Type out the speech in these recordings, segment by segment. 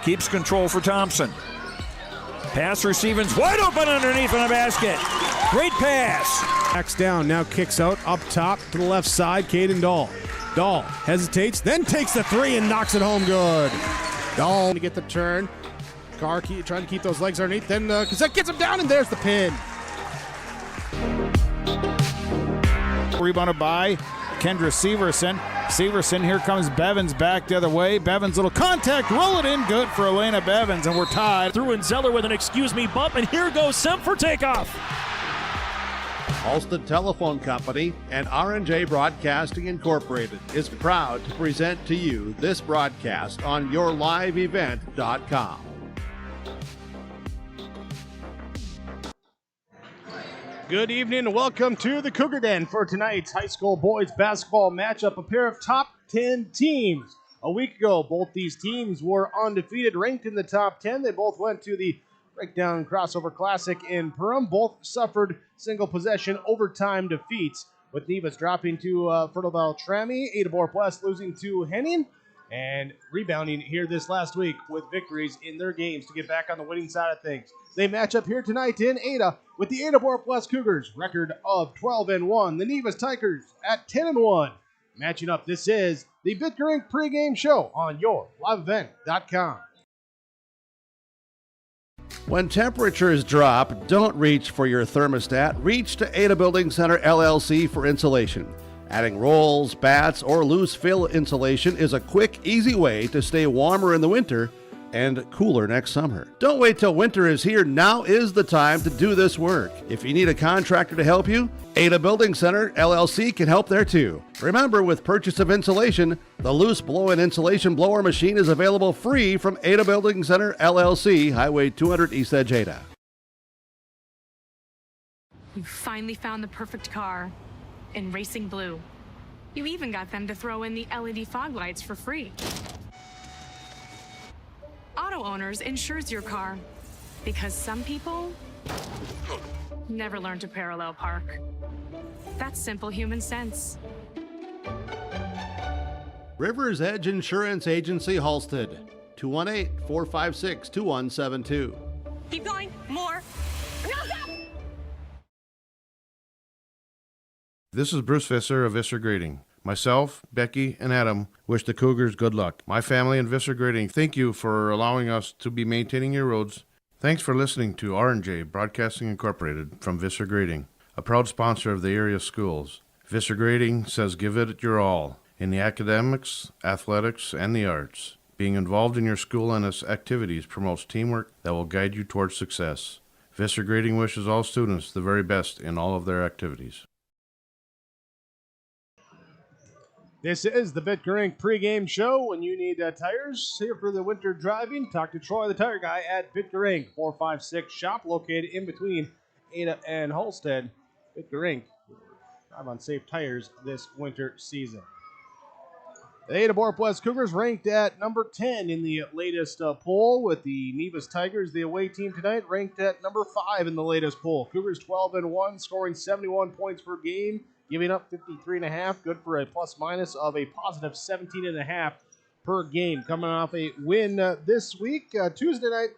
Keeps control for Thompson. Pass receiving's wide open underneath in the basket. Great pass. Backs down, now kicks out up top to the left side. Caden Dahl. Dahl hesitates, then takes the three and knocks it home good. Dahl to get the turn. Carr trying to keep those legs underneath. Then Cassette gets him down, and there's the pin. Rebounded by Kendra Severson. Severson, here comes Bevins back the other way. Bevins, little contact, roll it in, good for Elena Bevins, and we're tied. Through and Zeller with an excuse me bump, and here goes Semp for takeoff. Halsted Telephone Company and R&J Broadcasting Incorporated is proud to present to you this broadcast on yourliveevent.com. Good evening and welcome to the Cougar Den for tonight's high school boys basketball matchup. A pair of top 10 teams. A week ago, both these teams were undefeated, ranked in the top 10. They both went to the Breakdown Crossover Classic in Perham. Both suffered single possession overtime defeats, with Nevis dropping to Fertile Beltrami, Ada-Borup-West losing to Henning, and rebounding here this last week with victories in their games to get back on the winning side of things. They match up here tonight in Ada with the Ada-Borup-West Cougars, record of 12-1. The Nevis Tigers at 10-1. Matching up, this is the Bitgerink pregame show on yourliveevent.com. When temperatures drop, don't reach for your thermostat. Reach to Ada Building Center LLC for insulation. Adding rolls, bats, or loose fill insulation is a quick, easy way to stay warmer in the winter and cooler next summer. Don't wait till winter is here. Now is the time to do this work. If you need a contractor to help you, Ada Building Center LLC can help there too. Remember, with purchase of insulation, the loose blow-in insulation blower machine is available free from Ada Building Center LLC, Highway 200 East Edge, Ada. You finally found the perfect car in racing blue. You even got them to throw in the LED fog lights for free. Auto Owners insures your car because some people never learn to parallel park. That's simple human sense. River's Edge Insurance Agency, Halsted, 218-456-2172. Keep going, more. No, stop! This is Bruce Visser of Visser Grading. Myself, Becky, and Adam wish the Cougars good luck. My family and Visser Grading thank you for allowing us to be maintaining your roads. Thanks for listening to R&J Broadcasting Incorporated from Visser Grading, a proud sponsor of the area schools. Visser Grading says give it your all in the academics, athletics, and the arts. Being involved in your school and its activities promotes teamwork that will guide you towards success. Visser Grading wishes all students the very best in all of their activities. This is the Bitgerink pregame show. When you need tires here for the winter driving, talk to Troy, the tire guy, at Bitgerink 456 shop, located in between Ada and Halsted. Bitgerink, drive on safe tires this winter season. The Ada-Borup-West Cougars ranked at number 10 in the latest poll, with the Nevis Tigers, the away team tonight, ranked at number 5 in the latest poll. Cougars 12-1, scoring 71 points per game, giving up 53.5, good for a plus-minus of a positive 17.5 per game. Coming off a win this week, Tuesday night,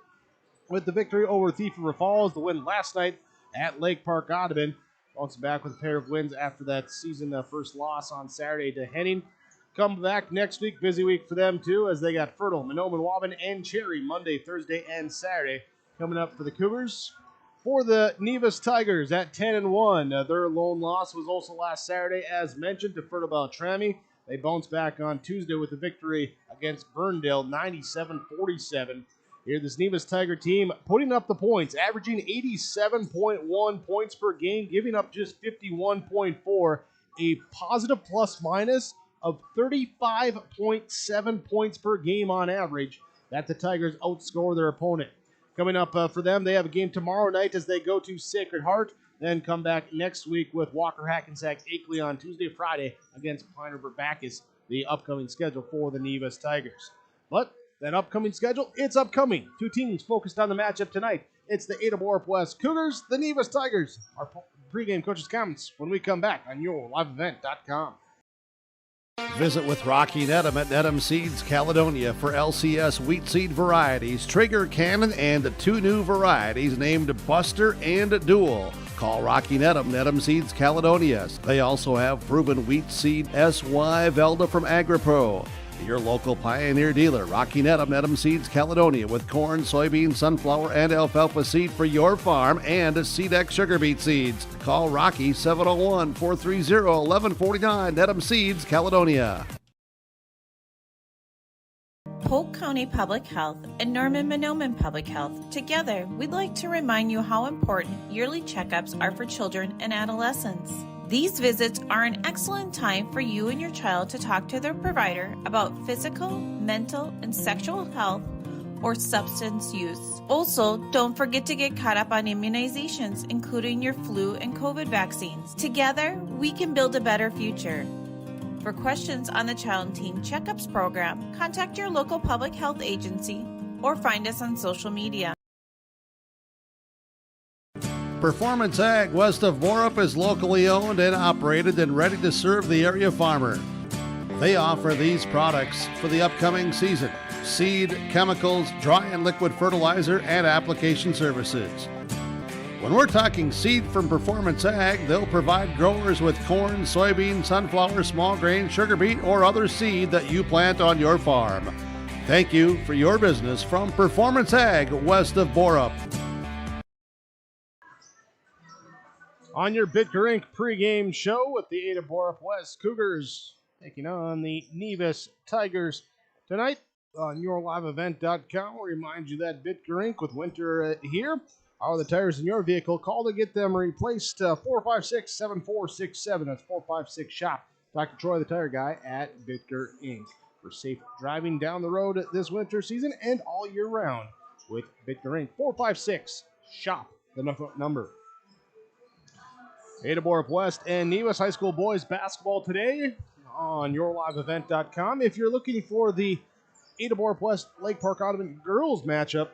with the victory over Thief River Falls, the win last night at Lake Park Audubon. Bouncing back with a pair of wins after that season first loss on Saturday to Henning. Come back next week, busy week for them too, as they got Fertile, Monoman, Waban, and Cherry Monday, Thursday, and Saturday coming up for the Cougars. For the Nevis Tigers at 10-1, their lone loss was also last Saturday, as mentioned, to Fertile Beltrami. They bounced back on Tuesday with a victory against Burndale, 97-47. Here, this Nevis Tiger team putting up the points, averaging 87.1 points per game, giving up just 51.4, a positive plus-minus of 35.7 points per game on average, that the Tigers outscore their opponent. Coming up for them, they have a game tomorrow night as they go to Sacred Heart, then come back next week with Walker Hackensack Akeley on Tuesday, Friday against Pine River Bacchus, the upcoming schedule for the Nevis Tigers. But that upcoming schedule, it's upcoming. Two teams focused on the matchup tonight. It's the Ada-Borup-West Cougars, the Nevis Tigers. Our pregame coaches' comments when we come back on yourliveevent.com. Visit with Rocky Nedham at Nedham Seeds Caledonia for LCS wheat seed varieties, Trigger Cannon, and 2 new varieties named Buster and Dual. Call Rocky Nedham, Nedham Seeds Caledonia. They also have proven wheat seed SY Velda from AgriPro. Your local Pioneer dealer, Rocky Nedham, Nedham Seeds Caledonia, with corn, soybean, sunflower, and alfalfa seed for your farm and SeedX sugar beet seeds. Call Rocky 701-430-1149, Nedham Seeds Caledonia. Polk County Public Health and Norman-Monoman Public Health. Together, we'd like to remind you how important yearly checkups are for children and adolescents. These visits are an excellent time for you and your child to talk to their provider about physical, mental, and sexual health or substance use. Also, don't forget to get caught up on immunizations, including your flu and COVID vaccines. Together, we can build a better future. For questions on the Child and Teen Checkups program, contact your local public health agency or find us on social media. Performance Ag west of Borup is locally owned and operated and ready to serve the area farmer. They offer these products for the upcoming season: seed, chemicals, dry and liquid fertilizer, and application services. When we're talking seed from Performance Ag, they'll provide growers with corn, soybean, sunflower, small grain, sugar beet, or other seed that you plant on your farm. Thank you for your business from Performance Ag west of Borup. On your Bitker Inc. pregame show with the Ada-Borup-West Cougars taking on the Nevis Tigers tonight on yourliveevent.com. We'll remind you that Bitker Inc. with winter here. How are the tires in your vehicle? Call to get them replaced. 456-7467. That's 456-SHOP. Dr. Troy, the tire guy at Bitker Inc. for safe driving down the road this winter season and all year round with Bitker Inc. 456-SHOP, the number. Ada-Borup-West and Nevis High School boys basketball today on yourliveevent.com. If you're looking for the Ada-Borup-West Lake Park Audubon girls matchup,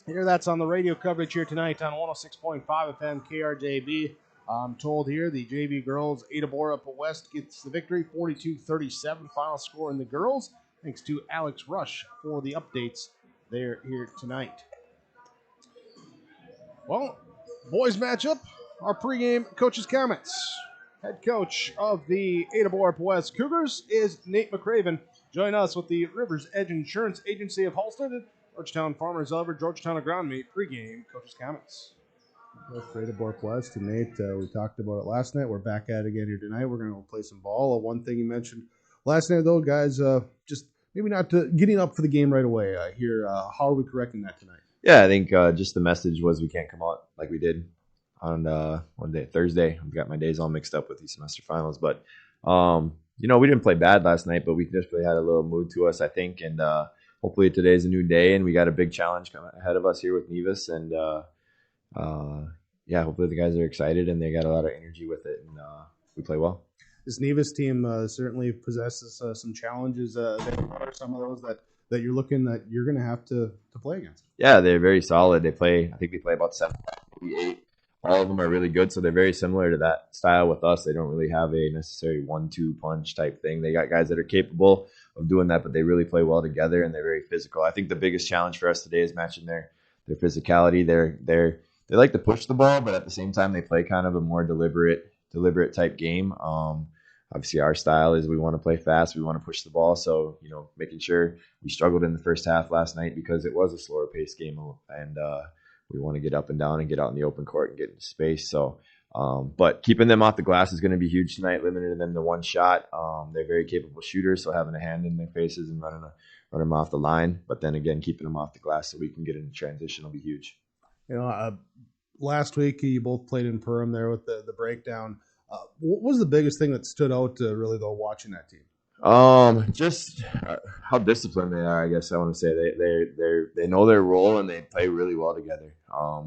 here that's on the radio coverage here tonight on 106.5 FM KRJB. I'm told here the JV girls, Ada-Borup-West gets the victory, 42-37 final score in the girls. Thanks to Alex Rush for the updates there here tonight. Well, boys matchup. Our pregame coach's comments. Head coach of the Ada-Borup-West Cougars is Nate McCraven. Join us with the Rivers Edge Insurance Agency of Halsted, Georgetown Farmers Elever, Georgetown Agronomy pregame coach's comments. For Ada-Borup-West and Nate, we talked about it last night. We're back at it again here tonight. We're going to play some ball. One thing you mentioned last night, though, guys, just maybe not getting up for the game right away. Here, how are we correcting that tonight? Yeah, I think just the message was we can't come out like we did on one day, Thursday. I've got my days all mixed up with these semester finals. But, we didn't play bad last night, but we just really had a little mood to us, I think. And hopefully today's a new day, and we got a big challenge coming ahead of us here with Nevis. And, hopefully the guys are excited, and they got a lot of energy with it, and we play well. This Nevis team certainly possesses some challenges. What are some of those that you're looking that you're going to have to play against? Yeah, they're very solid. I think they play about 7, maybe 8. All of them are really good, so they're very similar to that style with us. They don't really have a necessary 1-2 punch type thing. They got guys that are capable of doing that, but they really play well together, and they're very physical. I think the biggest challenge for us today is matching their physicality. They like to push the ball, but at the same time, they play kind of a more deliberate type game. Obviously, our style is we want to play fast. We want to push the ball. So, making sure we struggled in the first half last night because it was a slower paced game, and we want to get up and down and get out in the open court and get into space. So, but keeping them off the glass is going to be huge tonight, limiting them to one shot. They're very capable shooters, so having a hand in their faces and running them off the line. But then again, keeping them off the glass so we can get into transition will be huge. Last week you both played in Perham there with the breakdown. What was the biggest thing that stood out really though watching that team? Just how disciplined they are. I guess I want to say they know their role and they play really well together. I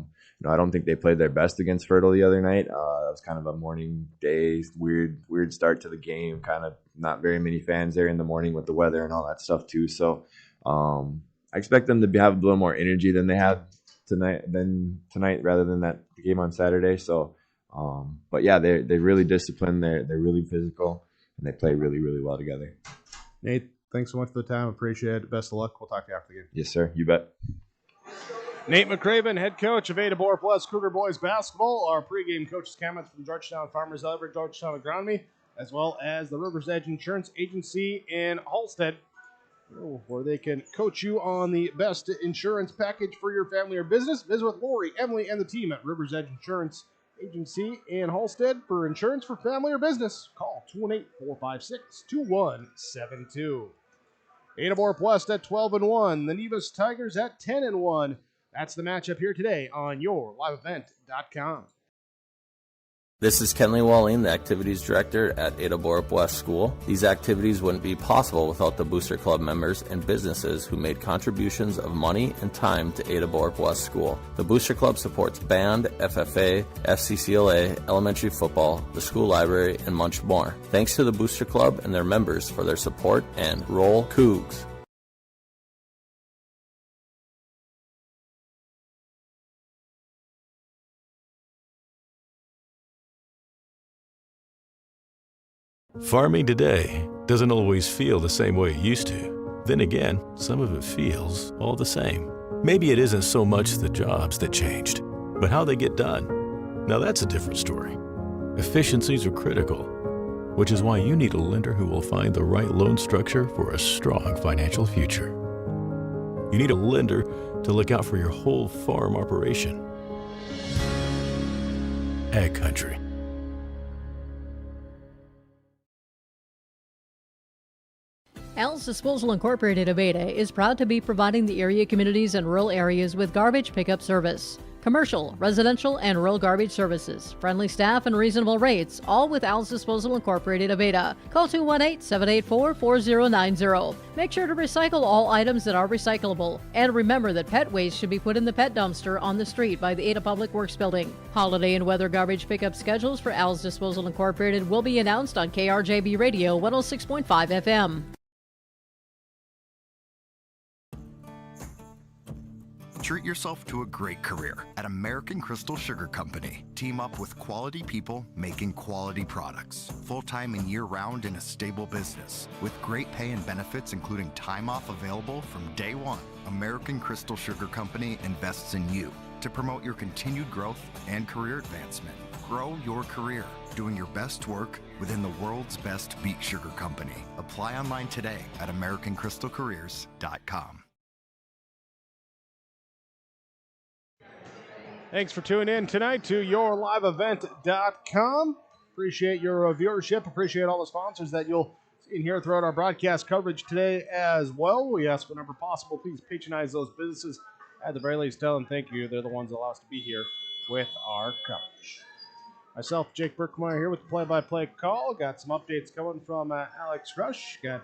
don't think they played their best against Fertile the other night. That was kind of a morning day, weird start to the game. Kind of not very many fans there in the morning with the weather and all that stuff too. So I expect them to have a little more energy than they had tonight rather than that game on Saturday. So, but yeah, they're really disciplined. They're really physical. and they play really, really well together. Nate, thanks so much for the time. Appreciate it. Best of luck. We'll talk to you after the game. Yes, sir. You bet. Nate McCraven, head coach of Ada-Borup-West Cougar Boys Basketball. Our pregame coaches' comments from Georgetown Farmers Albert, Georgetown Agronomy, as well as the River's Edge Insurance Agency in Halstead, where they can coach you on the best insurance package for your family or business. Visit with Lori, Emily, and the team at River's Edge Insurance Agency in Halstead for insurance for family or business. Call 218-456-2172. Ada-Borup-West at 12-1. The Nevis Tigers at 10-1. That's the matchup here today on YourLiveEvent.com. This is Kenley Walling, the Activities Director at Ada-Borup-West School. These activities wouldn't be possible without the Booster Club members and businesses who made contributions of money and time to Ada-Borup-West School. The Booster Club supports band, FFA, FCCLA, elementary football, the school library, and much more. Thanks to the Booster Club and their members for their support, and roll Cougs! Farming today doesn't always feel the same way it used to. Then again, some of it feels all the same. Maybe it isn't so much the jobs that changed, but how they get done. Now that's a different story. Efficiencies are critical, which is why you need a lender who will find the right loan structure for a strong financial future. You need a lender to look out for your whole farm operation. Ag Country. Al's Disposal Incorporated of Ada is proud to be providing the area communities and rural areas with garbage pickup service. Commercial, residential, and rural garbage services, friendly staff, and reasonable rates, all with Al's Disposal Incorporated of Ada. Call 218-784-4090. Make sure to recycle all items that are recyclable. And remember that pet waste should be put in the pet dumpster on the street by the Ada Public Works Building. Holiday and weather garbage pickup schedules for Al's Disposal Incorporated will be announced on KRJB Radio 106.5 FM. Treat yourself to a great career at American Crystal Sugar Company. Team up with quality people making quality products. Full-time and year-round in a stable business. With great pay and benefits including time off available from day one. American Crystal Sugar Company invests in you to promote your continued growth and career advancement. Grow your career doing your best work within the world's best beet sugar company. Apply online today at AmericanCrystalCareers.com. Thanks for tuning in tonight to YourLiveEvent.com. Appreciate your viewership. Appreciate all the sponsors that you'll see in here throughout our broadcast coverage today as well. We ask whenever possible, please patronize those businesses. At the very least, tell them thank you. They're the ones that allow us to be here with our coverage. Myself, Jake Berkmeyer, here with the play-by-play call. Got some updates coming from Alex Rush. Got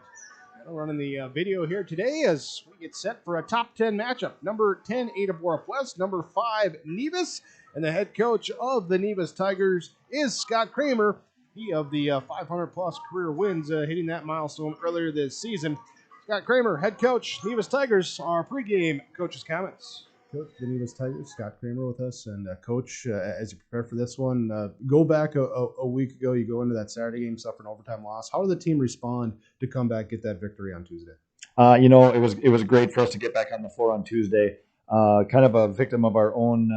running the video here today as we get set for a top 10 matchup. Number 10, Ada-Borup-West. Number 5, Nevis. And the head coach of the Nevis Tigers is Scott Kramer. He of the 500-plus career wins, hitting that milestone earlier this season. Scott Kramer, head coach, Nevis Tigers. Our pregame coach's comments. Coach, the Nevis Tigers, Scott Kramer with us. And Coach, as you prepare for this one, go back a week ago. You go into that Saturday game, suffer an overtime loss. How did the team respond to come back, get that victory on Tuesday? It was great for us to get back on the floor on Tuesday. Kind of a victim of our own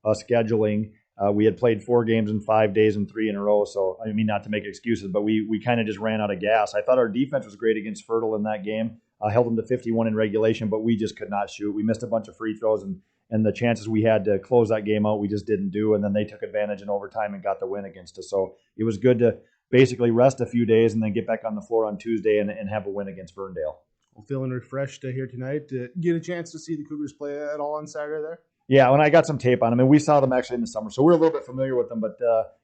scheduling. We had played 4 games in 5 days and 3 in a row. So, I mean, not to make excuses, but we kind of just ran out of gas. I thought our defense was great against Fertile in that game. Held them to 51 in regulation, but we just could not shoot. We missed a bunch of free throws, and the chances we had to close that game out, we just didn't do. And then they took advantage in overtime and got the win against us. So it was good to basically rest a few days and then get back on the floor on Tuesday and have a win against Ferndale. Well, feeling refreshed here tonight. Get a chance to see the Cougars play at all on Saturday there? Yeah, when I got some tape on them, and we saw them actually in the summer, so we're a little bit familiar with them, but,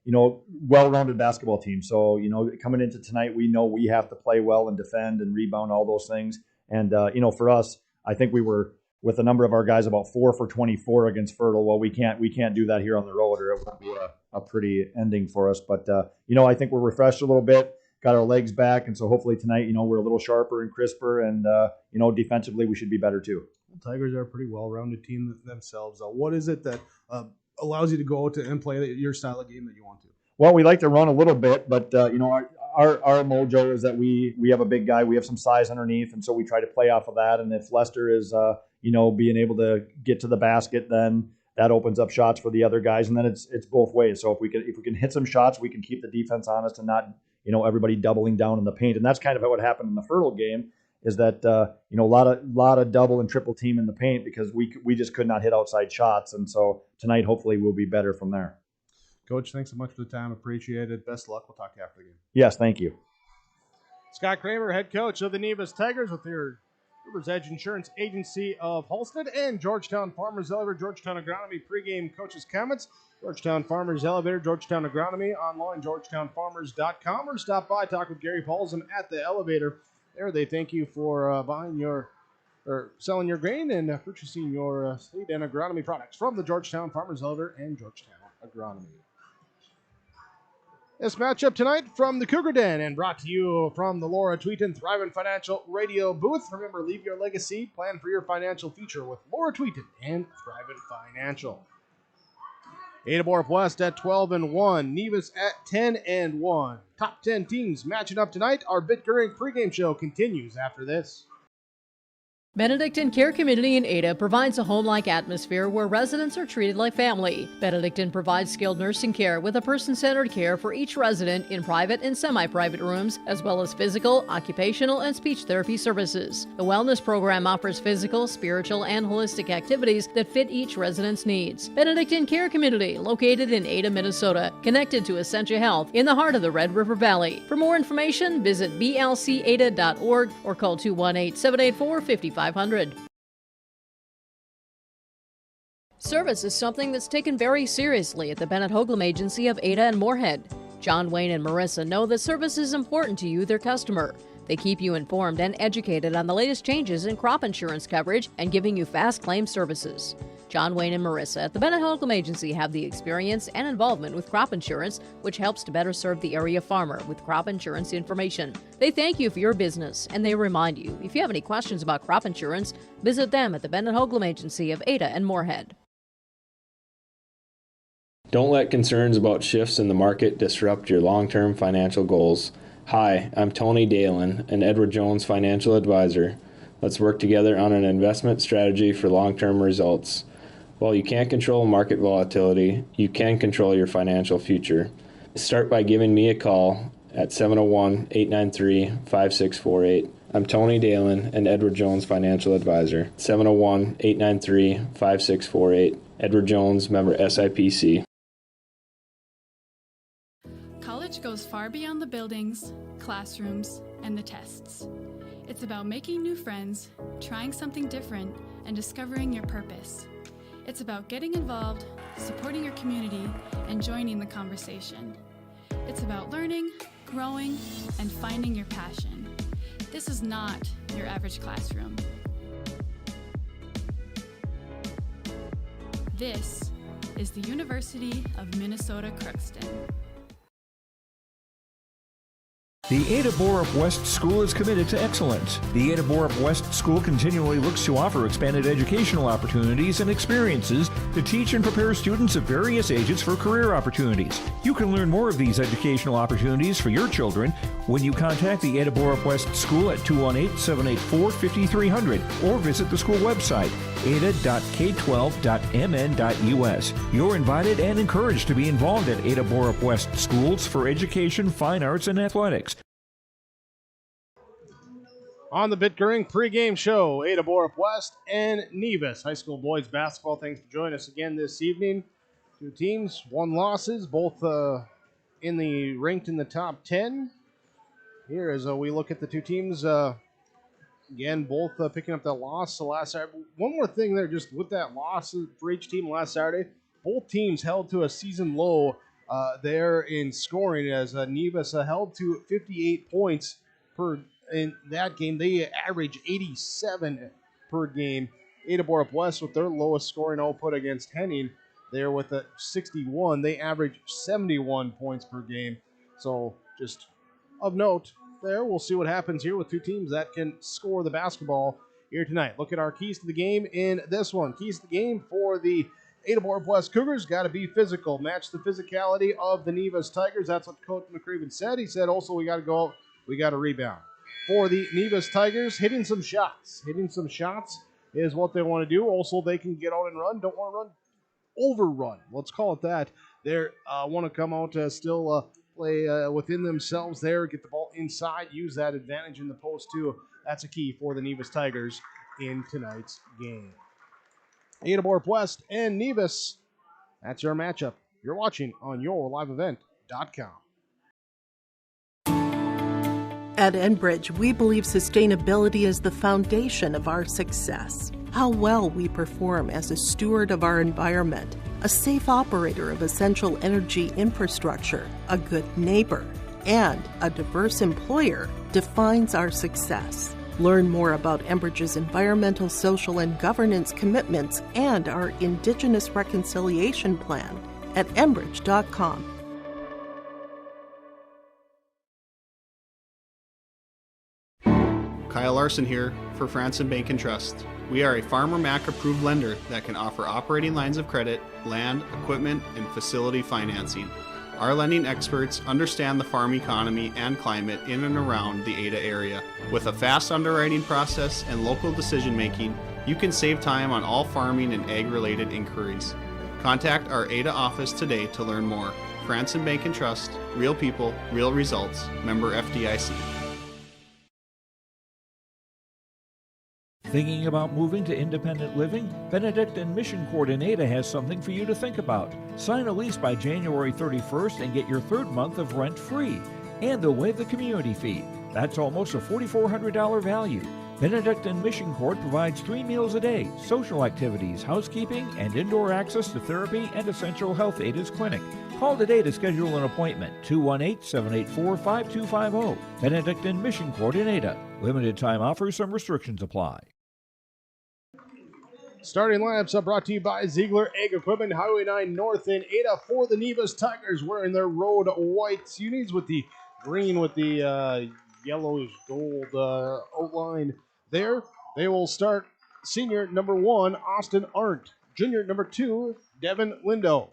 well-rounded basketball team. So, coming into tonight, we know we have to play well and defend and rebound, all those things. And, for us, I think we were, with a number of our guys, about 4 for 24 against Fertile. Well, we can't do that here on the road, or it would be a pretty ending for us. But, I think we're refreshed a little bit, got our legs back, and so hopefully tonight, we're a little sharper and crisper, and, defensively we should be better too. Tigers are a pretty well-rounded team themselves. What is it that allows you to go out and play your style of game that you want to? Well, we like to run a little bit, but our mojo is that we have a big guy, we have some size underneath, and so we try to play off of that. And if Lester is being able to get to the basket, then that opens up shots for the other guys, and then it's both ways. So if we can hit some shots, we can keep the defense honest and not everybody doubling down in the paint. And that's kind of what happened in the Fertile game, is that a lot of double and triple team in the paint because we just could not hit outside shots. And so tonight, hopefully, we'll be better from there. Coach, thanks so much for the time. Appreciate it. Best of luck. We'll talk to you after the game. Yes, thank you. Scott Kramer, head coach of the Nevis Tigers with your River's Edge Insurance Agency of Holsted and Georgetown Farmers Elevator, Georgetown Agronomy pregame coaches' comments. Georgetown Farmers Elevator, Georgetown Agronomy, online, georgetownfarmers.com, or stop by, talk with Gary Paulson at the elevator. There, they thank you for selling your grain and purchasing your seed and agronomy products from the Georgetown Farmers Elevator and Georgetown Agronomy. This matchup tonight from the Cougar Den and brought to you from the Laura Tweeton Thriving Financial Radio booth. Remember, leave your legacy, plan for your financial future with Laura Tweeton and Thriving Financial. Ada-Borup-West at 12-1, Nevis at 10-1. Top 10 teams matching up tonight. Our Bitgering pregame show continues after this. Benedictine Care Community in Ada provides a home-like atmosphere where residents are treated like family. Benedictine provides skilled nursing care with a person-centered care for each resident in private and semi-private rooms, as well as physical, occupational, and speech therapy services. The wellness program offers physical, spiritual, and holistic activities that fit each resident's needs. Benedictine Care Community, located in Ada, Minnesota, connected to Essentia Health in the heart of the Red River Valley. For more information, visit blcada.org or call 218-784-5500. Service is something that's taken very seriously at the Bennett Hoagland Agency of Ada and Moorhead. John Wayne and Marissa know that service is important to you, their customer. They keep you informed and educated on the latest changes in crop insurance coverage and giving you fast claim services. John Wayne and Marissa at the Bennett Hoagland Agency have the experience and involvement with crop insurance, which helps to better serve the area farmer with crop insurance information. They thank you for your business, and they remind you, if you have any questions about crop insurance, visit them at the Bennett Hoagland Agency of Ada and Moorhead. Don't let concerns about shifts in the market disrupt your long-term financial goals. Hi, I'm Tony Dalen, an Edward Jones financial advisor. Let's work together on an investment strategy for long-term results. While you can't control market volatility, you can control your financial future. Start by giving me a call at 701-893-5648. I'm Tony Dalen, an Edward Jones financial advisor. 701-893-5648. Edward Jones, member SIPC. College goes far beyond the buildings, classrooms, and the tests. It's about making new friends, trying something different, and discovering your purpose. It's about getting involved, supporting your community, and joining the conversation. It's about learning, growing, and finding your passion. This is not your average classroom. This is the University of Minnesota Crookston. The Ada-Borup-West School is committed to excellence. The Ada-Borup-West School continually looks to offer expanded educational opportunities and experiences to teach and prepare students of various ages for career opportunities. You can learn more of these educational opportunities for your children when you contact the Ada-Borup-West School at 218-784-5300 or visit the school website, ada.k12.mn.us. You're invited and encouraged to be involved at Ada-Borup-West Schools for education, fine arts, and athletics. On the Bitgering pregame show, Ada-Borup-West and Nevis High School boys basketball. Thanks for joining us again this evening. Two teams, one losses, both ranked in the top 10. Here as we look at the two teams, again, both picking up that loss last Saturday. One more thing there, just with that loss for each team last Saturday, both teams held to a season low there in scoring as Nevis held to 58 points per. In that game, they average 87 per game. Ada-Borup-West with their lowest scoring output against Henning, there with a 61. They average 71 points per game. So just of note there, we'll see what happens here with two teams that can score the basketball here tonight. Look at our keys to the game in this one. Keys to the game for the Ada-Borup-West Cougars got to be physical, match the physicality of the Nevis Tigers. That's what Coach McCraven said. He said also we got to go out, we got to rebound. For the Nevis Tigers, hitting some shots. Hitting some shots is what they want to do. Also, they can get out and run. Don't want to run, overrun. Let's call it that. They want to come out still play within themselves there, get the ball inside, use that advantage in the post too. That's a key for the Nevis Tigers in tonight's game. Ada-Borup-West and Nevis. That's your matchup. You're watching on YourLiveEvent.com. At Enbridge, we believe sustainability is the foundation of our success. How well we perform as a steward of our environment, a safe operator of essential energy infrastructure, a good neighbor, and a diverse employer defines our success. Learn more about Enbridge's environmental, social, and governance commitments and our Indigenous Reconciliation Plan at Enbridge.com. Kyle Larson here for Franson Bank and Trust. We are a Farmer Mac approved lender that can offer operating lines of credit, land, equipment, and facility financing. Our lending experts understand the farm economy and climate in and around the Ada area. With a fast underwriting process and local decision making, you can save time on all farming and ag-related inquiries. Contact our Ada office today to learn more. Franson Bank and Trust, real people, real results. Member FDIC. Thinking about moving to independent living? Benedict and Mission Court in Ada has something for you to think about. Sign a lease by January 31st and get your third month of rent free. And they'll waive the community fee. That's almost a $4,400 value. Benedict and Mission Court provides 3 meals a day, social activities, housekeeping, and indoor access to therapy and essential health Ada's clinic. Call today to schedule an appointment, 218-784-5250. Benedict and Mission Court in Ada. Limited time offers, some restrictions apply. Starting lineups are brought to you by Ziegler Ag Equipment, Highway 9 North in Ada. For the Nevis Tigers, wearing their road white unis with the green with the yellowish gold outline there. They will start senior number 1, Austin Arndt. Junior number 2, Devin Lindo.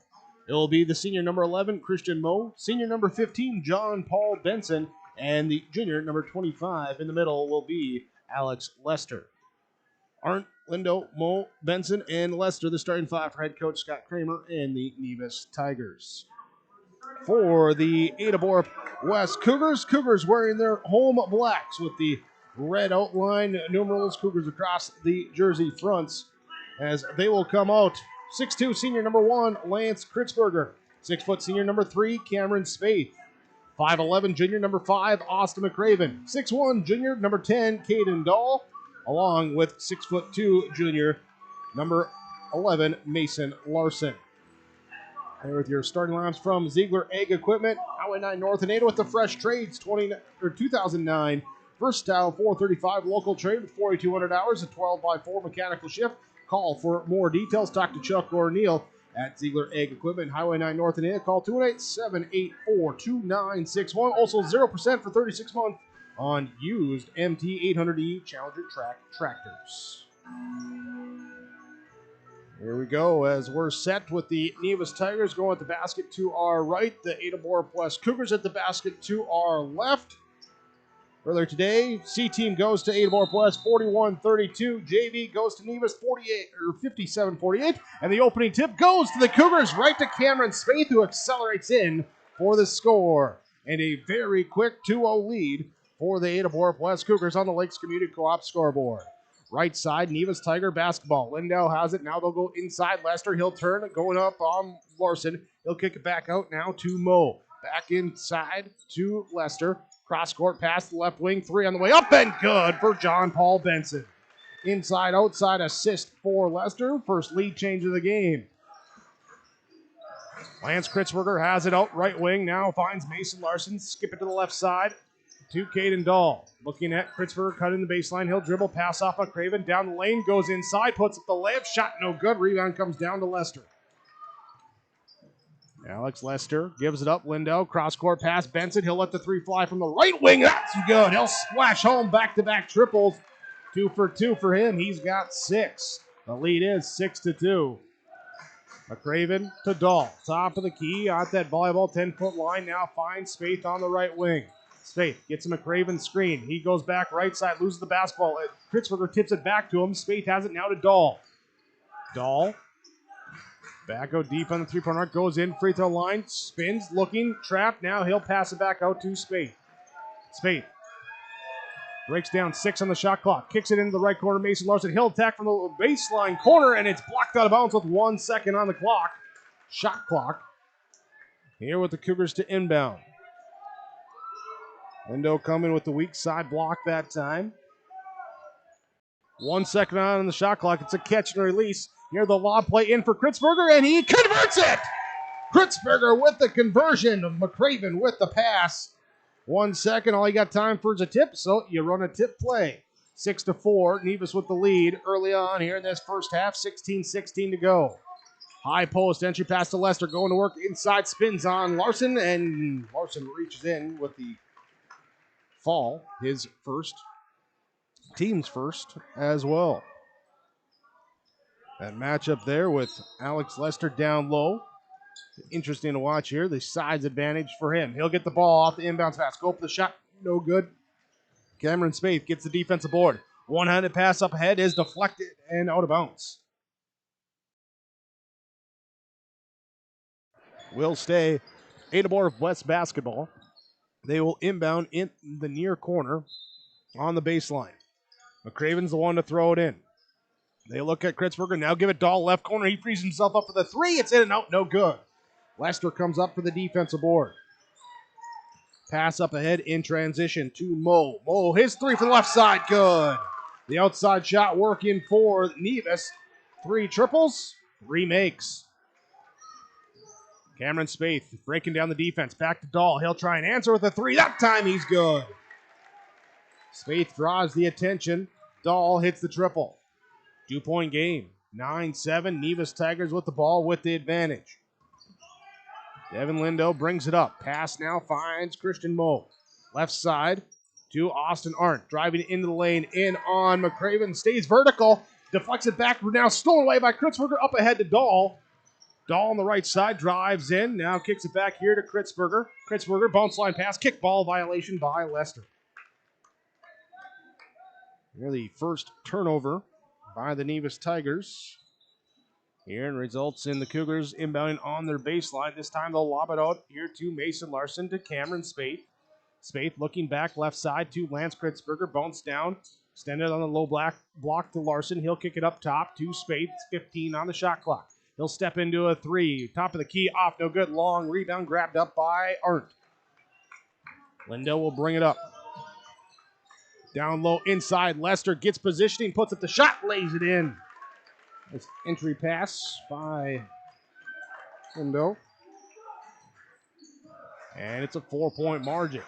It will be the senior number 11, Christian Moe. Senior number 15, John Paul Benson. And the junior number 25 in the middle will be Alex Lester. Arndt, Lindo, Moe, Benson, and Lester, the starting five for head coach Scott Kramer and the Nevis Tigers. For the Ada-Borup-West Cougars wearing their home blacks with the red outline numerals, Cougars across the jersey fronts, as they will come out. 6'2", senior number 1, Lance Kritzberger. 6 foot senior number 3, Cameron Spaeth. 5'11", junior number 5, Austin McCraven. 6'1", junior number 10, Caden Dahl, along with 6'2", junior number 11, Mason Larson. Here with your starting lineups from Ziegler Ag Equipment, Highway 9 North and Ada with the fresh trades, 2009 Versatile 435 local trade with 4,200 hours, a 12x4 mechanical shift. Call for more details. Talk to Chuck or Neil at Ziegler Ag Equipment, Highway 9 North and Ada. Call 218-784-2961. Also 0% for 36 months on used MT 800E Challenger track tractors. Here we go as we're set with the Nevis Tigers going at the basket to our right. The Ada-Borup-West Cougars at the basket to our left. Earlier today, C team goes to Ada-Borup-West 41-32. JV goes to Nevis 57-48. And the opening tip goes to the Cougars right to Cameron Spaeth, who accelerates in for the score. And a very quick 2-0 lead for the Ada-Borup-West Cougars on the Lakes Community Co-op scoreboard. Right side, Nevis Tiger basketball. Lindell has it. Now they'll go inside Lester. He'll turn it, going up on Larson. He'll kick it back out now to Moe. Back inside to Lester. Cross-court pass to the left wing. 3 on the way up and good for John Paul Benson. Inside, outside assist for Lester. First lead change of the game. Lance Kritzberger has it out right wing. Now finds Mason Larson. Skip it to the left side to Caden Dahl. Looking at Kritzberger cutting the baseline. He'll dribble, pass off of Craven. Down the lane, goes inside, puts up the layup. Shot no good. Rebound comes down to Lester. Alex Lester gives it up. Lindell, cross-court pass. Benson, he'll let the 3 fly from the right wing. That's good. He'll splash home back-to-back triples. 2 for 2 for him. He's got 6. The lead is 6-2. McCraven to Dahl. Top of the key at that volleyball 10-foot line. Now finds Spaeth on the right wing. Spaeth gets a McCraven screen. He goes back right side, loses the basketball. Kritzberger tips it back to him. Spaeth has it now to Dahl. Dahl. Back out deep on the three-point arc. Goes in, free throw line. Spins, looking, trapped. Now he'll pass it back out to Spaeth. Spaeth breaks down 6 on the shot clock. Kicks it into the right corner. Mason Larson. He'll attack from the baseline corner, and it's blocked out of bounds with 1 second on the clock. Shot clock. Here with the Cougars to inbound. Lindo coming with the weak side block that time. 1 second on the shot clock. It's a catch and release. Here the lob play in for Kritzberger, and he converts it! Kritzberger with the conversion. Of McCraven with the pass. 1 second, all you got time for is a tip, so you run a tip play. 6-4, Nevis with the lead early on here in this first half. 16-16 to go. High post, entry pass to Lester, going to work inside, spins on Larson, and Larson reaches in with the fall, his first, team's first as well. That matchup there with Alex Lester down low. Interesting to watch here. The size advantage for him. He'll get the ball off the inbounds pass. Go for the shot. No good. Cameron Spaeth gets the defensive board. One-handed pass up ahead is deflected and out of bounds. Will stay Ada-Borup-West basketball. They will inbound in the near corner on the baseline. McCraven's the one to throw it in. They look at Kritzberger. Now give it Dahl left corner. He frees himself up for the three. It's in and out. No good. Lester comes up for the defensive board. Pass up ahead in transition to Mo. Mo, his three from the left side. Good. The outside shot working for Nevis. 3 triples, 3 makes. Cameron Spaeth breaking down the defense. Back to Dahl. He'll try and answer with a 3. That time he's good. Spaeth draws the attention. Dahl hits the triple. 2-point game. 9-7. Nevis Tigers with the ball with the advantage. Devin Lindo brings it up. Pass now finds Christian Moe. Left side to Austin Arndt. Driving into the lane. In on McCraven. Stays vertical. Deflects it back. Now stolen away by Kritzberger. Up ahead to Dahl. Dahl on the right side. Drives in. Now kicks it back here to Kritzberger. Kritzberger. Bounce line pass. Kickball violation by Lester. Here the first turnover by the Nevis Tigers. Here and results in the Cougars inbounding on their baseline. This time they'll lob it out here to Mason Larson to Cameron Spaeth. Spaeth looking back left side to Lance Kritzberger. Bounce down. Extended on the low block to Larson. He'll kick it up top to Spaeth. 15 on the shot clock. He'll step into a 3. Top of the key off. No good. Long rebound grabbed up by Arndt. Lindo will bring it up. Down low inside. Lester gets positioning. Puts up the shot. Lays it in. Nice entry pass by Lindo. And it's a 4-point margin.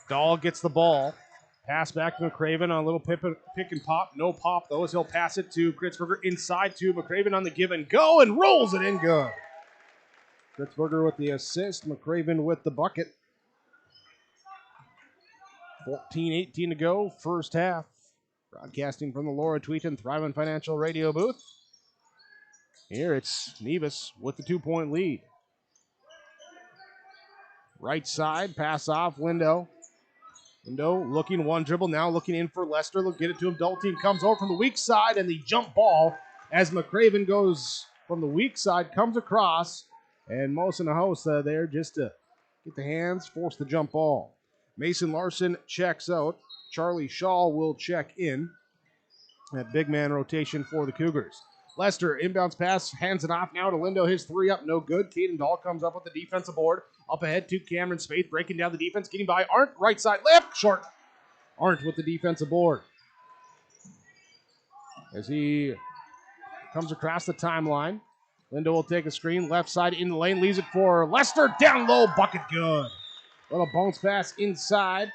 Dahl gets the ball. Pass back to McCraven on a little pick and pop. No pop, though, as he'll pass it to Kritzberger inside to McCraven on the give and go and rolls it in good. Kritzberger with the assist. McCraven with the bucket. 14-18 to go, first half. Broadcasting from the Laura Tweeton Thriving Financial Radio booth. Here it's Nevis with the 2-point lead. Right side, pass off, Lindo. Lindo looking one dribble, now looking in for Lester. They'll get it to him. Double team comes over from the weak side, and the jump ball as McCraven goes from the weak side, comes across, and Mos and the host there just to get the hands, force the jump ball. Mason Larson checks out. Charlie Shaw will check in. That big man rotation for the Cougars. Lester, inbounds pass, hands it off now to Lindo. His 3 up, no good. Caden Dahl comes up with the defensive board. Up ahead to Cameron Spaeth, breaking down the defense, getting by Arndt. Right side, left, short. Arndt with the defensive board. As he comes across the timeline, Lindo will take a screen. Left side in the lane, leaves it for Lester. Down low, bucket good. Little bounce pass inside.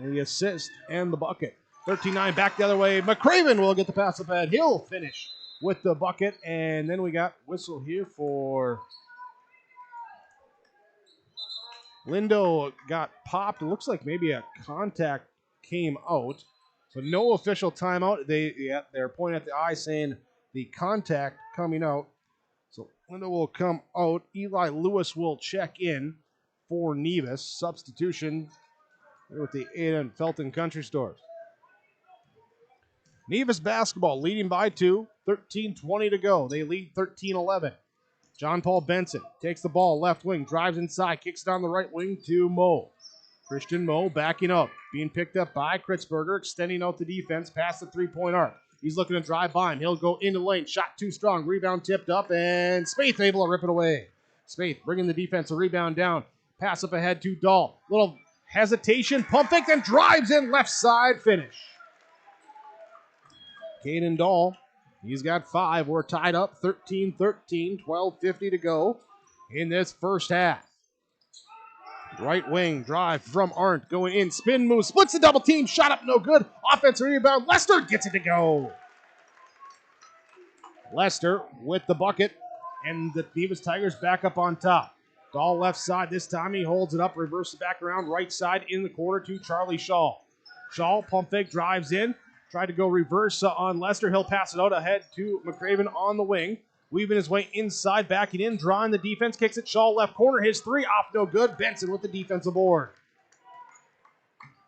The assist and the bucket. 13-9 back the other way. McCraven will get the pass up ahead. He'll finish with the bucket. And then we got whistle here for Lindo got popped. It looks like maybe a contact came out. So no official timeout. They're pointing at the eye saying the contact coming out. So Linda will come out. Eli Lewis will check in for Nevis. Substitution with the Ada and Felton Country Stores. Nevis basketball leading by 2. 13:20 to go. They lead 13-11. John Paul Benson takes the ball, left wing, drives inside, kicks it on the right wing to Moe. Christian Moe backing up, being picked up by Kritzberger, extending out the defense past the three-point arc. He's looking to drive by him. He'll go into the lane. Shot too strong. Rebound tipped up, and Spaeth able to rip it away. Spaeth bringing the defensive rebound down. Pass up ahead to Dahl. Little hesitation. Pump fake, then drives in left side. Finish. Caden Dahl, he's got 5. We're tied up 13-13. 12:50 to go in this first half. Right wing drive from Arndt going in. Spin move. Splits the double team. Shot up no good. Offensive rebound. Lester gets it to go. Lester with the bucket. And the Nevis Tigers back up on top. Dahl left side this time. He holds it up. Reverses back around. Right side in the corner to Charlie Shaw. Shaw pump fake drives in. Tried to go reverse on Lester. He'll pass it out ahead to McCraven on the wing. Weaving his way inside, backing in, drawing the defense, kicks it, Shaw left corner, his 3 off no good. Benson with the defensive board.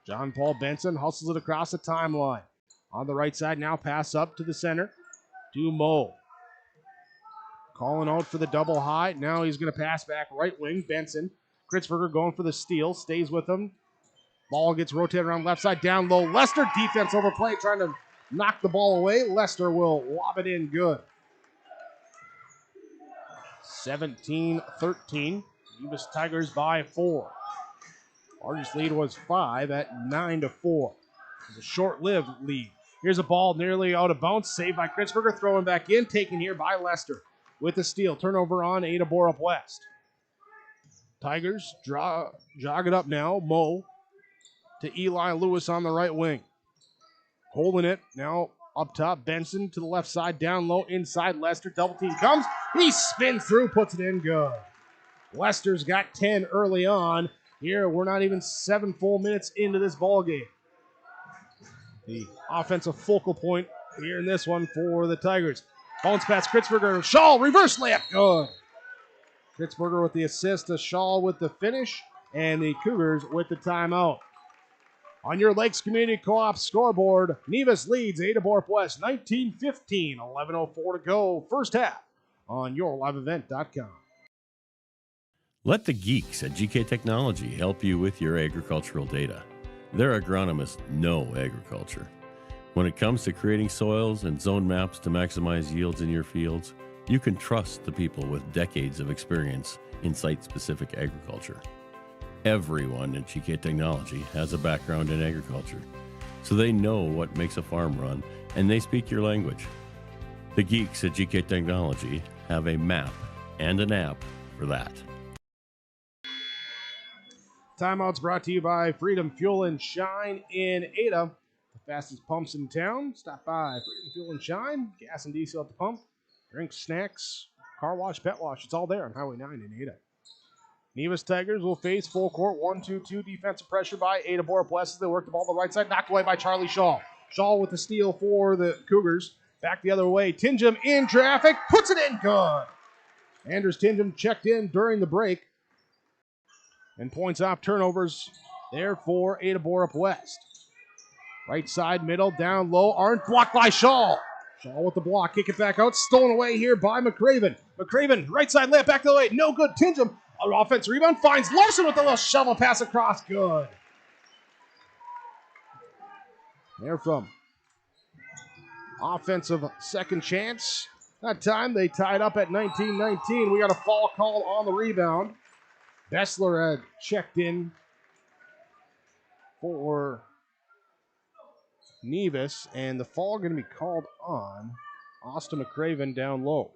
John Paul Benson hustles it across the timeline. On the right side now, pass up to the center, to Moe. Calling out for the double high. Now he's going to pass back right wing, Benson. Kritzberger going for the steal, stays with him. Ball gets rotated around left side, down low. Lester, defense overplay, trying to knock the ball away. Lester will lob it in good. 17-13. Nevis Tigers by 4. Largest lead was 5 at 9-4. It was a short-lived lead. Here's a ball nearly out of bounds. Saved by Kritzberger. Throwing back in. Taken here by Lester. With the steal. Turnover on Ada-Borup-West. Tigers jog it up now. Moe to Eli Lewis on the right wing. Holding it. Now up top, Benson to the left side, down low, inside Lester. Double team comes. He spins through, puts it in good. Lester's got 10 early on. Here, we're not even 7 full minutes into this ball game. The offensive focal point here in this one for the Tigers. Bounce pass, Kritzberger. Shaw, reverse layup, good. Kritzberger with the assist to Shaw with the finish, and the Cougars with the timeout. On your Lakes Community Co-op scoreboard, Nevis leads Ada-Borup-West 19-15, 11:04 to go, first half on yourliveevent.com. Let the geeks at GK Technology help you with your agricultural data. Their agronomists know agriculture. When it comes to creating soils and zone maps to maximize yields in your fields, you can trust the people with decades of experience in site-specific agriculture. Everyone at GK Technology has a background in agriculture, so they know what makes a farm run, and they speak your language. The geeks at GK Technology have a map and an app for that. Timeouts brought to you by Freedom Fuel and Shine in Ada, the fastest pumps in town. Stop by Freedom Fuel and Shine, gas and diesel at the pump, drinks, snacks, car wash, pet wash. It's all there on Highway 9 in Ada. Nevis Tigers will face full court 1-2-2 defensive pressure by Ada-Borup-West as they work the ball the right side, knocked away by Charlie Shaw. Shaw with the steal for the Cougars. Back the other way. Tingham in traffic, puts it in good. Anders Tingham checked in during the break and points off turnovers there for Ada-Borup-West. Right side, middle, down low. Arndt blocked by Shaw. Shaw with the block, kick it back out, stolen away here by McCraven. McCraven, right side layup, back the other way, no good. Tingham, offense rebound, finds Larson with a little shovel pass across, good. They're from offensive second chance. That time they tied up at 19-19. We got a foul call on the rebound. Bessler had checked in for Nevis, and the foul going to be called on Austin McCraven down low.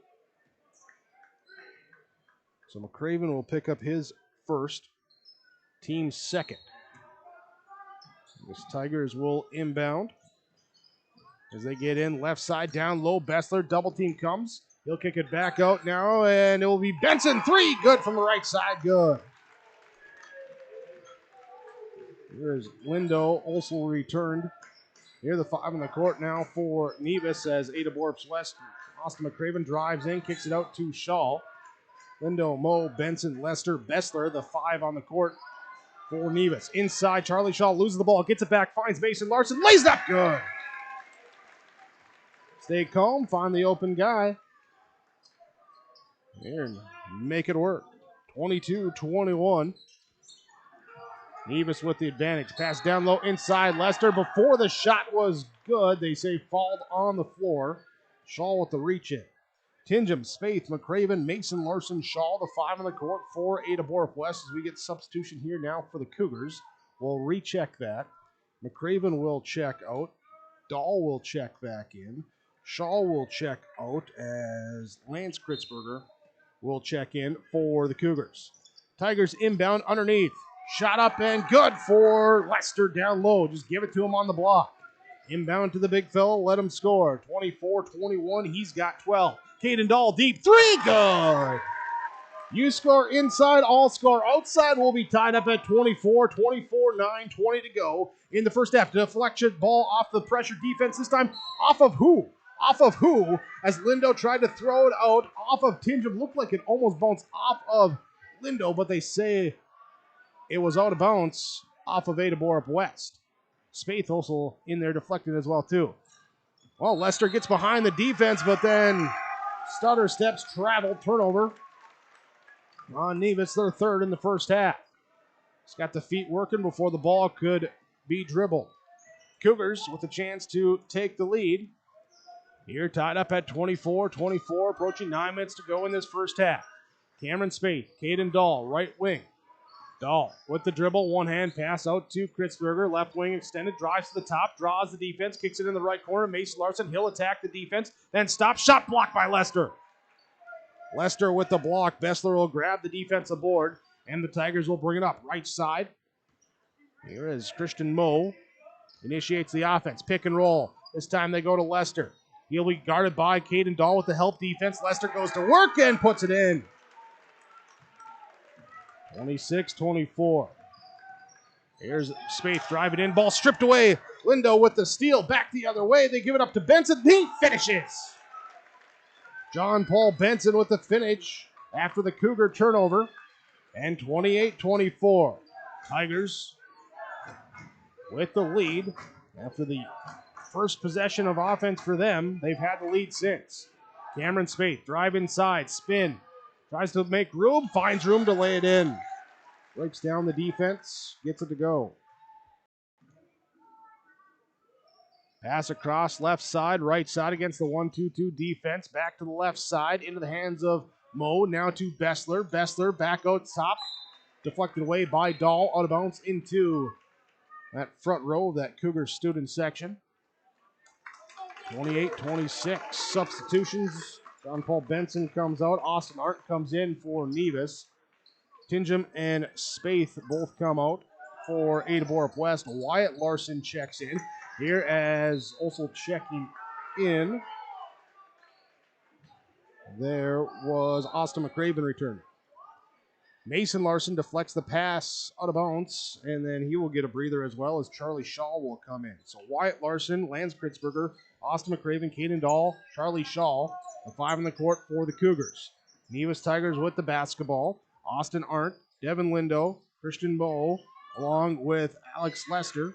So McCraven will pick up his first, team second. This Tigers will inbound as they get in left side down low. Bessler, double team comes. He'll kick it back out now, and it will be Benson. 3, good from the right side, good. Here's Lindo, also returned Near the 5 on the court now for Nevis as Ada-Borup-West. Austin McCraven drives in, kicks it out to Shaw. Lindo, Moe, Benson, Lester, Bessler, the 5 on the court for Nevis. Inside, Charlie Shaw loses the ball, gets it back, finds Mason Larson, lays it up good. Stay calm, find the open guy. Here and make it work. 22-21. Nevis with the advantage. Pass down low inside. Lester before the shot was good. They say fouled on the floor. Shaw with the reach in. Tingham, Spaeth, McCraven, Mason Larson, Shaw, the 5 on the court for Ada-Borup-West as we get substitution here now for the Cougars. We'll recheck that. McCraven will check out. Dahl will check back in. Shaw will check out as Lance Kritzberger will check in for the Cougars. Tigers inbound underneath. Shot up and good for Lester down low. Just give it to him on the block. Inbound to the big fella. Let him score. 24-21. He's got 12. Caden Dahl deep. 3. Good. You score inside. I'll score outside. We'll be tied up at 24. 24-9. 20 to go in the first half. Deflection ball off the pressure defense. This time off of who? Off of who? As Lindo tried to throw it out. Off of Tingham. Looked like it almost bounced off of Lindo, but they say it was out of bounds off of Ada-Borup-West. Spaeth also in there deflected as well, too. Well, Lester gets behind the defense, but then stutter steps, travel, turnover on Nevis, their 3rd in the first half. He's got the feet working before the ball could be dribbled. Cougars with a chance to take the lead. Here tied up at 24-24, approaching 9 minutes to go in this first half. Cameron Spaeth, Caden Dahl, right wing. Dahl with the dribble, one hand pass out to Kritzberger, left wing extended, drives to the top, draws the defense, kicks it in the right corner. Mason Larson, he'll attack the defense, then stop, shot blocked by Lester. Lester with the block. Bessler will grab the defensive board, and the Tigers will bring it up. Right side. Here is Christian Moe. Initiates the offense. Pick and roll. This time they go to Lester. He'll be guarded by Caden Dahl with the help defense. Lester goes to work and puts it in. 26-24. Here's Spaeth driving in. Ball stripped away. Lindo with the steal. Back the other way. They give it up to Benson. He finishes. John Paul Benson with the finish after the Cougar turnover. And 28-24. Tigers with the lead after the first possession of offense for them. They've had the lead since. Cameron Spaeth, drive inside, spin. Tries to make room, finds room to lay it in. Breaks down the defense, gets it to go. Pass across left side, right side against the 1-2-2 defense. Back to the left side, into the hands of Moe. Now to Bessler. Bessler back out top. Deflected away by Dahl. Out of bounds into that front row of that Cougar student section. 28-26. Substitutions. John Paul Benson comes out. Austin Arndt comes in for Nevis. Tingham and Spaeth both come out for Ada-Borup-West. Wyatt Larson checks in. Here as also checking in, there was Austin McCraven returning. Mason Larson deflects the pass out of bounds, and then he will get a breather as well as Charlie Shaw will come in. So Wyatt Larson, Lance Kritzberger, Austin McCraven, Caden Dahl, Charlie Shaw, the 5 on the court for the Cougars. Nevis Tigers with the basketball. Austin Arndt, Devin Lindo, Christian Moe, along with Alex Lester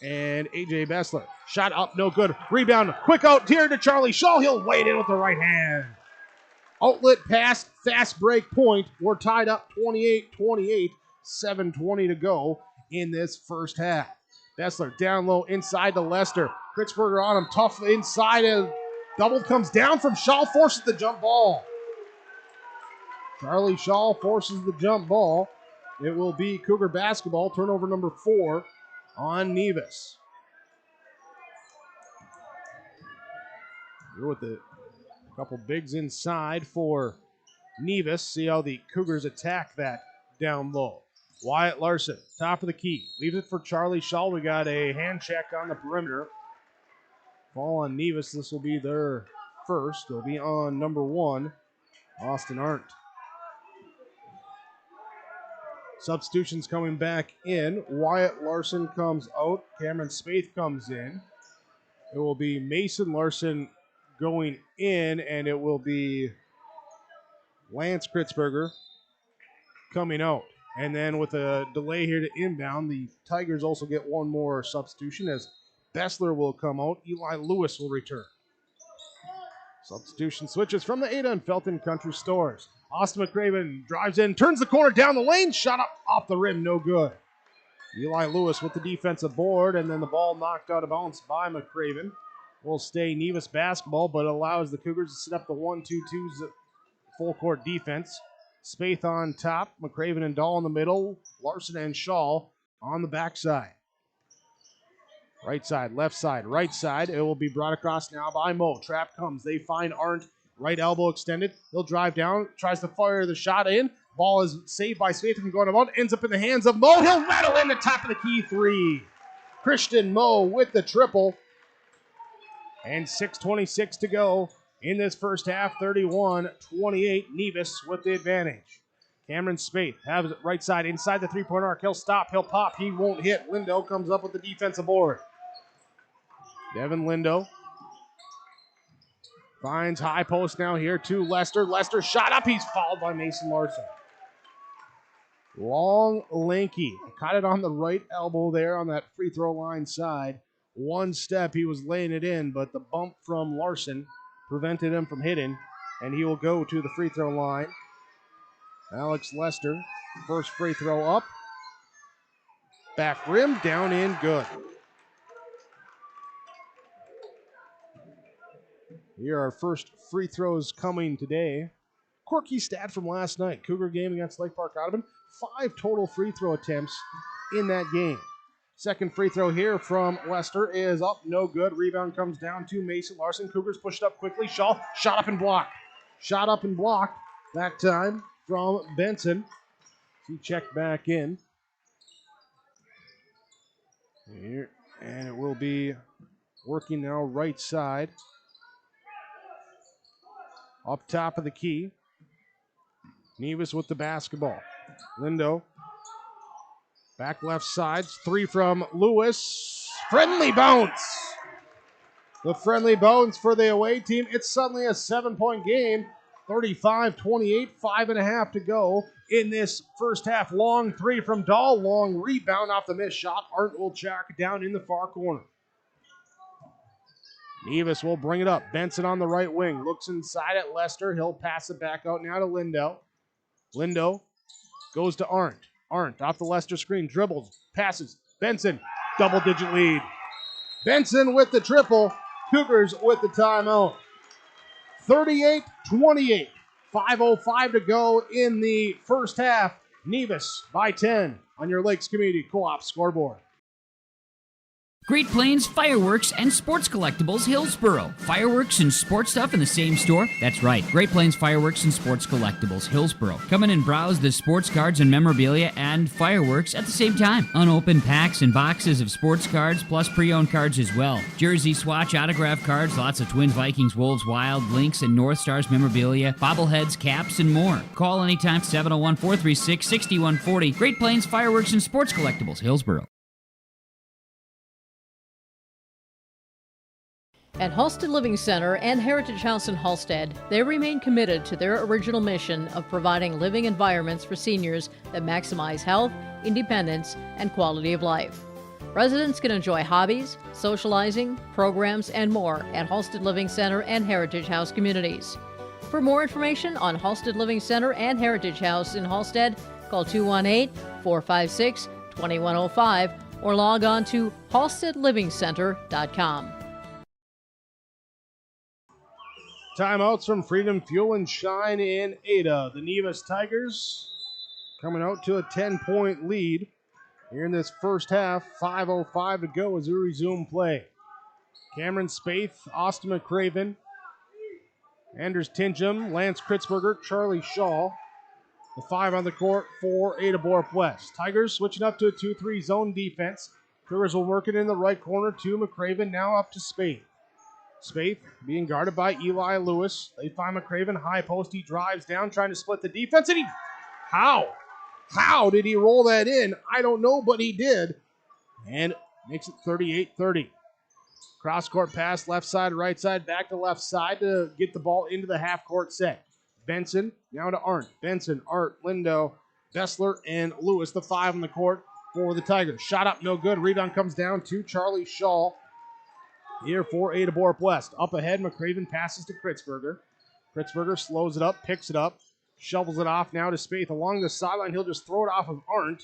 and A.J. Bessler. Shot up, no good. Rebound, quick out here to Charlie Shaw. He'll wade in with the right hand. Outlet pass, fast break point. We're tied up 28-28, 7:20 to go in this first half. Bessler down low inside to Lester. Kritzberger on him, tough inside. And double comes down from Shaw, forces the jump ball. Charlie Shaw forces the jump ball. It will be Cougar basketball, turnover number 4 on Nevis. Here with the couple bigs inside for Nevis. See how the Cougars attack that down low. Wyatt Larson, top of the key. Leaves it for Charlie Shaw. We got a hand check on the perimeter. Ball on Nevis. This will be their first. It'll be on number 1, Austin Arndt. Substitutions coming back in. Wyatt Larson comes out. Cameron Spaeth comes in. It will be Mason Larson going in, and it will be Lance Kritzberger coming out. And then with a delay here to inbound, the Tigers also get one more substitution as Bessler will come out. Eli Lewis will return. Substitution switches from the Ada and Felton Country Stores. Austin McCraven drives in, turns the corner down the lane, shot up off the rim, no good. Eli Lewis with the defensive board, and then the ball knocked out of bounds by McCraven. Will stay Nevis basketball, but allows the Cougars to set up the 1-2-2 full court defense. Spaeth on top, McCraven and Dahl in the middle, Larson and Shaw on the backside. Right side, left side, right side. It will be brought across now by Mo. Trap comes. They find Arndt. Right elbow extended. He'll drive down. Tries to fire the shot in. Ball is saved by Spaeth from going about. Ends up in the hands of Mo. He'll rattle in the top of the key three. Christian Mo with the triple. And 6:26 to go in this first half. 31-28. Nevis with the advantage. Cameron Spaeth has it right side inside the three-point arc. He'll stop. He'll pop. He won't hit. Lindo comes up with the defensive board. Devin Lindo finds high post now here to Lester. Lester shot up. He's fouled by Mason Larson. Long, lanky. Caught it on the right elbow there on that free throw line side. One step, he was laying it in, but the bump from Larson prevented him from hitting, and he will go to the free throw line. Alex Lester, first free throw up. Back rim, down in, good. Here are our first free throws coming today. Quirky stat from last night. Cougar game against Lake Park Audubon. 5 total free throw attempts in that game. Second free throw here from Lester is up, no good. Rebound comes down to Mason Larson. Cougars pushed up quickly. Shaw shot up and blocked. Shot up and blocked that time from Benson. He checked back in. Here, and it will be working now right side. Up top of the key. Nevis with the basketball. Lindo. Back left side. 3 from Lewis. Friendly bounce. The friendly bounce for the away team. It's suddenly a 7-point game. 35-28. 5.5 to go in this first half. Long 3 from Dahl. Long rebound off the missed shot. Art will check down in the far corner. Nevis will bring it up. Benson on the right wing. Looks inside at Lester. He'll pass it back out now to Lindo. Lindo goes to Arndt. Arndt off the Lester screen. Dribbles. Passes. Benson. Double-digit lead. Benson with the triple. Cougars with the timeout. 38-28. 5:05 to go in the first half. Nevis by 10 on your Lakes Community Co-op scoreboard. Great Plains Fireworks and Sports Collectibles, Hillsboro. Fireworks and sports stuff in the same store? That's right. Great Plains Fireworks and Sports Collectibles, Hillsboro. Come in and browse the sports cards and memorabilia and fireworks at the same time. Unopened packs and boxes of sports cards, plus pre-owned cards as well. Jersey, swatch, autograph cards, lots of Twins, Vikings, Wolves, Wild, Lynx, and North Stars memorabilia, bobbleheads, caps, and more. Call anytime, 701-436-6140. Great Plains Fireworks and Sports Collectibles, Hillsboro. At Halstead Living Center and Heritage House in Halstead, they remain committed to their original mission of providing living environments for seniors that maximize health, independence, and quality of life. Residents can enjoy hobbies, socializing, programs, and more at Halstead Living Center and Heritage House communities. For more information on Halstead Living Center and Heritage House in Halstead, call 218-456-2105 or log on to halsteadlivingcenter.com. Timeouts from Freedom Fuel and Shine in Ada. The Nevis Tigers coming out to a 10-point lead here in this first half. 5:05 to go as we resume play. Cameron Spaeth, Austin McCraven, Anders Tingham, Lance Kritzberger, Charlie Shaw. The 5 on the court for Ada-Borup-West. Tigers switching up to a 2-3 zone defense. Cougars will work it in the right corner to McCraven, now up to Spaeth. Spaeth being guarded by Eli Lewis. They find McCraven high post. He drives down, trying to split the defense, and how? How did he roll that in? I don't know, but he did. And makes it 38-30. Cross-court pass, left side, right side, back to left side to get the ball into the half-court set. Benson, now to Arndt. Benson, Arndt, Lindo, Bessler, and Lewis, the 5 on the court for the Tigers. Shot up, no good. Rebound comes down to Charlie Shaw here for Ada-Borup-West. Up ahead, McCraven passes to Kritzberger. Kritzberger slows it up, picks it up, shovels it off now to Spaeth. Along the sideline, he'll just throw it off of Arndt.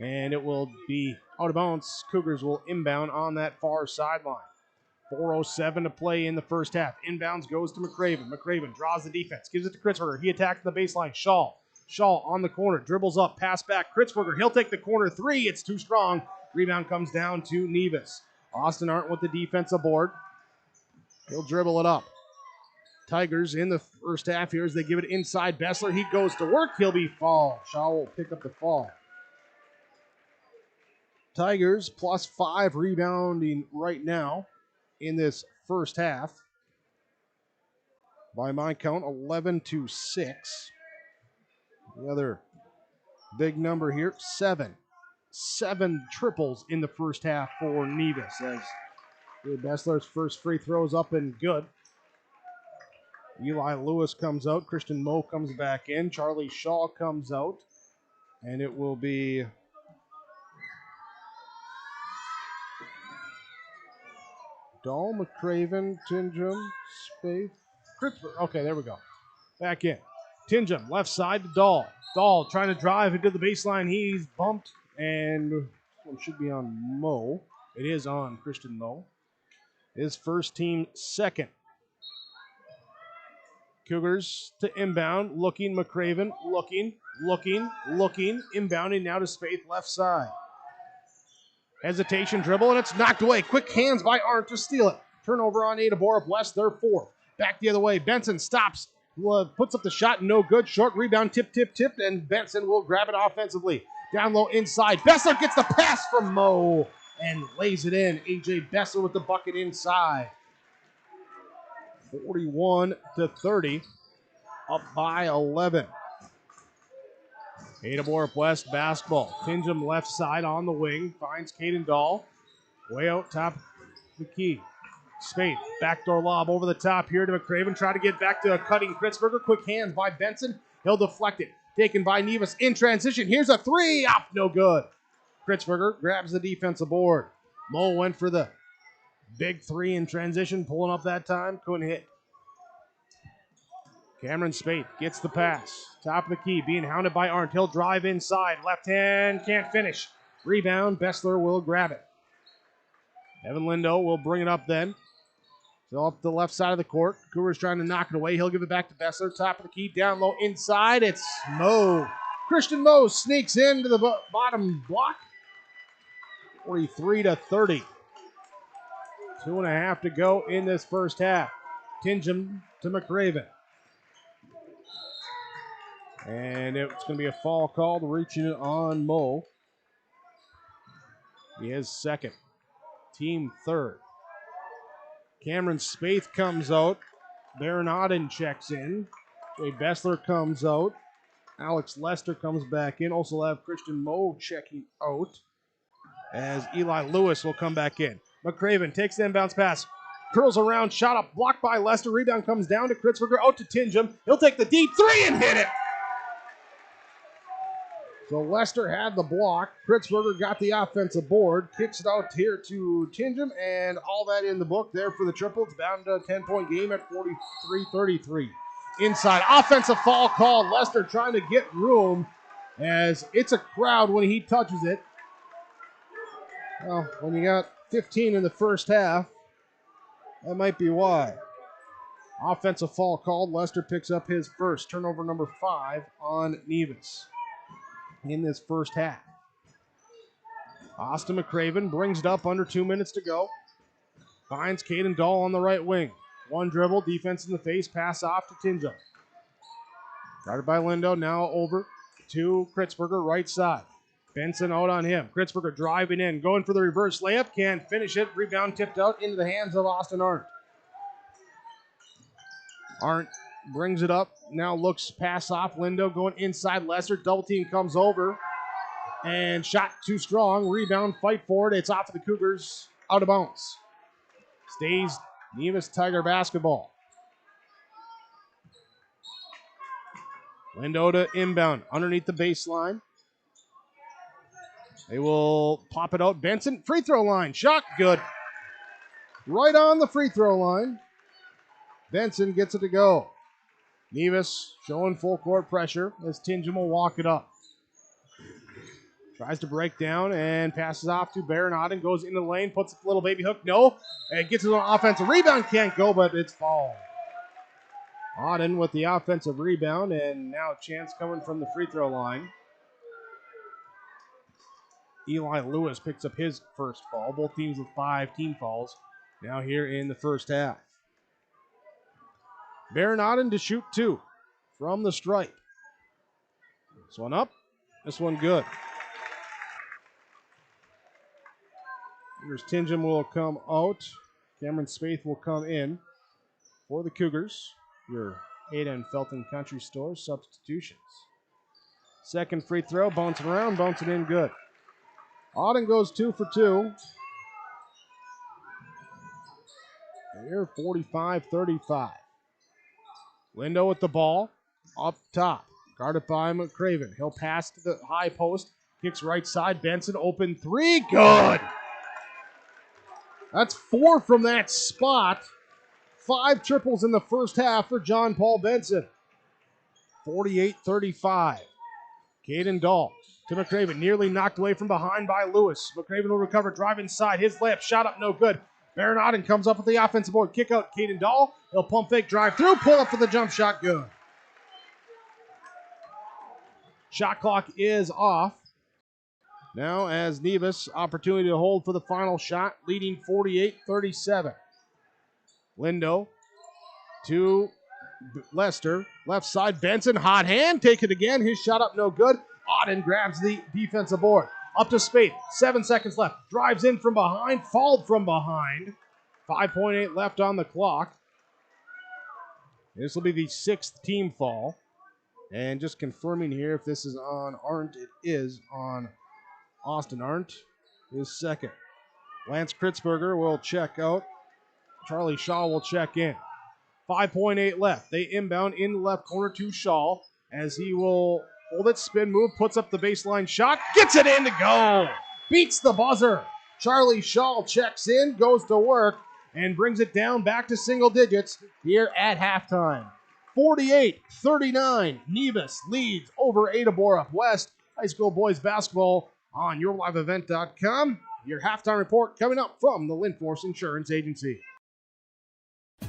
And it will be out of bounds. Cougars will inbound on that far sideline. 4:07 to play in the first half. Inbounds goes to McCraven. McCraven draws the defense, gives it to Kritzberger. He attacks the baseline. Shaw on the corner, dribbles up, pass back. Kritzberger, he'll take the corner three. It's too strong. Rebound comes down to Nevis. Austin Arndt with the defensive board. He'll dribble it up. Tigers in the first half here as they give it inside. Bessler, he goes to work. He'll be fouled. Shaw will pick up the fall. Tigers +5 rebounding right now in this first half. By my count, 11-6. The other big number here, 7. 7 triples in the first half for Nevis as Bessler's first free throw is up and good. Eli Lewis comes out. Christian Moe comes back in. Charlie Shaw comes out. And it will be Dahl, McCraven, Tinjum, Spaeth, Kritzberger. Okay, there we go. Back in. Tinjum, left side to Dahl. Dahl trying to drive into the baseline. He's bumped, and this one should be on Moe. It is on Christian Moe. His first team second. Cougars to inbound. Looking, McCraven. Looking. Inbounding now to Spaeth, left side. Hesitation dribble, and it's knocked away. Quick hands by Arndt to steal it. Turnover on Ada-Borup-West, their 4th. Back the other way. Benson stops. Puts up the shot, no good. Short rebound, tipped, and Benson will grab it offensively. Down low inside. Bessler gets the pass from Moe and lays it in. A.J. Bessler with the bucket inside. 41-30. Up by 11. Ada-Borup-West basketball. Tinjum left side on the wing. Finds Caden Dahl. Way out top the key. Spaeth. Backdoor lob over the top here to McCraven. Try to get back to a cutting Kritzberger. Quick hands by Benson. He'll deflect it. Taken by Nevis in transition. Here's a three. Up, no good. Kritzberger grabs the defensive board. Moe went for the big three in transition. Pulling up that time. Couldn't hit. Cameron Spaeth gets the pass. Top of the key, being hounded by Arndt. He'll drive inside. Left hand, can't finish. Rebound, Bessler will grab it. Evan Lindo will bring it up then. So up the left side of the court. Cougars trying to knock it away. He'll give it back to Bessler. Top of the key, down low inside. It's Moe. Christian Moe sneaks into the bottom block. 43-30. 2.5 to go in this first half. Tinjum to McCraven. And it's going to be a foul called, reaching it on Moe. He is second. Team third. Cameron Spaeth comes out. Baron Auden checks in. Jay Bessler comes out. Alex Lester comes back in. Also have Christian Moe checking out as Eli Lewis will come back in. McCraven takes the inbounds pass. Curls around, shot up, blocked by Lester. Rebound comes down to Kritzberger, out to Tinjum. He'll take the deep three and hit it. So Lester had the block. Kritzberger got the offensive board. Kicks it out here to Tinjum, and all that in the book there for the triple. It's bound to a 10-point game at 43-33. Inside, offensive foul called. Lester trying to get room as it's a crowd when he touches it. Well, when you got 15 in the first half, that might be why. Offensive foul called. Lester picks up his first. Turnover number 5 on Nevis in this first half. Austin McCraven brings it up under 2 minutes to go. Finds Caden Dahl on the right wing. One dribble, defense in the face, pass off to Tinjum. Guarded by Lindo, now over to Kritzberger, right side. Benson out on him. Kritzberger driving in, going for the reverse layup, can't finish it. Rebound tipped out into the hands of Austin Arndt. Arndt brings it up. Now looks pass off. Lindo going inside. Lesser. Double team comes over. And shot too strong. Rebound. Fight for it. It's off of the Cougars. Out of bounds. Stays Nevis Tiger basketball. Lindo to inbound. Underneath the baseline. They will pop it out. Benson, free throw line. Shot good. Right on the free throw line. Benson gets it to go. Nevis showing full court pressure as Tingham will walk it up. Tries to break down and passes off to Baron. Goes into the lane, puts a little baby hook. No. And gets it on offensive rebound. Can't go, but it's fouled. Auden with the offensive rebound, and now a chance coming from the free throw line. Eli Lewis picks up his first foul. Both teams with 5 team fouls now here in the first half. Baron Auden to shoot 2 from the stripe. This one up, this one good. Here's Tingham will come out. Cameron Spaeth will come in for the Cougars. Your Ada and Felton Country Store substitutions. Second free throw, bouncing around, bouncing in good. Auden goes 2 for 2. Here, 45-35. Lindo with the ball, up top. Guarded by McCraven. He'll pass to the high post. Kicks right side. Benson, open 3. Good! That's 4 from that spot. 5 triples in the first half for John Paul Benson. 48-35. Caden Dahl to McCraven. Nearly knocked away from behind by Lewis. McCraven will recover. Drive inside. His layup shot up. No good. Baron Auden comes up with the offensive board. Kick out Caden Dahl. He'll pump fake. Drive through. Pull up for the jump shot. Good. Shot clock is off. Now as Nevis, opportunity to hold for the final shot, leading 48-37. Lindo to Lester. Left side, Benson, hot hand, take it again. His shot up, no good. Auden grabs the defensive board. Up to Spaeth, 7 seconds left. Drives in from behind, fouled from behind. 5.8 left on the clock. This will be the 6th team foul. And just confirming here if this is on Arndt, it is on Austin Arndt, his second. Lance Kritzberger will check out. Charlie Shaw will check in. 5.8 left. They inbound in the left corner to Shaw as he will hold it, spin move, puts up the baseline shot, gets it in to go. Beats the buzzer. Charlie Shaw checks in, goes to work, and brings it down back to single digits here at halftime. 48-39. Nevis leads over Ada-Borup-West. High school boys basketball on YourLiveEvent.com. Your halftime report coming up from the Lindforce Insurance Agency.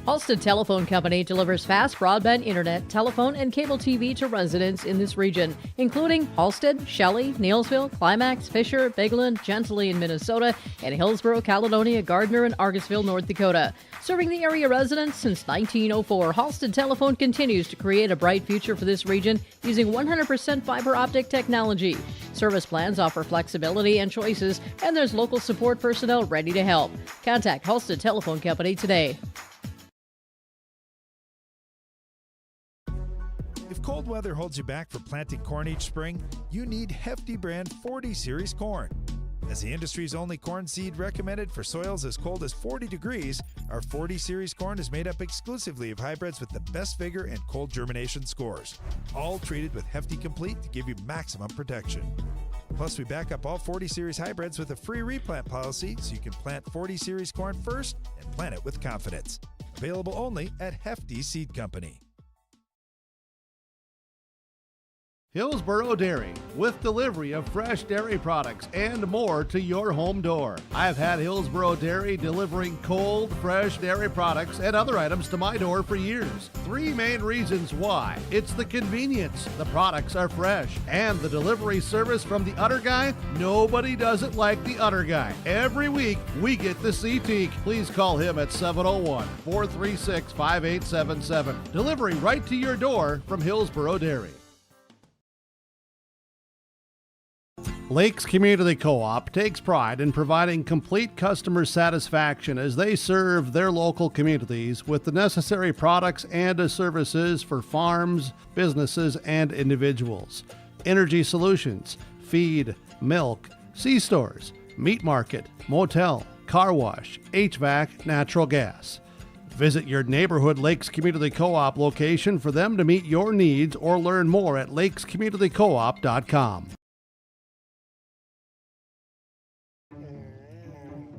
Halstead Telephone Company delivers fast broadband internet, telephone, and cable TV to residents in this region, including Halstead, Shelley, Neilsville, Climax, Fisher, Bigland, Gentilly in Minnesota, and Hillsborough, Caledonia, Gardner, and Argosville, North Dakota. Serving the area residents since 1904, Halstead Telephone continues to create a bright future for this region using 100% fiber optic technology. Service plans offer flexibility and choices, and there's local support personnel ready to help. Contact Halstead Telephone Company today. If cold weather holds you back from planting corn each spring, you need Hefty brand 40 Series corn. As the industry's only corn seed recommended for soils as cold as 40 degrees, our 40 Series corn is made up exclusively of hybrids with the best vigor and cold germination scores, all treated with Hefty Complete to give you maximum protection. Plus, we back up all 40 Series hybrids with a free replant policy so you can plant 40 Series corn first and plant it with confidence. Available only at Hefty Seed Company. Hillsborough Dairy, with delivery of fresh dairy products and more to your home door. I've had Hillsborough Dairy delivering cold, fresh dairy products and other items to my door for years. 3 main reasons why. It's the convenience, the products are fresh, and the delivery service from the Udder Guy. Nobody does it like the Udder Guy. Every week, we get the CT. Please call him at 701-436-5877. Delivery right to your door from Hillsborough Dairy. Lakes Community Co-op takes pride in providing complete customer satisfaction as they serve their local communities with the necessary products and services for farms, businesses, and individuals. Energy solutions, feed, milk, C-stores, meat market, motel, car wash, HVAC, natural gas. Visit your neighborhood Lakes Community Co-op location for them to meet your needs or learn more at lakescommunitycoop.com.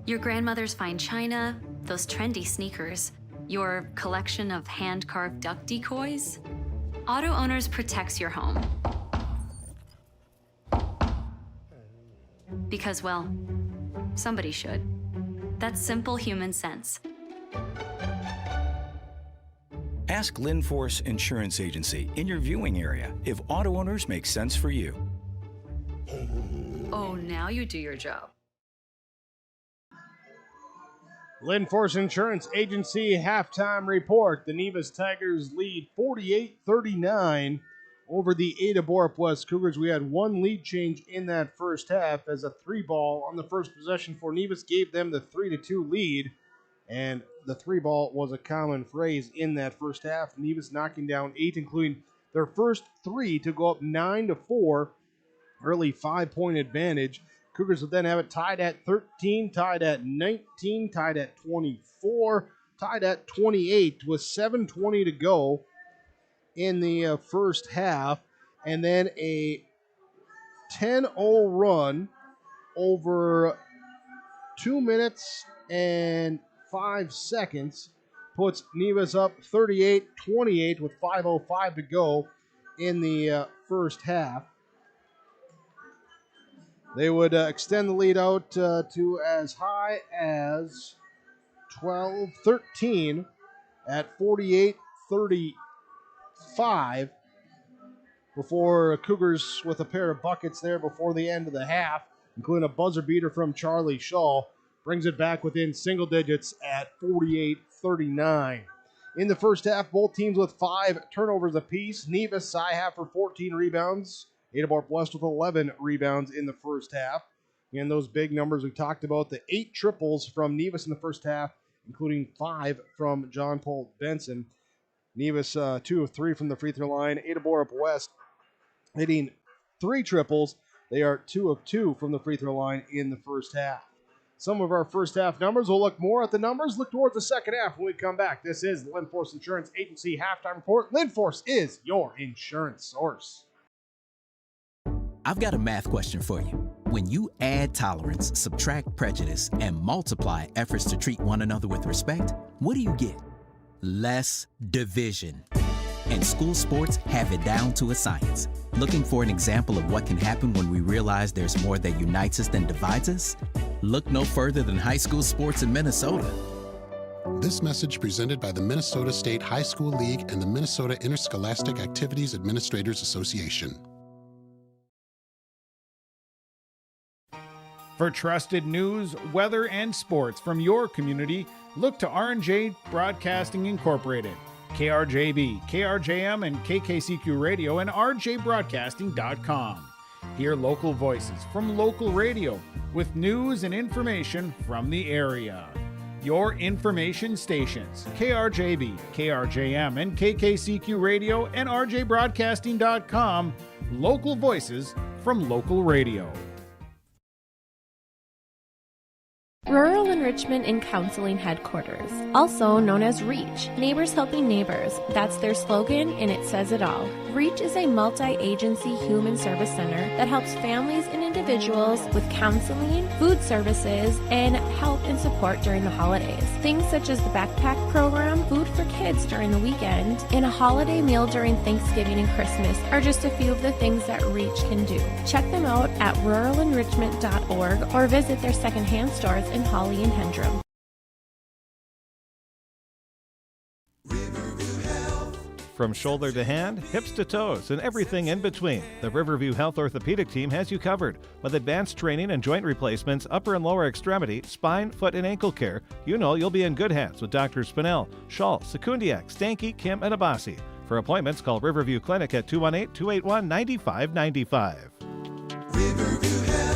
Your grandmother's fine china, those trendy sneakers, your collection of hand-carved duck decoys. Auto Owners protects your home. Because, well, somebody should. That's simple human sense. Ask Linforce Insurance Agency in your viewing area if Auto Owners makes sense for you. Oh, now you do your job. Linforce Insurance Agency halftime report. The Nevis Tigers lead 48-39 over the Ada-Borup-West Cougars. We had one lead change in that first half as a 3-ball on the first possession for Nevis gave them the 3-2 lead. And the 3-ball was a common phrase in that first half. Nevis knocking down 8, including their first 3 to go up 9-4. Early 5-point advantage. Cougars would then have it tied at 13, tied at 19, tied at 24, tied at 28 with 7:20 to go in the first half. And then a 10-0 run over 2 minutes and 5 seconds puts Nevis up 38-28 with 5:05 to go in the first half. They would extend the lead out to as high as 12-13 at 48-35 before Cougars with a pair of buckets there before the end of the half, including a buzzer beater from Charlie Shaw, brings it back within single digits at 48-39. In the first half, both teams with 5 turnovers apiece. Nevis, Cy half for 14 rebounds. Ada-Borup-West with 11 rebounds in the first half. And those big numbers we talked about, the 8 triples from Nevis in the first half, including 5 from John Paul Benson. Nevis 2 of 3 from the free throw line. Ada-Borup-West hitting 3 triples. They are 2 of 2 from the free throw line in the first half. Some of our first half numbers. We'll look more at the numbers, look towards the second half when we come back. This is the Linforce Insurance Agency halftime report. Linforce is your insurance source. I've got a math question for you. When you add tolerance, subtract prejudice, and multiply efforts to treat one another with respect, what do you get? Less division. And school sports have it down to a science. Looking for an example of what can happen when we realize there's more that unites us than divides us? Look no further than high school sports in Minnesota. This message presented by the Minnesota State High School League and the Minnesota Interscholastic Activities Administrators Association. For trusted news, weather, and sports from your community, look to R&J Broadcasting Incorporated, KRJB, KRJM, and KKCQ Radio, and rjbroadcasting.com. Hear local voices from local radio with news and information from the area. Your information stations, KRJB, KRJM, and KKCQ Radio, and rjbroadcasting.com. Local voices from local radio. Rural Enrichment and Counseling Headquarters, also known as REACH, Neighbors Helping Neighbors. That's their slogan, and it says it all. REACH is a multi-agency human service center that helps families and individuals with counseling, food services, and help and support during the holidays. Things such as the backpack program, food for kids during the weekend, and a holiday meal during Thanksgiving and Christmas are just a few of the things that REACH can do. Check them out at ruralenrichment.org or visit their secondhand stores in Holly and Hendrum. From shoulder to hand, hips to toes, and everything in between, the Riverview Health Orthopedic Team has you covered. With advanced training and joint replacements, upper and lower extremity, spine, foot, and ankle care, you know you'll be in good hands with Dr. Spinell, Schall, Sekundiak, Stanky, Kim, and Abasi. For appointments, call Riverview Clinic at 218-281-9595. Riverview Health.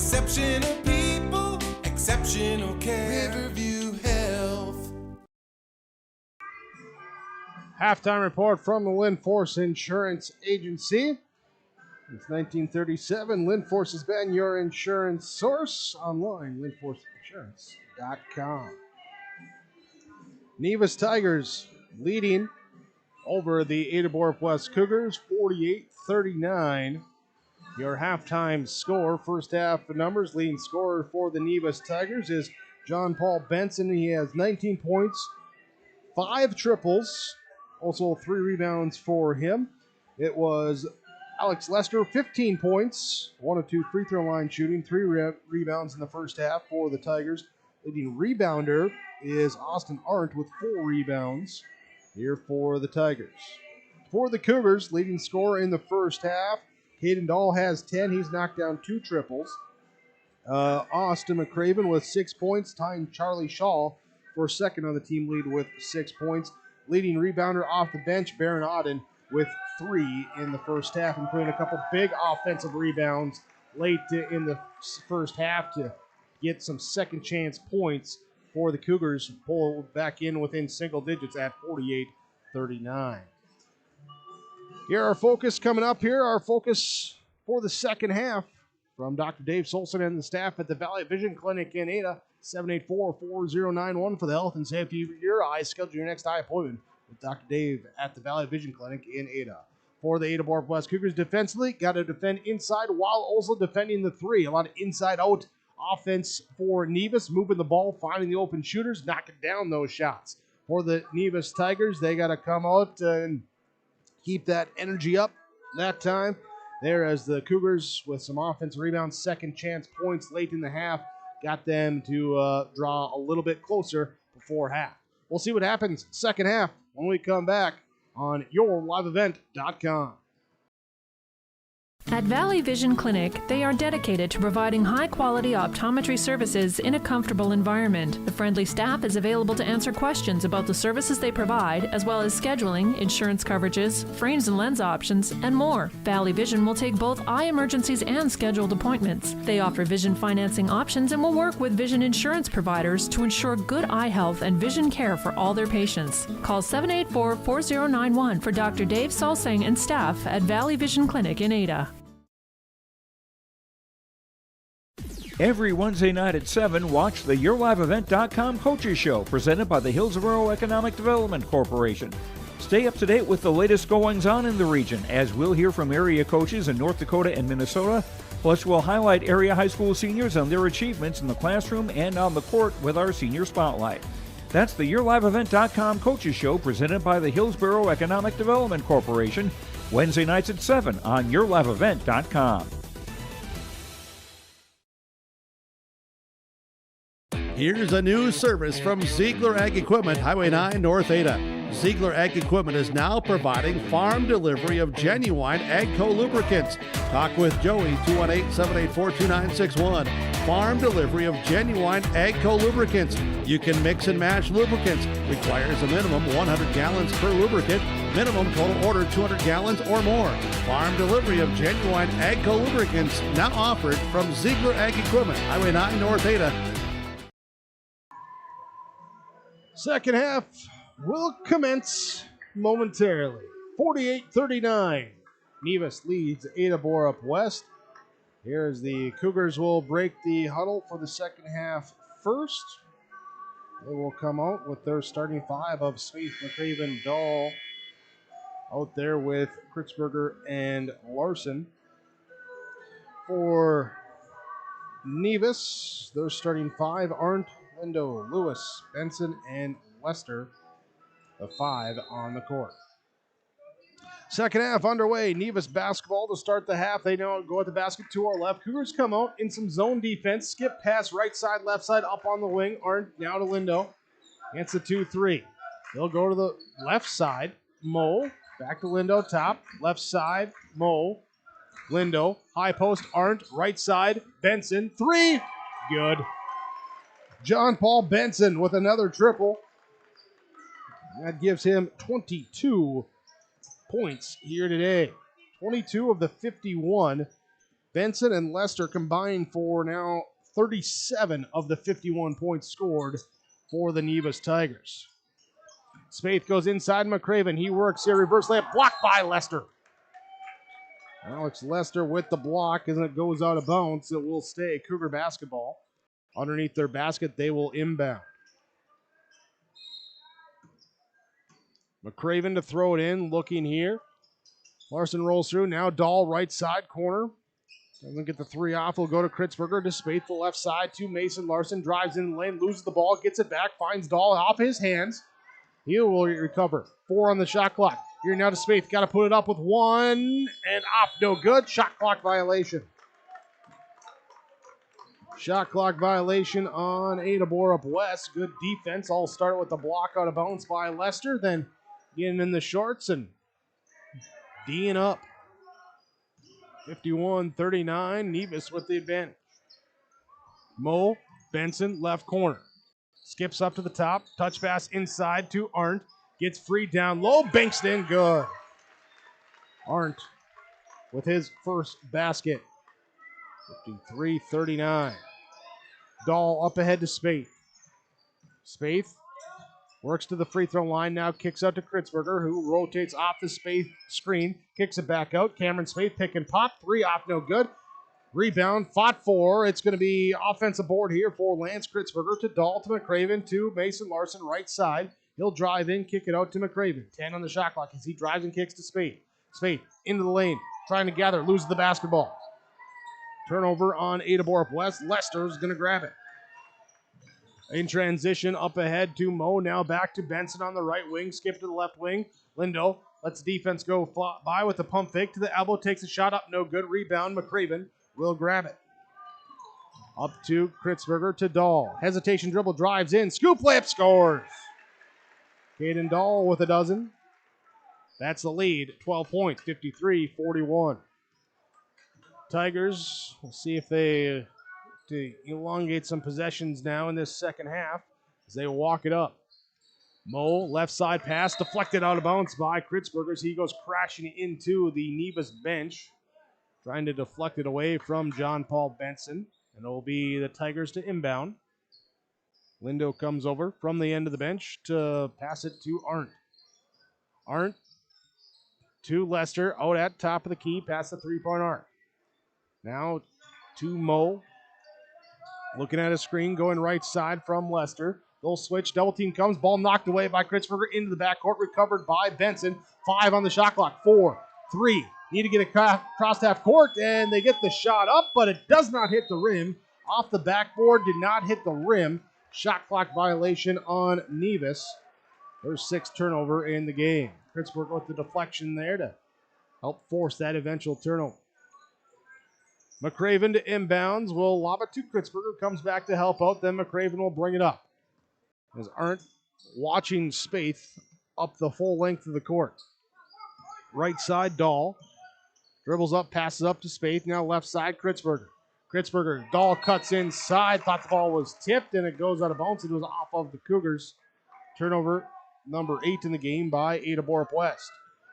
Exceptional people, exceptional care. Riverview Health. Halftime report from the Linforce Insurance Agency. Since 1937, Linforce has been your insurance source. Online, linforceinsurance.com. Nevis Tigers leading over the Ada-Borup-West Cougars, 48-39. Your halftime score, first half numbers, leading scorer for the Nevis Tigers is John Paul Benson. He has 19 points, 5 triples, also 3 rebounds for him. It was Alex Lester, 15 points, 1 of 2 free throw line shooting, 3 rebounds in the first half for the Tigers. Leading rebounder is Austin Arndt with 4 rebounds here for the Tigers. For the Cougars, leading scorer in the first half, Caden Dahl has 10. He's knocked down 2 triples. Austin McCraven with 6 points, tying Charlie Shaw for second on the team lead with 6 points. Leading rebounder off the bench, Baron Auden with 3 in the first half, including a couple big offensive rebounds late in the first half to get some second chance points for the Cougars, pull back in within single digits at 48-39. Here our focus coming up here, our focus for the second half from Dr. Dave Solson and the staff at the Valley Vision Clinic in Ada, 784-4091 for the health and safety of your eyes. Schedule your next eye appointment with Dr. Dave at the Valley Vision Clinic in Ada. For the Ada-Borup-West Cougars defensively, got to defend inside while also defending the 3. A lot of inside-out offense for Nevis, moving the ball, finding the open shooters, knocking down those shots. For the Nevis Tigers, they got to come out and keep that energy up that time. There as the Cougars with some offensive rebounds, second chance points late in the half, got them to draw a little bit closer before half. We'll see what happens second half when we come back on yourliveevent.com. At Valley Vision Clinic, they are dedicated to providing high-quality optometry services in a comfortable environment. The friendly staff is available to answer questions about the services they provide, as well as scheduling, insurance coverages, frames and lens options, and more. Valley Vision will take both eye emergencies and scheduled appointments. They offer vision financing options and will work with vision insurance providers to ensure good eye health and vision care for all their patients. Call 784-4091 for Dr. Dave Solsing and staff at Valley Vision Clinic in Ada. Every Wednesday night at 7, watch the YourLiveEvent.com Coaches Show presented by the Hillsborough Economic Development Corporation. Stay up to date with the latest goings-on in the region, as we'll hear from area coaches in North Dakota and Minnesota. Plus, we'll highlight area high school seniors and their achievements in the classroom and on the court with our Senior Spotlight. That's the YourLiveEvent.com Coaches Show presented by the Hillsborough Economic Development Corporation, Wednesday nights at 7 on YourLiveEvent.com. Here's a new service from Ziegler Ag Equipment, Highway 9, North Ada. Ziegler Ag Equipment is now providing farm delivery of genuine AGCO lubricants. Talk with Joey, 218-784-2961. Farm delivery of genuine AGCO lubricants. You can mix and match lubricants. Requires a minimum 100 gallons per lubricant. Minimum total order 200 gallons or more. Farm delivery of genuine AGCO lubricants now offered from Ziegler Ag Equipment, Highway 9, North Ada. Second half will commence momentarily. 48-39. Nevis leads Ada-Borup-West. Here's the Cougars will break the huddle for the second half first. They will come out with their starting 5 of Smith, McCraven, Dahl out there with Kritzberger and Larson. For Nevis, their starting 5 aren't Lindo, Lewis, Benson, and Lester, the 5 on the court. Second half underway. Nevis basketball to start the half. They now go at the basket to our left. Cougars come out in some zone defense. Skip pass right side, left side, up on the wing. Arndt now to Lindo. It's a 2-3. They'll go to the left side. Mo. Back to Lindo. Top. Left side. Mo. Lindo. High post. Arndt. Right side. Benson. 3. Good. John Paul Benson with another triple. That gives him 22 points here today. 22 of the 51 Benson and Lester combined for now 37 of the 51 points scored for the Nevis Tigers. Spaeth goes inside McCraven. He works here. Reverse layup blocked by Lester. Alex Lester with the block as it goes out of bounds. It will stay Cougar basketball. Underneath their basket, they will inbound. McCraven to throw it in, looking here. Larson rolls through. Now Dahl, right side corner. Doesn't get the three off. Will go to Kritzberger to Spaeth, the left side to Mason. Larson drives in the lane, loses the ball, gets it back, finds Dahl off his hands. He will recover. 4 on the shot clock. Here now to Spaeth. Got to put it up with 1 and off. No good. Shot clock violation. Shot clock violation on Ada-Borup-West. Good defense. All start with the block out of bounds by Lester. Then getting in the shorts and D'ing up. 51-39. Nevis with the advantage. Mo Benson, left corner. Skips up to the top. Touch pass inside to Arndt. Gets free down low. Banks it in. Good. Arndt with his first basket. 53-39. Dahl up ahead to Spaeth. Spaeth works to the free throw line. Now kicks out to Kritzberger, who rotates off the Spaeth screen. Kicks it back out. Cameron Spaeth pick and pop. 3 off, no good. Rebound, fought for. It's going to be offensive board here for Lance Kritzberger to Dahl to McCraven to Mason Larson, right side. He'll drive in, kick it out to McCraven. 10 on the shot clock as he drives and kicks to Spaeth. Spaeth into the lane, trying to gather, loses the basketball. Turnover on Ada-Borup-West. Lester's going to grab it. In transition, up ahead to Mo. Now back to Benson on the right wing. Skip to the left wing. Lindo lets the defense go by with the pump fake to the elbow. Takes a shot up. No good. Rebound. McCraven will grab it. Up to Kritzberger to Dahl. Hesitation dribble. Drives in. Scoop layup. Scores. Caden Dahl with a dozen. That's the lead. 12 points. 53-41. Tigers, we'll see if they to elongate some possessions now in this second half as they walk it up. Mo, left side pass, deflected out of bounds by Kritzberger as he goes crashing into the Nevis bench, trying to deflect it away from John Paul Benson, and it will be the Tigers to inbound. Lindo comes over from the end of the bench to pass it to Arndt. Arndt to Lester, out at top of the key, past the three-point arc. Now to Mo. Looking at a screen, going right side from Lester. They'll switch. Double team comes. Ball knocked away by Kritzberger into the backcourt. Recovered by Benson. 5 on the shot clock. 4, 3. Need to get a cross half court, and they get the shot up, but it does not hit the rim. Off the backboard, did not hit the rim. Shot clock violation on Nevis. Their 6th turnover in the game. Kritzberger with the deflection there to help force that eventual turnover. McCraven to inbounds, will lob it to Kritzberger, comes back to help out, then McCraven will bring it up. As Arndt watching Spaeth up the full length of the court. Right side, Dahl. Dribbles up, passes up to Spaeth, now left side, Kritzberger. Kritzberger, Dahl cuts inside, thought the ball was tipped, and it goes out of bounds. It was off of the Cougars. Turnover number 8 in the game by Ada-Borup-West.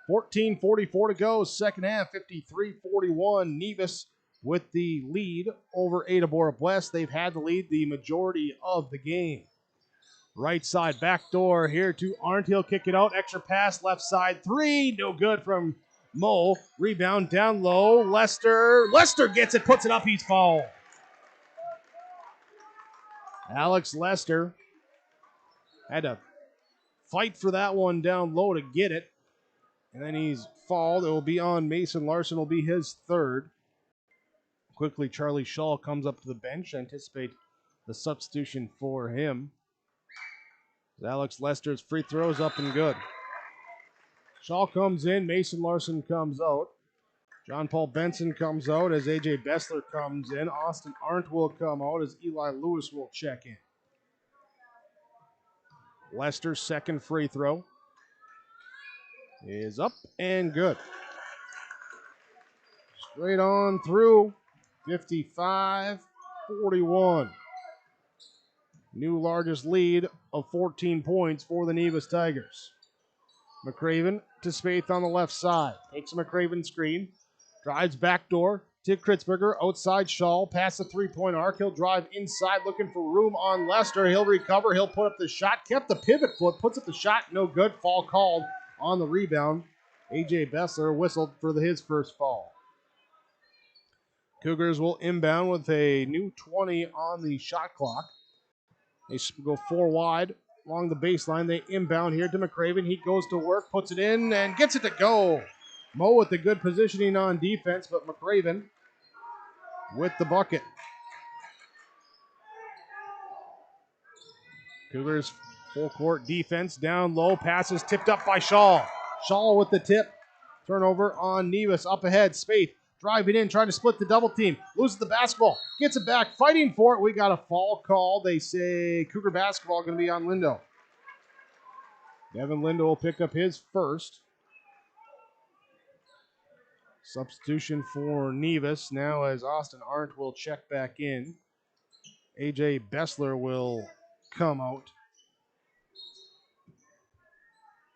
14:44 to go, second half, 53-41. Nevis with the lead over Ada-Borup-West. They've had the lead the majority of the game. Right side, back door here to Arndt. He'll kick it out. Extra pass, left side, 3. No good from Mo. Rebound down low. Lester gets it, puts it up. He's fouled. Alex Lester had to fight for that one down low to get it. And then he's fouled. It will be on Mason Larson. It will be his 3rd. Quickly, Charlie Shaw comes up to the bench. I anticipate the substitution for him. Alex Lester's free throws up and good. Shaw comes in. Mason Larson comes out. John Paul Benson comes out as A.J. Bessler comes in. Austin Arndt will come out as Eli Lewis will check in. Lester's 2nd free throw is up and good. Straight on through. 55-41. New largest lead of 14 points for the Nevis Tigers. McCraven to Spaeth on the left side. Takes a McCraven screen. Drives backdoor. to Kritzberger. Outside Shaw. Past the three-point arc. He'll drive inside looking for room on Lester. He'll recover. He'll put up the shot. Kept the pivot foot. Puts up the shot. No good. Foul called on the rebound. A.J. Bessler whistled for his first foul. Cougars will inbound with a new 20 on the shot clock. They go 4 wide along the baseline. They inbound here to McCraven. He goes to work, puts it in, and gets it to go. Mo with the good positioning on defense, but McCraven with the bucket. Cougars full court defense down low. Passes tipped up by Shaw. Shaw with the tip. Turnover on Nevis. Up ahead. Spaeth driving in, trying to split the double team. Loses the basketball. Gets it back. Fighting for it. We got a foul call. They say Cougar basketball going to be on Lindo. Devin Lindo will pick up his first. Substitution for Nevis. Now as Austin Arndt will check back in. A.J. Bessler will come out.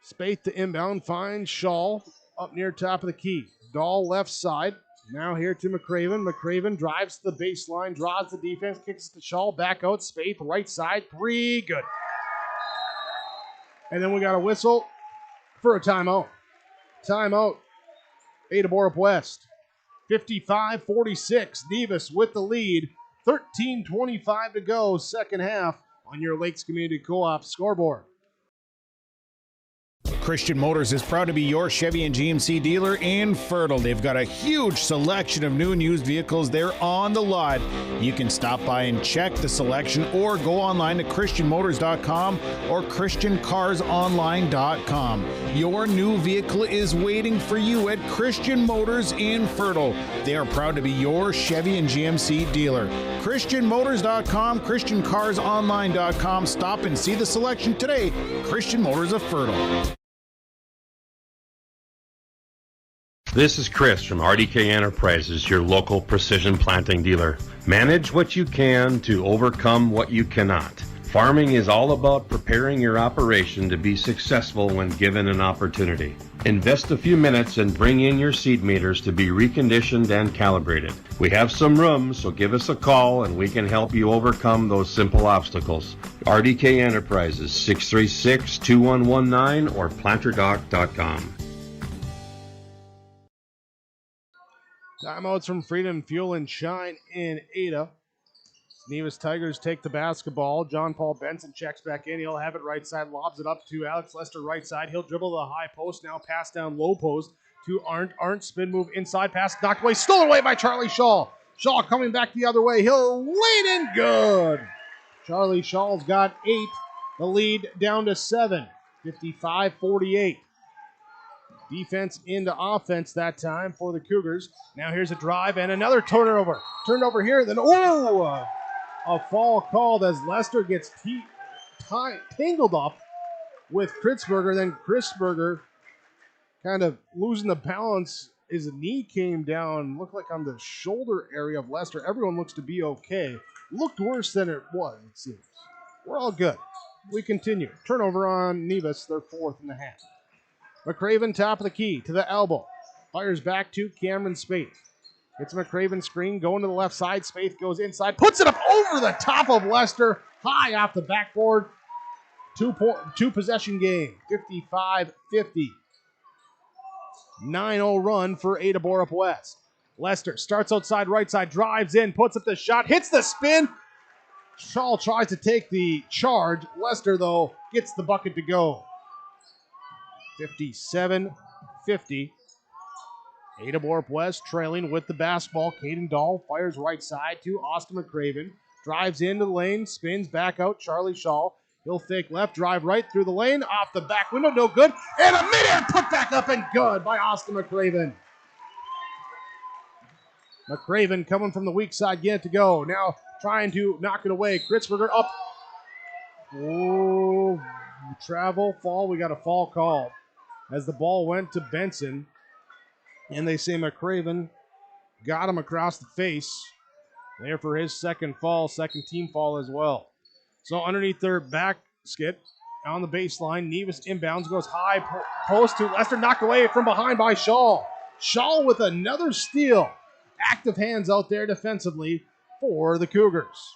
Spaeth to inbound. Finds Shaw up near top of the key. Dahl left side. Now here to McCraven. McCraven drives to the baseline, draws the defense, kicks it to Shaw, back out. Spaeth, right side, 3, good. And then we got a whistle for a timeout. Timeout. Ada-Borup-West. 55-46. Nevis with the lead. 13:25 to go, second half on your Lakes Community Co-op scoreboard. Christian Motors is proud to be your Chevy and GMC dealer in Fertile. They've got a huge selection of new and used vehicles there on the lot. You can stop by and check the selection or go online to christianmotors.com or christiancarsonline.com. Your new vehicle is waiting for you at Christian Motors in Fertile. They are proud to be your Chevy and GMC dealer. christianmotors.com, christiancarsonline.com. Stop and see the selection today. Christian Motors of Fertile. This is Chris from RDK Enterprises, your local precision planting dealer. Manage what you can to overcome what you cannot. Farming is all about preparing your operation to be successful when given an opportunity. Invest a few minutes and bring in your seed meters to be reconditioned and calibrated. We have some room, so give us a call and we can help you overcome those simple obstacles. RDK Enterprises, 636-2119 or planterdoc.com. Timeouts from Freedom Fuel and Shine in Ada. Nevis Tigers take the basketball. John Paul Benson checks back in. He'll have it right side, lobs it up to Alex Lester right side. He'll dribble the high post, now pass down low post to Arndt. Arndt spin move inside, pass knocked away, stolen away by Charlie Shaw. Shaw coming back the other way. He'll lay it in good. Charlie Shaw's got 8. The lead down to 7. 55-48. Defense into offense that time for the Cougars. Now here's a drive and another turnover. Turned over here, then a fall called as Lester gets tangled up with Kritzberger. Then Kritzberger kind of losing the balance. His knee came down, looked like on the shoulder area of Lester. Everyone looks to be okay. Looked worse than it was, it seems. We're all good. We continue. Turnover on Nevis, their 4th in the half. McCraven, top of the key, to the elbow. Fires back to Cameron Spaeth. It's McCraven screen, going to the left side. Spaeth goes inside, puts it up over the top of Lester, high off the backboard. Two possession game, 55-50. 9-0 run for Ada-Borup-West. Lester starts outside right side, drives in, puts up the shot, hits the spin. Shaw tries to take the charge. Lester, though, gets the bucket to go. 57-50. Ada-Borup-West trailing with the basketball. Caden Dahl fires right side to Austin McCraven. Drives into the lane, spins back out. Charlie Shaw. He'll fake left, drive right through the lane. Off the back window, no good. And a mid-air put back up and good by Austin McCraven. McCraven coming from the weak side, get it to go. Now trying to knock it away. Kritzberger up. Oh, travel, fall. We got a fall call as the ball went to Benson. And they say McCraven got him across the face. There for his second fall, second team fall as well. So underneath their basket on the baseline, Nevis inbounds, goes high post to Lester, knocked away from behind by Shaw. Shaw with another steal. active hands out there defensively for the Cougars.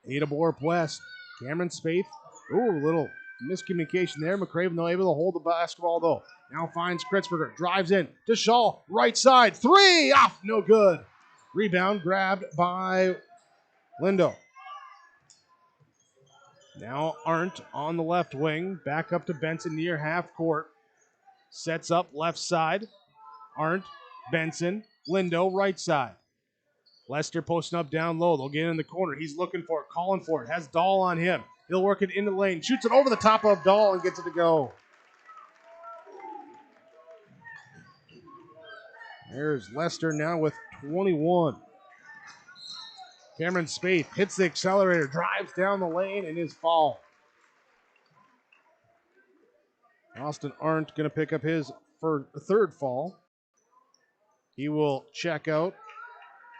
Ada-Borup-West. Cameron Spaeth. Ooh, little miscommunication there. McCraven, though, able to hold the basketball, though. Now finds Kritzberger. Drives in to Shaw. Right side. Three! Off. No good. Rebound grabbed by Lindo. Now Arndt on the left wing. Back up to Benson near half court. Sets up left side. Arndt, Benson, Lindo, right side. Lester posting up down low. They'll get in the corner. He's looking for it, calling for it. Has Dahl on him. He'll work it into the lane. Shoots it over the top of Dahl and gets it to go. There's Lester now with 21. Cameron Spaeth hits the accelerator, drives down the lane, and is fouled. Austin Arndt going to pick up his third fall. He will check out.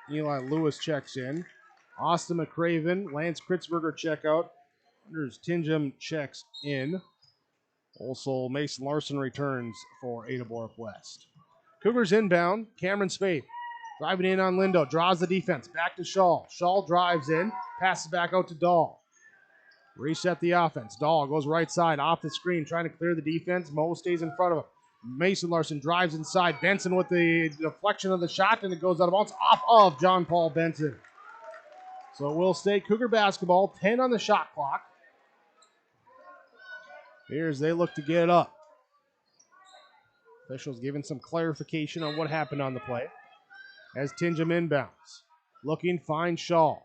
Eli Lewis checks in. Austin McCraven, Lance Kritzberger check out. Anders Tingham checks in. Also, Mason Larson returns for Ada-Borup-West. Cougars inbound. Cameron Spaeth driving in on Lindo. Draws the defense. Back to Shaw. Shaw drives in. Passes back out to Dahl. Reset the offense. Dahl goes right side off the screen, trying to clear the defense. Mo stays in front of him. Mason Larson drives inside. Benson with the deflection of the shot, and it goes out of bounds off of John Paul Benson. So it will stay Cougar basketball. 10 on the shot clock. Here's they look to get it up. Officials giving some clarification on what happened on the play. As Tingham inbounds. Looking, finds Shaw.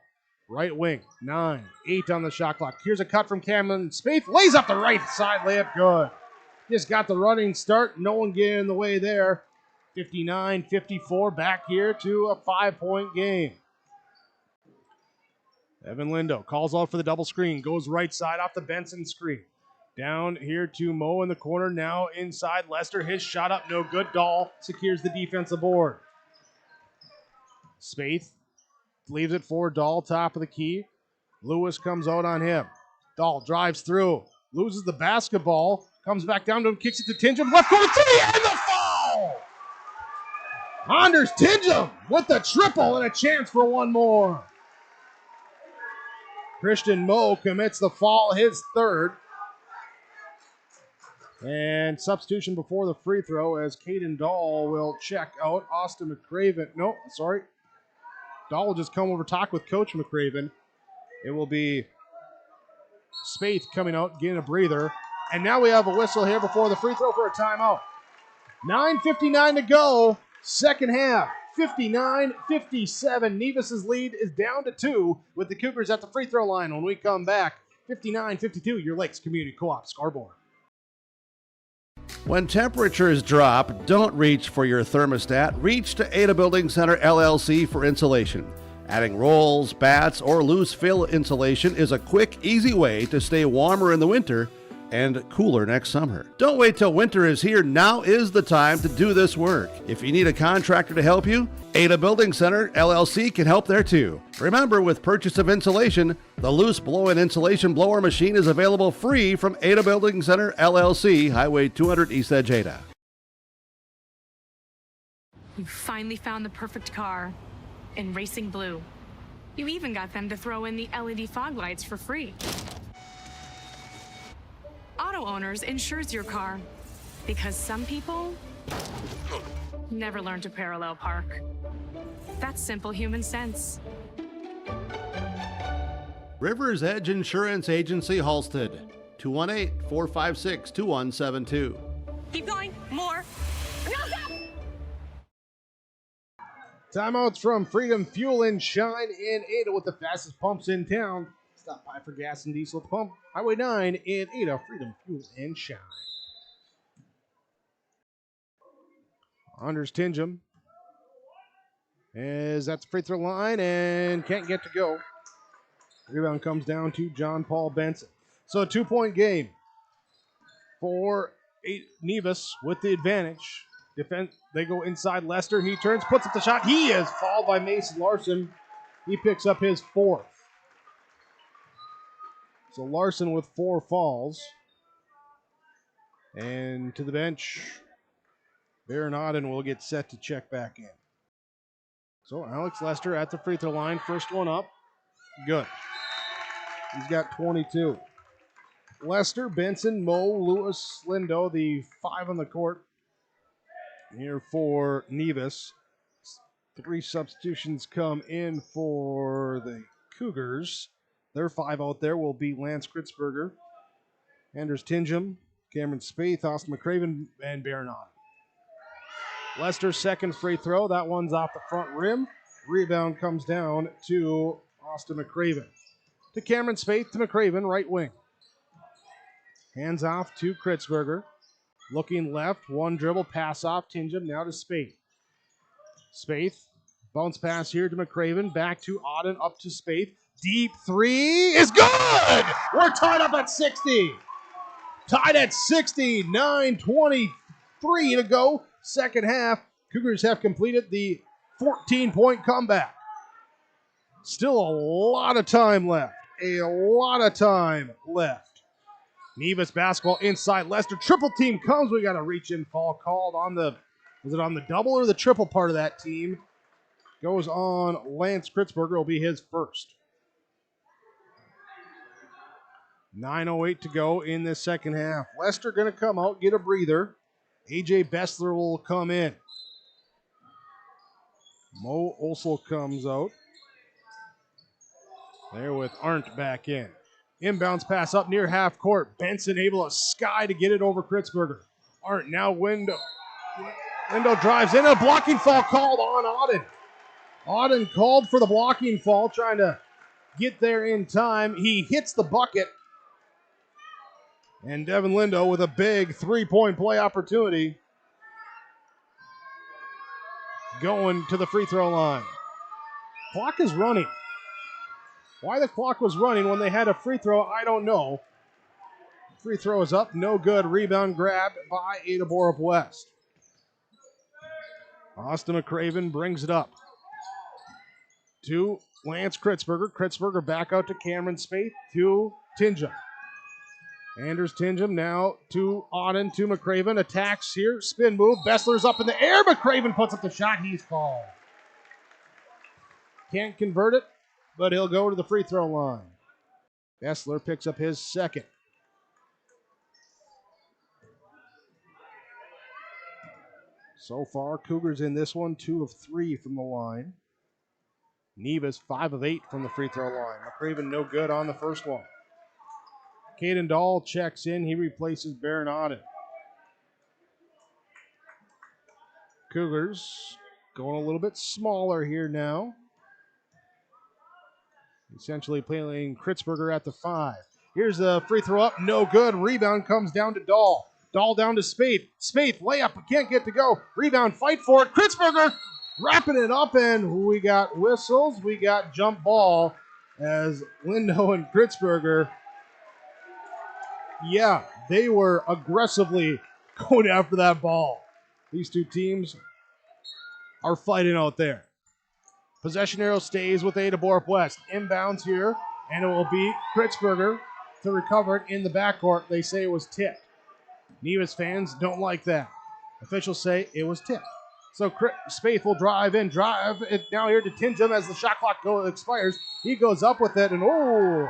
Right wing, 9, 8 on the shot clock. Here's a cut from Cameron Spaeth. Lays up the right side, layup good. Just got the running start. No one getting in the way there. 59-54, back here to a 5-point game. Evan Lindo calls out for the double screen. Goes right side off the Benson screen. Down here to Mo in the corner. Now inside Lester. His shot up, no good. Dahl secures the defensive board. Spaeth leaves it for Dahl, top of the key. Lewis comes out on him. Dahl drives through. Loses the basketball. Comes back down to him, kicks it to Tingham. Left corner three and the foul! Anders Tingham with the triple and a chance for one more. Christian Moe commits the foul, his third. And substitution before the free throw as Caden Dahl will check out. Austin McCraven. No, sorry. Dahl will just come over, talk with Coach McCraven. It will be Spaeth coming out, getting a breather. And now we have a whistle here before the free throw for a timeout. 9:59 to go. Second half. 59-57. Nevis' lead is down to 2 with the Cougars at the free throw line. When we come back, 59-52, your Lakes Community Co-op scoreboard. When temperatures drop, don't reach for your thermostat. Reach to Ada Building Center LLC for insulation. Adding rolls, bats, or loose fill insulation is a quick, easy way to stay warmer in the winter and cooler next summer. Don't wait till winter is here. Now is the time to do this work. If you need a contractor to help you, Ada Building Center LLC can help there too. Remember, with purchase of insulation, the loose blow-in insulation blower machine is available free from Ada Building Center LLC, Highway 200 East Edge, Ada. You finally found the perfect car in racing blue. You even got them to throw in the LED fog lights for free. Auto Owners insures your car because some people never learn to parallel park. That's simple human sense. River's Edge Insurance Agency, Halstead, 218-456-2172. Keep going. More. Timeouts from Freedom Fuel and Shine in Ada with the fastest pumps in town. Stop by for gas and diesel at the pump. Highway 9 in Ada, Freedom Fuel and Shine. Anders Tingham is at the free throw line and can't get to go. Rebound comes down to John Paul Benson. So a 2-point game for Nevis with the advantage. Defense, they go inside Lester. He turns, puts up the shot. He is fouled by Mason Larson. He picks up his 4th. So Larson with 4 fouls. And to the bench, Baron Auden will get set to check back in. So Alex Lester at the free throw line. First one up. Good. He's got 22. Lester, Benson, Moe, Lewis, Lindo, the 5 on the court. Here for Nevis. 3 substitutions come in for the Cougars. Their 5 out there will be Lance Kritzberger, Anders Tingham, Cameron Spaeth, Austin McCraven, and Baronato. Lester's second free throw. That one's off the front rim. Rebound comes down to Austin McCraven. To Cameron Spaeth, to McCraven, right wing. Hands off to Kritzberger. Looking left, one dribble, pass off, Tingham, now to Spaeth. Spaeth, bounce pass here to McCraven, back to Auden, up to Spaeth. Deep 3 is good! We're tied up at 60. Tied at 60, 9:23 to go. Second half, Cougars have completed the 14-point comeback. Still a lot of time left. A lot of time left. Nevis basketball inside Lester. Triple team comes. We got a reach in foul called on was it on the double or the triple part of that team? Goes on Lance Kritzberger. Will be his first. 9:08 to go in this second half. Lester going to come out, get a breather. A.J. Bessler will come in. Mo Olsel comes out. There with Arndt back in. Inbounds pass up near half court. Benson able to sky to get it over Kritzberger. Arndt now window drives in. A blocking foul called on Auden. Auden called for the blocking foul, trying to get there in time. He hits the bucket. And Devin Lindo with a big three-point play opportunity. Going to the free throw line. Clock is running. Why the clock was running when they had a free throw, I don't know. Free throw is up, no good. Rebound grabbed by Ada-Borup-West. Austin McCraven brings it up to Lance Kritzberger. Kritzberger back out to Cameron Spaeth to Tingham. Anders Tingham now to Auden, to McCraven. Attacks here, spin move. Bessler's up in the air. McCraven puts up the shot. He's called. Can't convert it, but he'll go to the free throw line. Bessler picks up his second. So far, Cougars in this one, 2 of 3 from the line. Nevis, 5 of 8 from the free throw line. McCraven no good on the first one. Caden Dahl checks in. He replaces Baron Auden. Cougars going a little bit smaller here now. Essentially playing Kritzberger at the 5. Here's the free throw up. No good. Rebound comes down to Dahl. Dahl down to Spaeth. Spaeth layup, but can't get to go. Rebound, fight for it. Kritzberger wrapping it up, and we got whistles. We got jump ball as Lindo and Kritzberger, yeah, they were aggressively going after that ball. These two teams are fighting out there. Possession arrow stays with Ada-Borup-West. Inbounds here, and it will be Kritzberger to recover it in the backcourt. They say it was tipped. Nevis fans don't like that. Officials say it was tipped. So Spaeth will drive it now here to Tingham as the shot clock expires. He goes up with it, and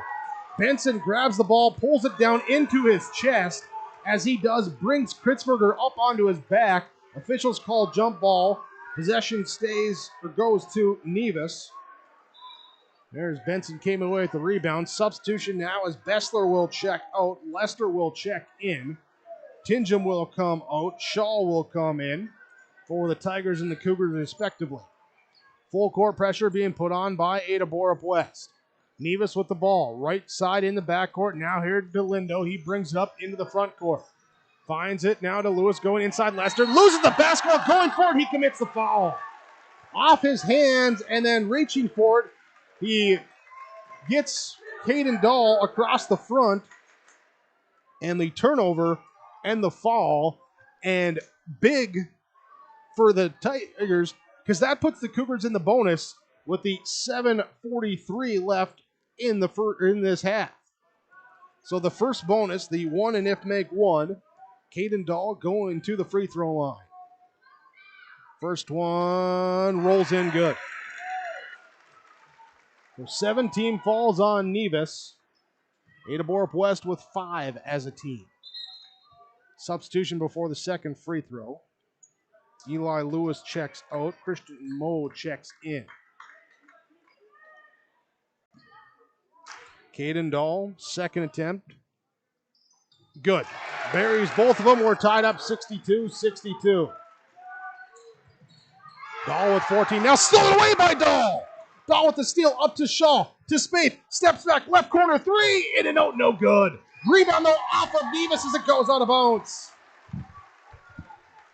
Benson grabs the ball, pulls it down into his chest. As he does, brings Kritzberger up onto his back. Officials call jump ball. Possession stays or goes to Nevis. There's Benson came away with the rebound. Substitution now as Bessler will check out. Lester will check in. Tingham will come out. Shaw will come in for the Tigers and the Cougars respectively. Full court pressure being put on by Ada-Borup-West. Nevis with the ball. Right side in the backcourt. Now here to Lindo. He brings it up into the front court. Finds it now to Lewis going inside Lester. Loses the basketball. Going for it. He commits the foul. Off his hands and then reaching for it. He gets Caden Dahl across the front. And the turnover and the foul. And big for the Tigers because that puts the Cougars in the bonus with the 7:43 left in this half. So the first bonus, the one and if make one, Caden Dahl going to the free throw line. First one rolls in good. So 17 falls on Nevis. Ada-Borup-West with 5 as a team. Substitution before the second free throw. Eli Lewis checks out. Christian Moe checks in. Caden Dahl, second attempt. Good. Buries both of them. We're tied up 62-62. Dahl with 14. Now stolen away by Dahl. Dahl with the steal up to Shaw. To Spaeth. Steps back. Left corner. 3. In and out. No good. Rebound though off of Nevis as it goes out of bounds.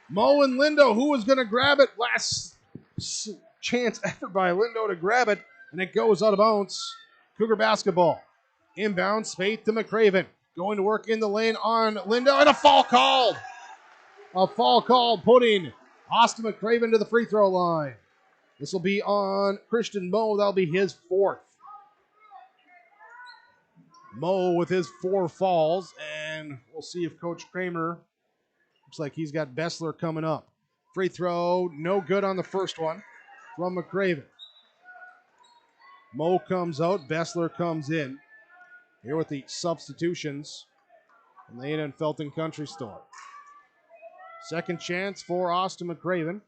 Mo and Lindo, who was going to grab it? Last chance effort by Lindo to grab it. And it goes out of bounds. Cougar basketball. Inbound. Spaeth to McCraven. Going to work in the lane on Lindo. And a foul called. A foul called putting Austin McCraven to the free throw line. This will be on Christian Moe. That'll be his 4th. Moe with his 4 falls. And we'll see if Coach Kramer, looks like he's got Bessler coming up. Free throw, no good on the first one from McCraven. Moe comes out. Bessler comes in. Here with the substitutions from the Ada and Felton Country Store. Second chance for Austin McCraven.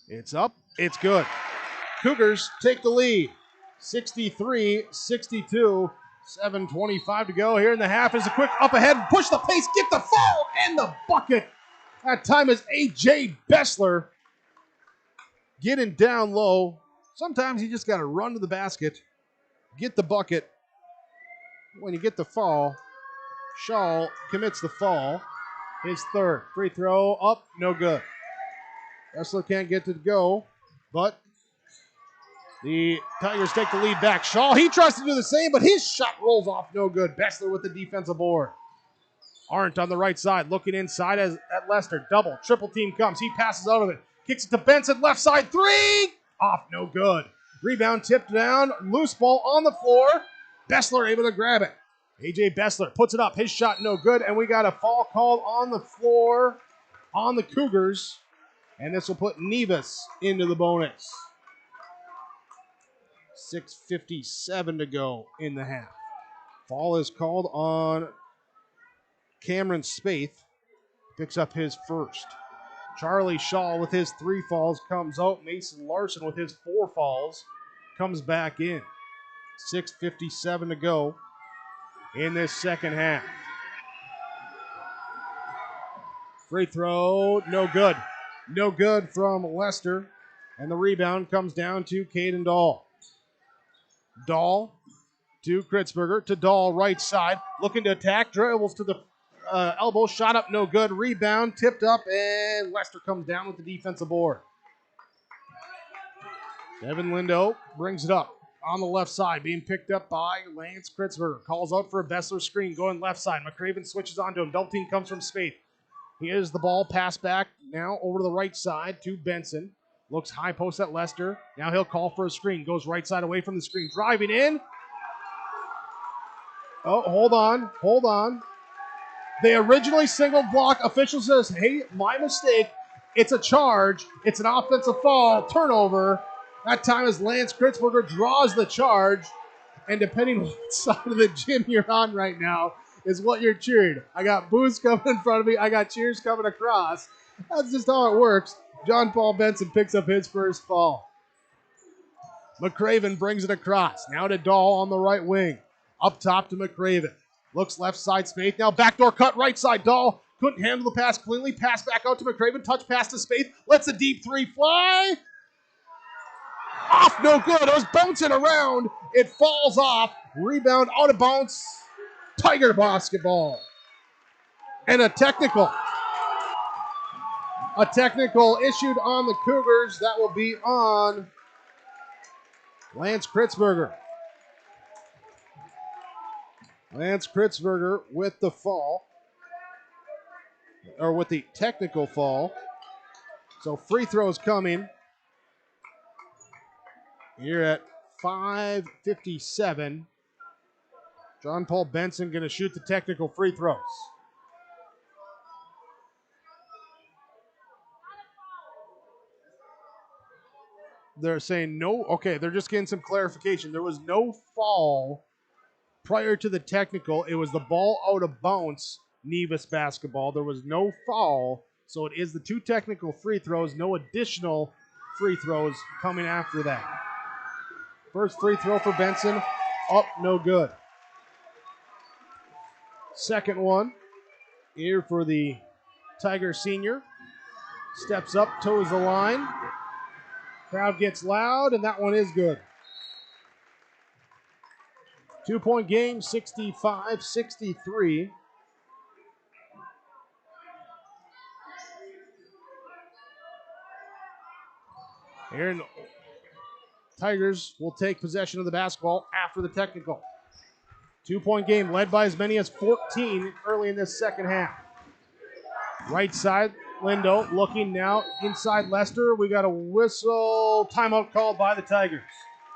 It's up. It's good. Cougars take the lead. 63-62. 7:25 to go here in the half. Is a quick up ahead. Push the pace. Get the foul and the bucket. That time is A.J. Bessler getting down low. Sometimes you just got to run to the basket. Get the bucket. When you get the foul, Shaw commits the foul. His 3rd. Free throw up, no good. Bessler can't get to go, but the Tigers take the lead back. Shaw, he tries to do the same, but his shot rolls off, no good. Bessler with the defensive board. Arndt on the right side, looking inside at Lester. Double, triple team comes. He passes out of it. Kicks it to Benson, left side, 3! Off, no good. Rebound tipped down, loose ball on the floor. Bessler able to grab it. A.J. Bessler puts it up. His shot no good, and we got a foul called on the floor on the Cougars. And this will put Nevis into the bonus. 6:57 to go in the half. Foul is called on Cameron Spaeth. Picks up his 1st. Charlie Shaw with his 3 falls comes out. Mason Larson with his 4 falls comes back in. 6:57 to go in this second half. Free throw, no good. No good from Lester. And the rebound comes down to Caden Dahl. Dahl to Kritzberger, to Dahl, right side. Looking to attack, dribbles to the elbow, shot up, no good. Rebound, tipped up, and Lester comes down with the defensive board. Devin Lindo brings it up on the left side, being picked up by Lance Kritzberger. Calls out for a Bessler screen, going left side. McCraven switches onto him. Double team comes from Spaeth. Here's the ball, pass back now over to the right side to Benson. Looks high post at Lester. Now he'll call for a screen. Goes right side away from the screen. Driving in. Oh, hold on. They originally single block. Official says, hey, my mistake. It's a charge. It's an offensive foul. Turnover. That time as Lance Kritzberger draws the charge. And depending on what side of the gym you're on right now is what you're cheering. I got boos coming in front of me. I got cheers coming across. That's just how it works. John Paul Benson picks up his 1st foul. McCraven brings it across. Now to Dahl on the right wing. Up top to McCraven. Looks left side, Spaeth. Now backdoor cut right side. Dahl couldn't handle the pass cleanly. Pass back out to McCraven. Touch pass to Spaeth. Lets a deep 3 fly. Off, no good. It was bouncing around. It falls off. Rebound out of bounds. Tiger basketball. And a technical. A technical issued on the Cougars. That will be on Lance Kritzberger. Lance Kritzberger with the fall. Or with the technical fall. So free throws coming. Here at 5:57. John Paul Benson going to shoot the technical free throws. They're saying no. Okay, they're just getting some clarification. There was no foul prior to the technical. It was the ball out of bounds, Nevis basketball. There was no foul, so it is the 2 technical free throws. No additional free throws coming after that. First free throw for Benson, up, no good. Second one here for the Tiger senior. Steps up, toes the line. Crowd gets loud, and that one is good. 2-point game, 65-63. Here, Tigers will take possession of the basketball after the technical. 2-point game led by as many as 14 early in this second half. Right side, Lindo looking now inside Lester. We got a whistle, timeout called by the Tigers.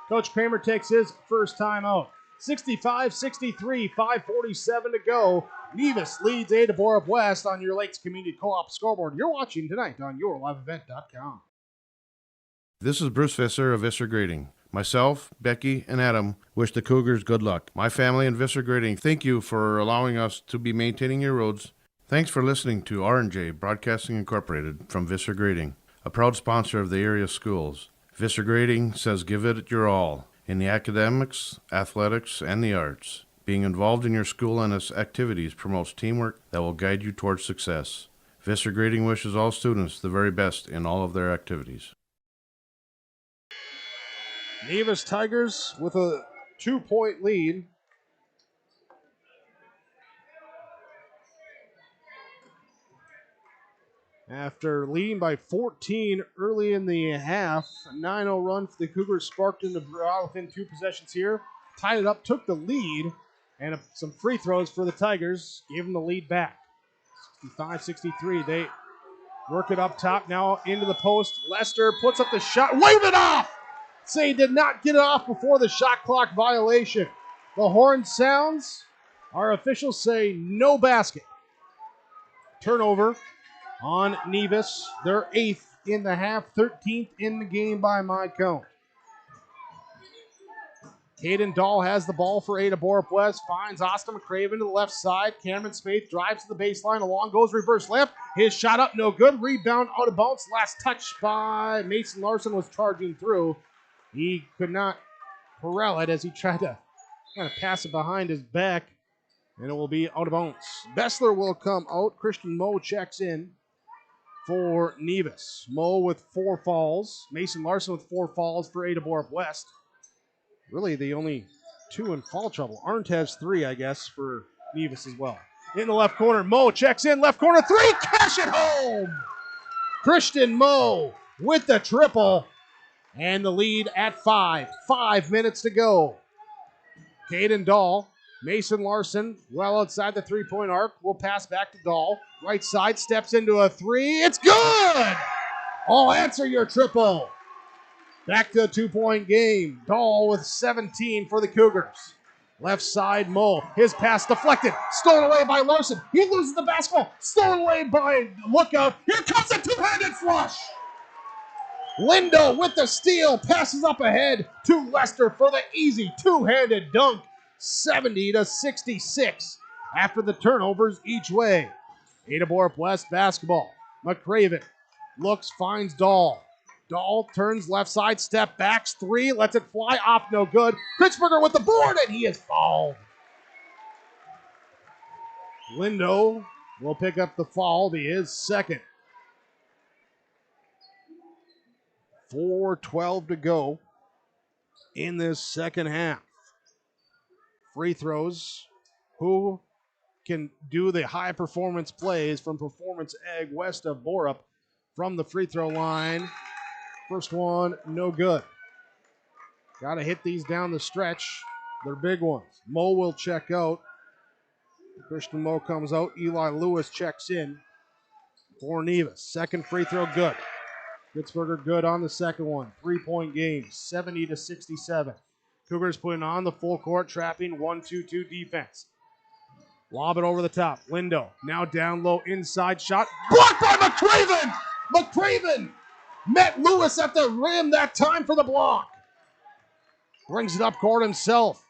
Coach Kramer takes his first timeout. 65-63, 5:47 to go. Nevis leads Ada-Borup-West on your Lakes Community Co-op scoreboard. You're watching tonight on yourliveevent.com. This is Bruce Visser of Visser Grading. Myself, Becky, and Adam wish the Cougars good luck. My family and Visser Grading thank you for allowing us to be maintaining your roads. Thanks for listening to R&J Broadcasting Incorporated from Visser Grading, a proud sponsor of the area schools. Visser Grading says give it your all in the academics, athletics, and the arts. Being involved in your school and its activities promotes teamwork that will guide you towards success. Visser Grading wishes all students the very best in all of their activities. Nevis Tigers with a 2-point lead. After leading by 14 early in the half, a 9-0 run for the Cougars sparked into within 2 possessions here. Tied it up, took the lead, and some free throws for the Tigers gave them the lead back. 65-63. They work it up top now into the post. Lester puts up the shot. Wave it off! Say did not get it off before the shot clock violation. The horn sounds. Our officials say no basket. Turnover on Nevis. They're 8th in the half, 13th in the game by my count. Caden Dahl has the ball for Ada-Borup-West. Finds Austin McCraven to the left side. Cameron Spaeth drives to the baseline. Along goes reverse left. His shot up, no good. Rebound out of bounds. Last touch by Mason Larson was charging through. He could not corral it as he tried to kind of pass it behind his back, and it will be out of bounds. Bessler will come out. Christian Moe checks in for Nevis. Moe with 4 fouls. Mason Larson with 4 fouls for Ada-Borup-West. Really the only 2 in foul trouble. Arndt has 3, I guess, for Nevis as well. In the left corner, Moe checks in. Left corner, 3, cash it home! Christian Moe with the triple. And the lead at 5. 5 minutes to go. Caden Dahl, Mason Larson, well outside the 3-point arc. Will pass back to Dahl. Right side, steps into a 3. It's good! I'll answer your triple. Back to a 2-point game. Dahl with 17 for the Cougars. Left side, Moe. His pass deflected. Stolen away by Larson. He loses the basketball. Stolen away by Lookout. Here comes a 2-handed flush. Lindo with the steal, passes up ahead to Lester for the easy 2-handed dunk, 70-66 after the turnovers each way. Ada-Borup-West basketball. McCraven looks, finds Dahl. Dahl turns left side, step backs, 3, lets it fly off, no good. Kritzberger with the board, and he is fouled. Lindo will pick up the foul, be his second. 4:12 to go in this second half. Free throws. Who can do the high performance plays from Performance Ag west of Borup from the free throw line? First one, no good. Got to hit these down the stretch. They're big ones. Moe will check out. Christian Moe comes out. Eli Lewis checks in for Nevis. Second free throw, good. Kritzberger good on the second one. 3-point game, 70-67. Cougars putting on the full court, trapping 1-2-2 defense. Lob it over the top. Lindo now down low, inside shot. Blocked by McCraven! McCraven Met Lewis at the rim that time for the block. Brings it up court himself.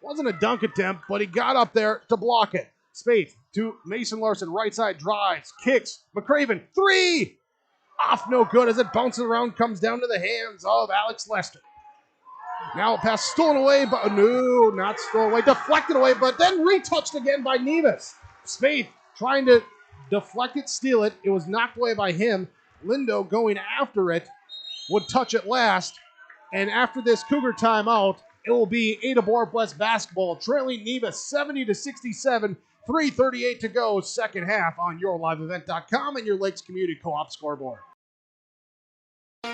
Wasn't a dunk attempt, but he got up there to block it. Spaeth to Mason Larson, right side drives, kicks, McCraven, three! Off no good as it bounces around, comes down to the hands of Alex Lester. Now a pass stolen away, but no, not stolen away, deflected away, but then retouched again by Nevis. Spaeth trying to deflect it, steal it. It was knocked away by him. Lindo going after it, would touch it last. And after this Cougar timeout, it will be Ada-Borup-West basketball, trailing Nevis 70-67, 3:38 to go, second half on YourLiveEvent.com and your Lakes Community Co-op scoreboard.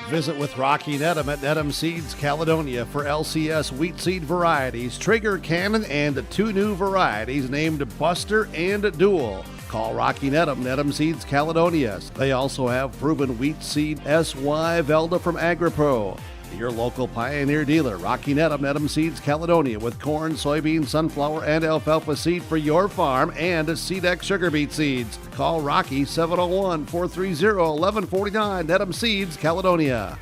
Visit with Rocky Nedham at Nedham Seeds Caledonia for LCS wheat seed varieties, Trigger Cannon, and 2 new varieties named Buster and Dual. Call Rocky Nedham, Nedham Seeds Caledonia. They also have proven wheat seed SY Velda from AgriPro. Your local Pioneer dealer, Rocky Nedham, Nedham Seeds Caledonia, with corn, soybean, sunflower, and alfalfa seed for your farm and Seedex sugar beet seeds. Call Rocky 701-430-1149, Nedham Seeds Caledonia.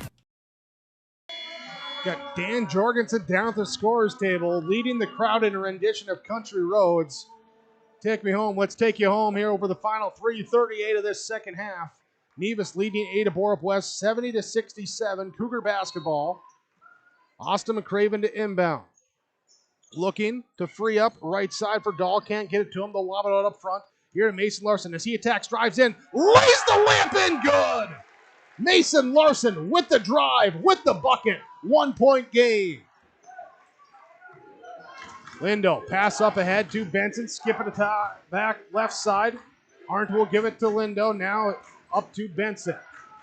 Got Dan Jorgensen down at the scorer's table, leading the crowd in a rendition of Country Roads. Take me home. Let's take you home here over the final 3:38 of this second half. Nevis leading Ada-Borup-West 70-67. Cougar basketball. Austin McCraven to inbound. Looking to free up right side for Dahl. Can't get it to him. They'll lob it out up front. Here to Mason Larson as he attacks, drives in, lays the lamp in good. Mason Larson with the drive, with the bucket. 1 point game. Lindo, pass up ahead to Benson. Skip it back left side. Arndt will give it to Lindo. Now up to Benson.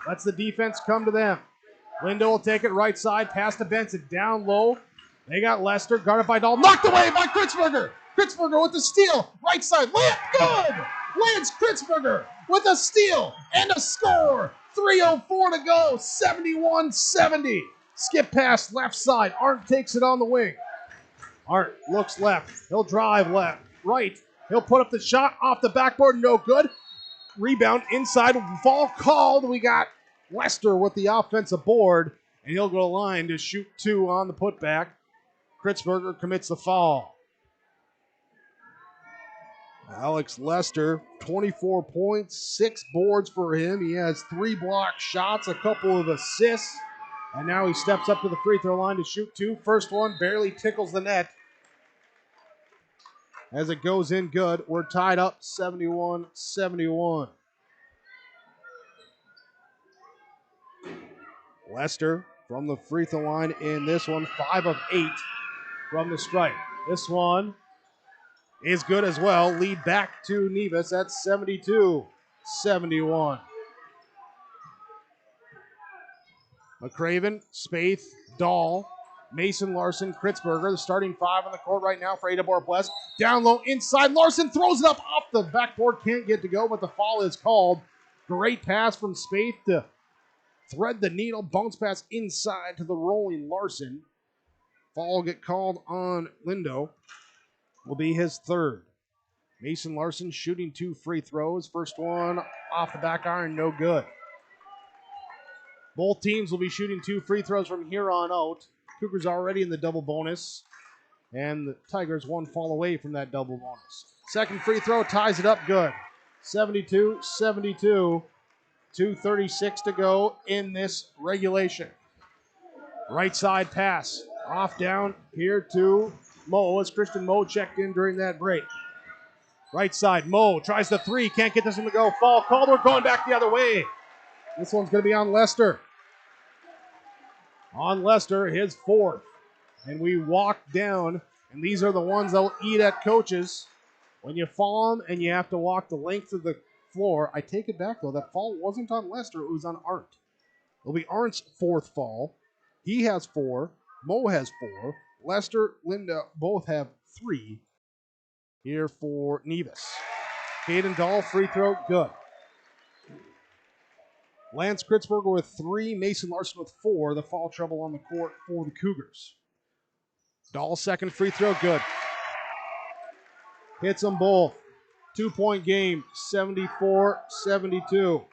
Lets the defense come to them. Lindo will take it right side. Pass to Benson. Down low. They got Lester. Guarded by Dahl. Knocked away by Kritzberger. Kritzberger with the steal. Right side. Layup good. Lance Kritzberger with a steal and a score. 3:04 to go. 71-70. Skip pass left side. Arndt takes it on the wing. Arndt looks left. He'll drive left. Right. He'll put up the shot off the backboard. No good. Rebound inside. Fall called. We got Lester with the offensive board. And he'll go to line to shoot 2 on the putback. Kritzberger commits the foul. Alex Lester, 24 points, 6 boards for him. He has 3 block shots, a couple of assists. And now he steps up to the free throw line to shoot 2. First one barely tickles the net. As it goes in good, we're tied up 71-71. Lester from the free throw line in this one, 5 of 8 from the stripe. This one is good as well. Lead back to Nevis at 72-71. McCraven, Spaeth, Dahl, Mason Larson, Kritzberger, the starting 5 on the court right now for Ada-Borup-West. Down low, inside, Larson throws it up off the backboard, can't get to go, but the foul is called. Great pass from Spaeth to thread the needle, bounce pass inside to the rolling Larson. Foul will get called on Lindo. Will be his 3rd. Mason Larson shooting 2 free throws. First one off the back iron, no good. Both teams will be shooting 2 free throws from here on out. Cougars already in the double bonus. And the Tigers 1 fall away from that double bonus. Second free throw ties it up good. 72-72. 2:36 to go in this regulation. Right side pass. Off down here to Mo as Christian Mo checked in during that break. Right side, Mo tries the 3. Can't get this one to go. Foul called. We're going back the other way. This one's going to be on Lester. On Lester, his 4th. And we walk down, and these are the ones that will eat at coaches. When you fall them and you have to walk the length of the floor. I take it back, though. That fall wasn't on Lester. It was on Arndt. It'll be Arndt's 4th fall. He has 4. Mo has 4. Lester, Linda both have 3 here for Nevis. Caden Dahl, free throw, good. Lance Kritzberger with 3, Mason Larson with 4. The foul trouble on the court for the Cougars. Dahl, second free throw, good. Hits them both. 2-point game, 74-72.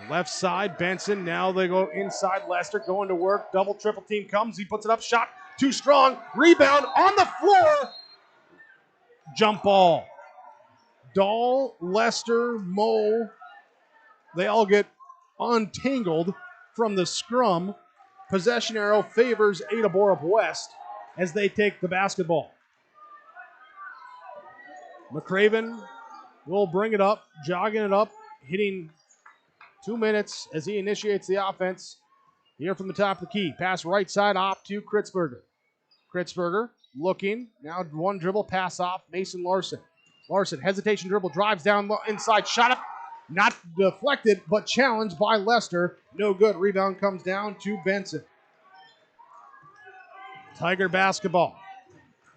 Left side, Benson. Now they go inside. Lester going to work. Double, triple team comes. He puts it up. Shot too strong. Rebound on the floor. Jump ball. Dahl, Lester, Moe. They all get untangled from the scrum. Possession arrow favors Ada-Borup-West as they take the basketball. McCraven will bring it up, jogging it up, hitting 2 minutes as he initiates the offense here from the top of the key. Pass right side off to Kritzberger. Kritzberger looking. Now one dribble pass off. Mason Larson. Larson, hesitation dribble, drives down inside. Shot up. Not deflected, but challenged by Lester. No good. Rebound comes down to Benson. Tiger basketball.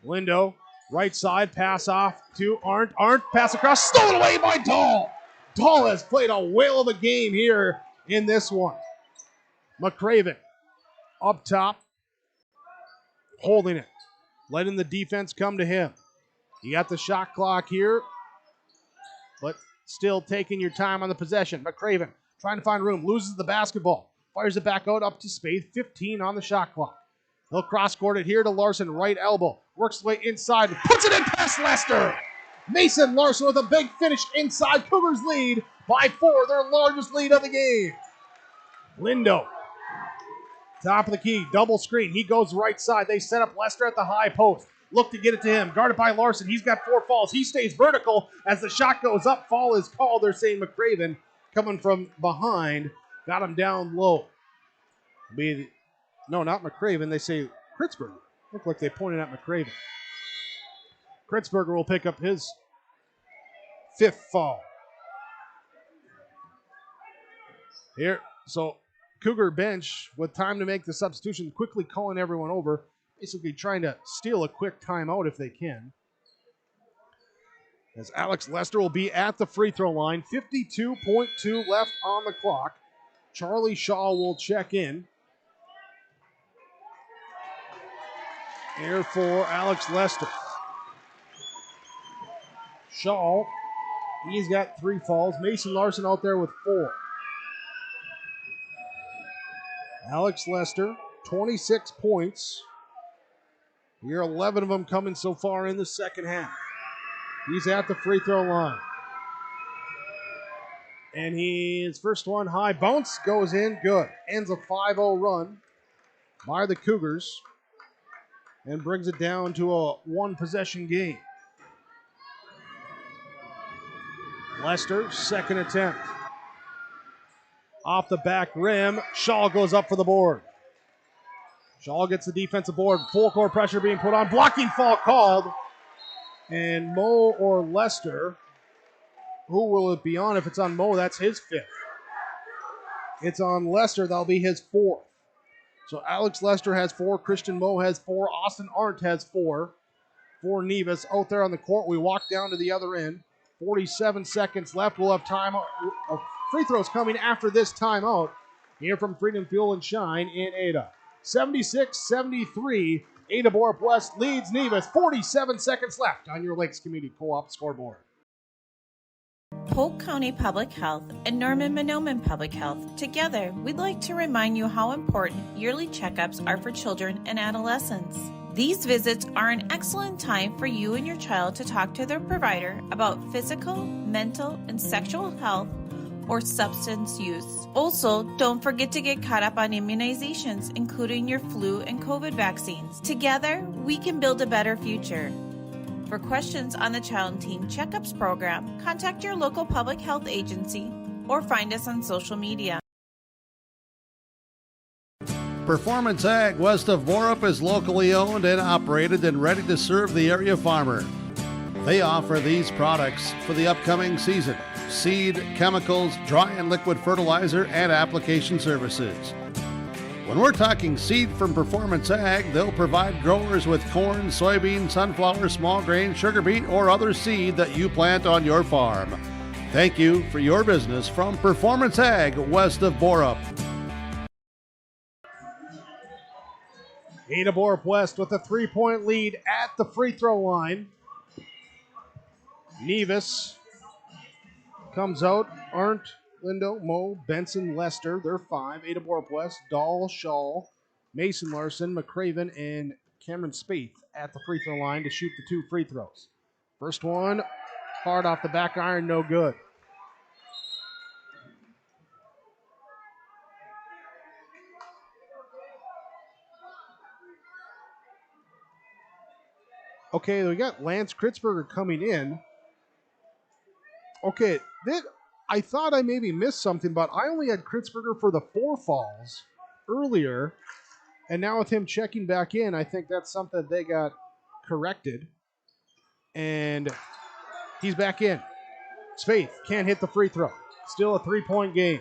Lindo, right side, pass off to Arndt. Arndt, pass across, stolen away by Dahl. Dahl has played a whale of a game here in this one. McCraven up top, holding it, letting the defense come to him. You got the shot clock here, but still taking your time on the possession. McCraven trying to find room, loses the basketball, fires it back out up to Spade, 15 on the shot clock. He'll cross-court it here to Larson, right elbow, works his way inside, puts it in past Lester. Mason Larson with a big finish inside. Cougars lead by 4, their largest lead of the game. Lindo, top of the key, double screen. He goes right side. They set up Lester at the high post. Look to get it to him. Guarded by Larson. He's got 4 falls. He stays vertical as the shot goes up. Fall is called. They're saying McCraven coming from behind. Got him down low. No, not McCraven. They say Kritzberger. Look like they pointed at McCraven. Kritzberger will pick up his 5th foul. Here, so Cougar bench with time to make the substitution, quickly calling everyone over, basically trying to steal a quick timeout if they can. As Alex Lester will be at the free throw line, 52.2 left on the clock. Charlie Shaw will check in. Here for Alex Lester. Shaw, he's got 3 falls. Mason Larson out there with 4. Alex Lester, 26 points. Here, 11 of them coming so far in the second half. He's at the free throw line. And his first one, high bounce, goes in, good. Ends a 5-0 run by the Cougars and brings it down to a 1-possession game. Lester, second attempt. Off the back rim, Shaw goes up for the board. Shaw gets the defensive board. Full court pressure being put on. Blocking foul called. And Moe or Lester, who will it be on? If it's on Moe, that's his 5th. It's on Lester, that'll be his 4th. So Alex Lester has 4, Christian Moe has 4, Austin Arndt has 4. For Nevis out there on the court. We walk down to the other end. 47 seconds left. We'll have time. Free throws coming after this timeout. Here from Freedom Fuel and Shine in Ada. 76-73. Ada-Borup-West leads Nevis. 47 seconds left on your Lakes Community Co-op scoreboard. Polk County Public Health and Norman-Mahnomen Public Health. Together, we'd like to remind you how important yearly checkups are for children and adolescents. These visits are an excellent time for you and your child to talk to their provider about physical, mental, and sexual health or substance use. Also, don't forget to get caught up on immunizations, including your flu and COVID vaccines. Together, we can build a better future. For questions on the Child and Teen Checkups program, contact your local public health agency or find us on social media. Performance Ag west of Borup is locally owned and operated and ready to serve the area farmer. They offer these products for the upcoming season: seed, chemicals, dry and liquid fertilizer, and application services. When we're talking seed from Performance Ag, they'll provide growers with corn, soybean, sunflower, small grain, sugar beet, or other seed that you plant on your farm. Thank you for your business from Performance Ag west of Borup. Ada-Borup-West with a 3-point lead at the free throw line. Nevis comes out. Arndt Lindo, Moe, Benson, Lester. They're 5. Ada-Borup-West, Dahl, Shaw, Mason Larson, McCraven, and Cameron Spaeth at the free throw line to shoot the 2 free throws. First one, hard off the back iron, no good. Okay, we got Lance Kritzberger coming in. Okay, I thought I maybe missed something, but I only had Kritzberger for the 4 fouls earlier. And now with him checking back in, I think that's something they got corrected. And he's back in. Spaeth can't hit the free throw. Still a 3-point game.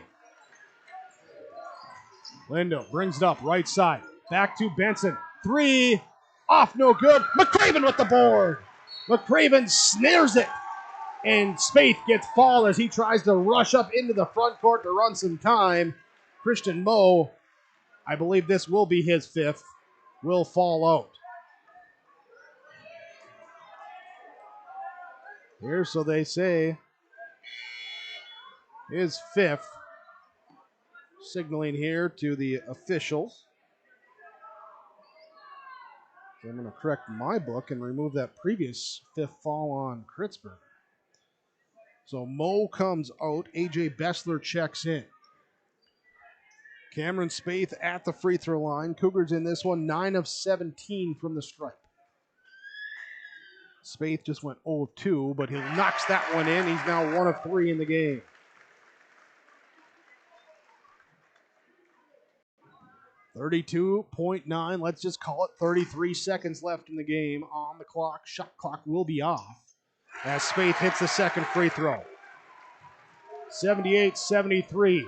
Lindo brings it up right side. Back to Benson. 3. Off, no good. McCraven with the board. McCraven snares it. And Spaeth gets fouled as he tries to rush up into the front court to run some time. Christian Moe, I believe this will be his 5th, will fall out. Here, so they say, his 5th. Signaling here to the officials. So I'm going to correct my book and remove that previous 5th foul on Kritzberger. So Moe comes out. AJ Bessler checks in. Cameron Spaeth at the free throw line. Cougars in this one, 9 of 17 from the stripe. Spaeth just went 0 of 2, but he knocks that one in. He's now 1 of 3 in the game. .9, let's just call it 33 seconds left in the game on the clock. Shot clock will be off as Spaeth hits the second free throw. 78-73.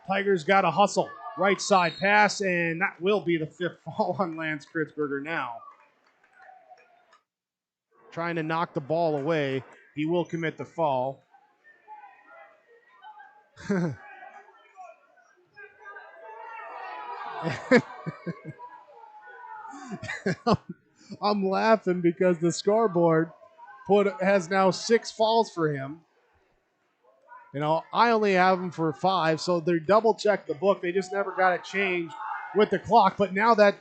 Tigers got to hustle. Right side pass, and that will be the 5th foul on Lance Kritzberger now. Trying to knock the ball away. He will commit the foul. I'm laughing because the scoreboard has now 6 fouls for him. You know, I only have him for 5, so they double checked the book. They just never got it changed with the clock. But now that,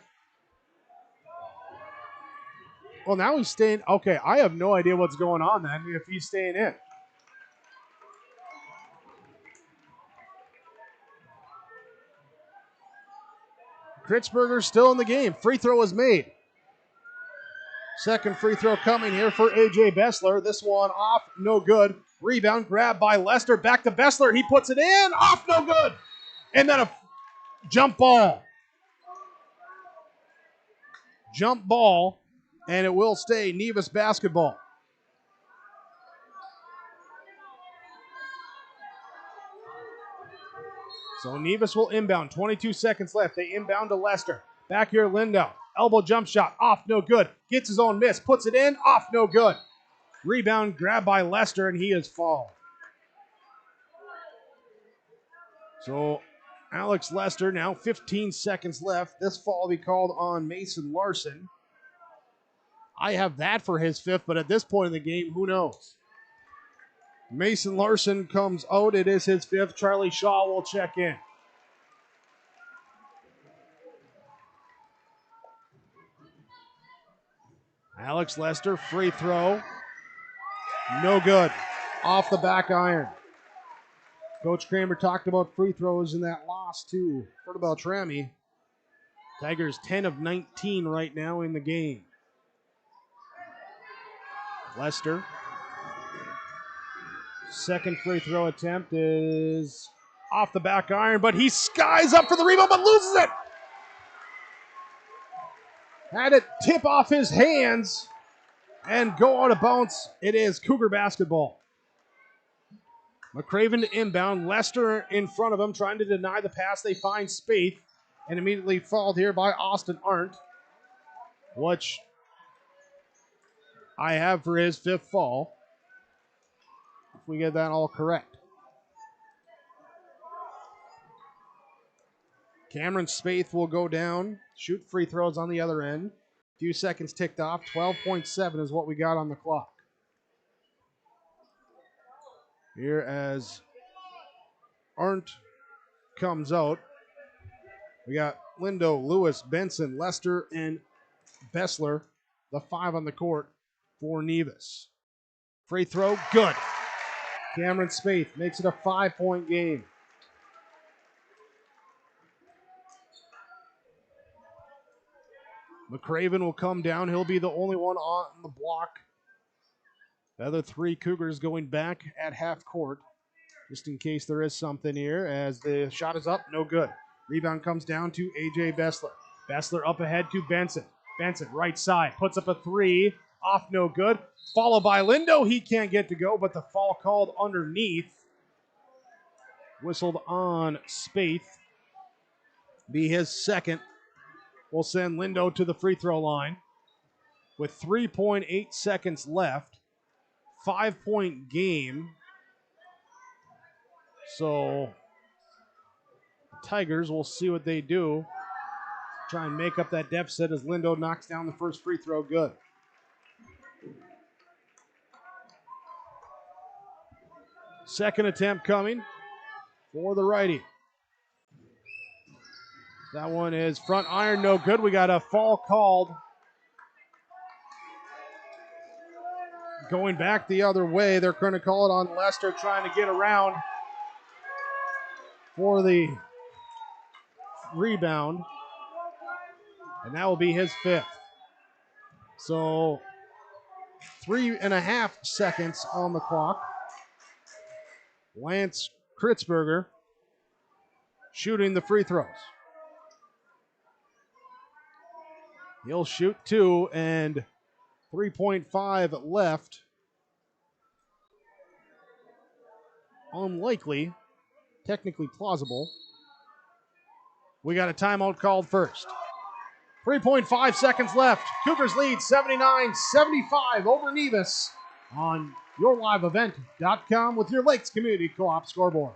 well, now he's staying. Okay, I have no idea what's going on then if he's staying in. Kritzberger still in the game. Free throw is made. Second free throw coming here for AJ Bessler. This one off, no good. Rebound grab by Lester. Back to Bessler. He puts it in. Off, no good. And then a jump ball. Jump ball. And it will stay Nevis basketball. So Nevis will inbound. 22 seconds left. They inbound to Lester. Back here, Lindo. Elbow jump shot. Off, no good. Gets his own miss. Puts it in. Off, no good. Rebound grab by Lester, and he is fouled. So Alex Lester, now 15 seconds left. This foul will be called on Mason Larson. I have that for his 5th, but at this point in the game, who knows? Mason Larson comes out. It is his 5th. Charlie Shaw will check in. Alex Lester, free throw. No good. Off the back iron. Coach Kramer talked about free throws in that loss to Fort Beltrami. Tigers 10 of 19 right now in the game. Lester. Second free throw attempt is off the back iron, but he skies up for the rebound, but loses it. Had it tip off his hands and go out of bounds. It is Cougar basketball. McCraven to inbound. Lester in front of him, trying to deny the pass. They find Spaeth and immediately fouled here by Austin Arndt, which I have for his 5th foul. If we get that all correct. Cameron Spaeth will go down, shoot free throws on the other end. A few seconds ticked off. 12.7 is what we got on the clock. Here as Arndt comes out. We got Lindo, Lewis, Benson, Lester, and Bessler, the 5 on the court for Nevis. Free throw, good. Cameron Spaeth makes it a 5-point game. McCraven will come down. He'll be the only one on the block. The other 3 Cougars going back at half court, just in case there is something here, as the shot is up, no good. Rebound comes down to A.J. Bessler. Bessler up ahead to Benson. Benson, right side, puts up a 3, off no good. Followed by Lindo. He can't get to go, but the foul called underneath. Whistled on Spaeth. Be his second. Will send Lindo to the free throw line. With 3.8 seconds left. 5-point game. So the Tigers will see what they do. Try and make up that deficit as Lindo knocks down the first free throw. Good. Second attempt coming for the righty. That one is front iron, no good. We got a foul called. Going back the other way, they're going to call it on Lester, trying to get around for the rebound. And that will be his 5th. So 3.5 seconds on the clock. Lance Kritzberger shooting the free throws. He'll shoot 2 and 3.5 left. Unlikely, technically plausible. We got a timeout called first. 3.5 seconds left. Cougars lead 79-75 over Nevis on yourliveevent.com with your Lakes Community Co-op scoreboard.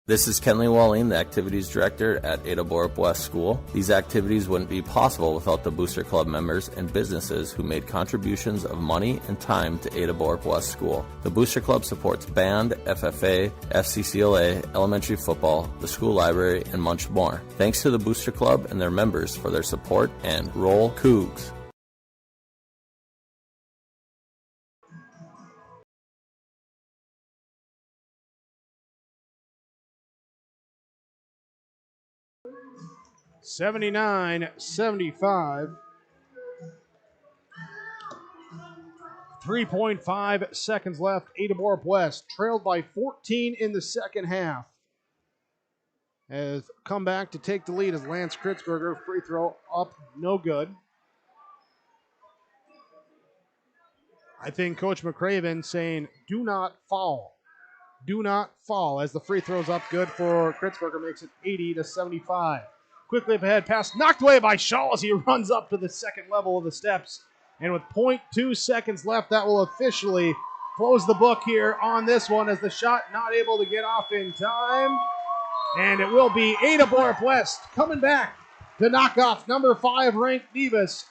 This is Kenley Walling, the Activities Director at Ada-Borup-West School. These activities wouldn't be possible without the Booster Club members and businesses who made contributions of money and time to Ada-Borup-West School. The Booster Club supports band, FFA, FCCLA, elementary football, the school library, and much more. Thanks to the Booster Club and their members for their support, and roll Cougs! $79-75. 3.5 seconds left. Ada-Borup-West trailed by 14 in the second half. Has come back to take the lead as Lance Kritzberger, free throw up, no good. I think Coach McCraven saying, do not foul. Do not foul, as the free throw's up good for Kritzberger, makes it 80-75. Quickly up ahead, pass knocked away by Shaw as he runs up to the second level of the steps. And with 0.2 seconds left, that will officially close the book here on this one, as the shot not able to get off in time. And it will be Ada-Borup-West coming back to knock off number 5 ranked Nevis,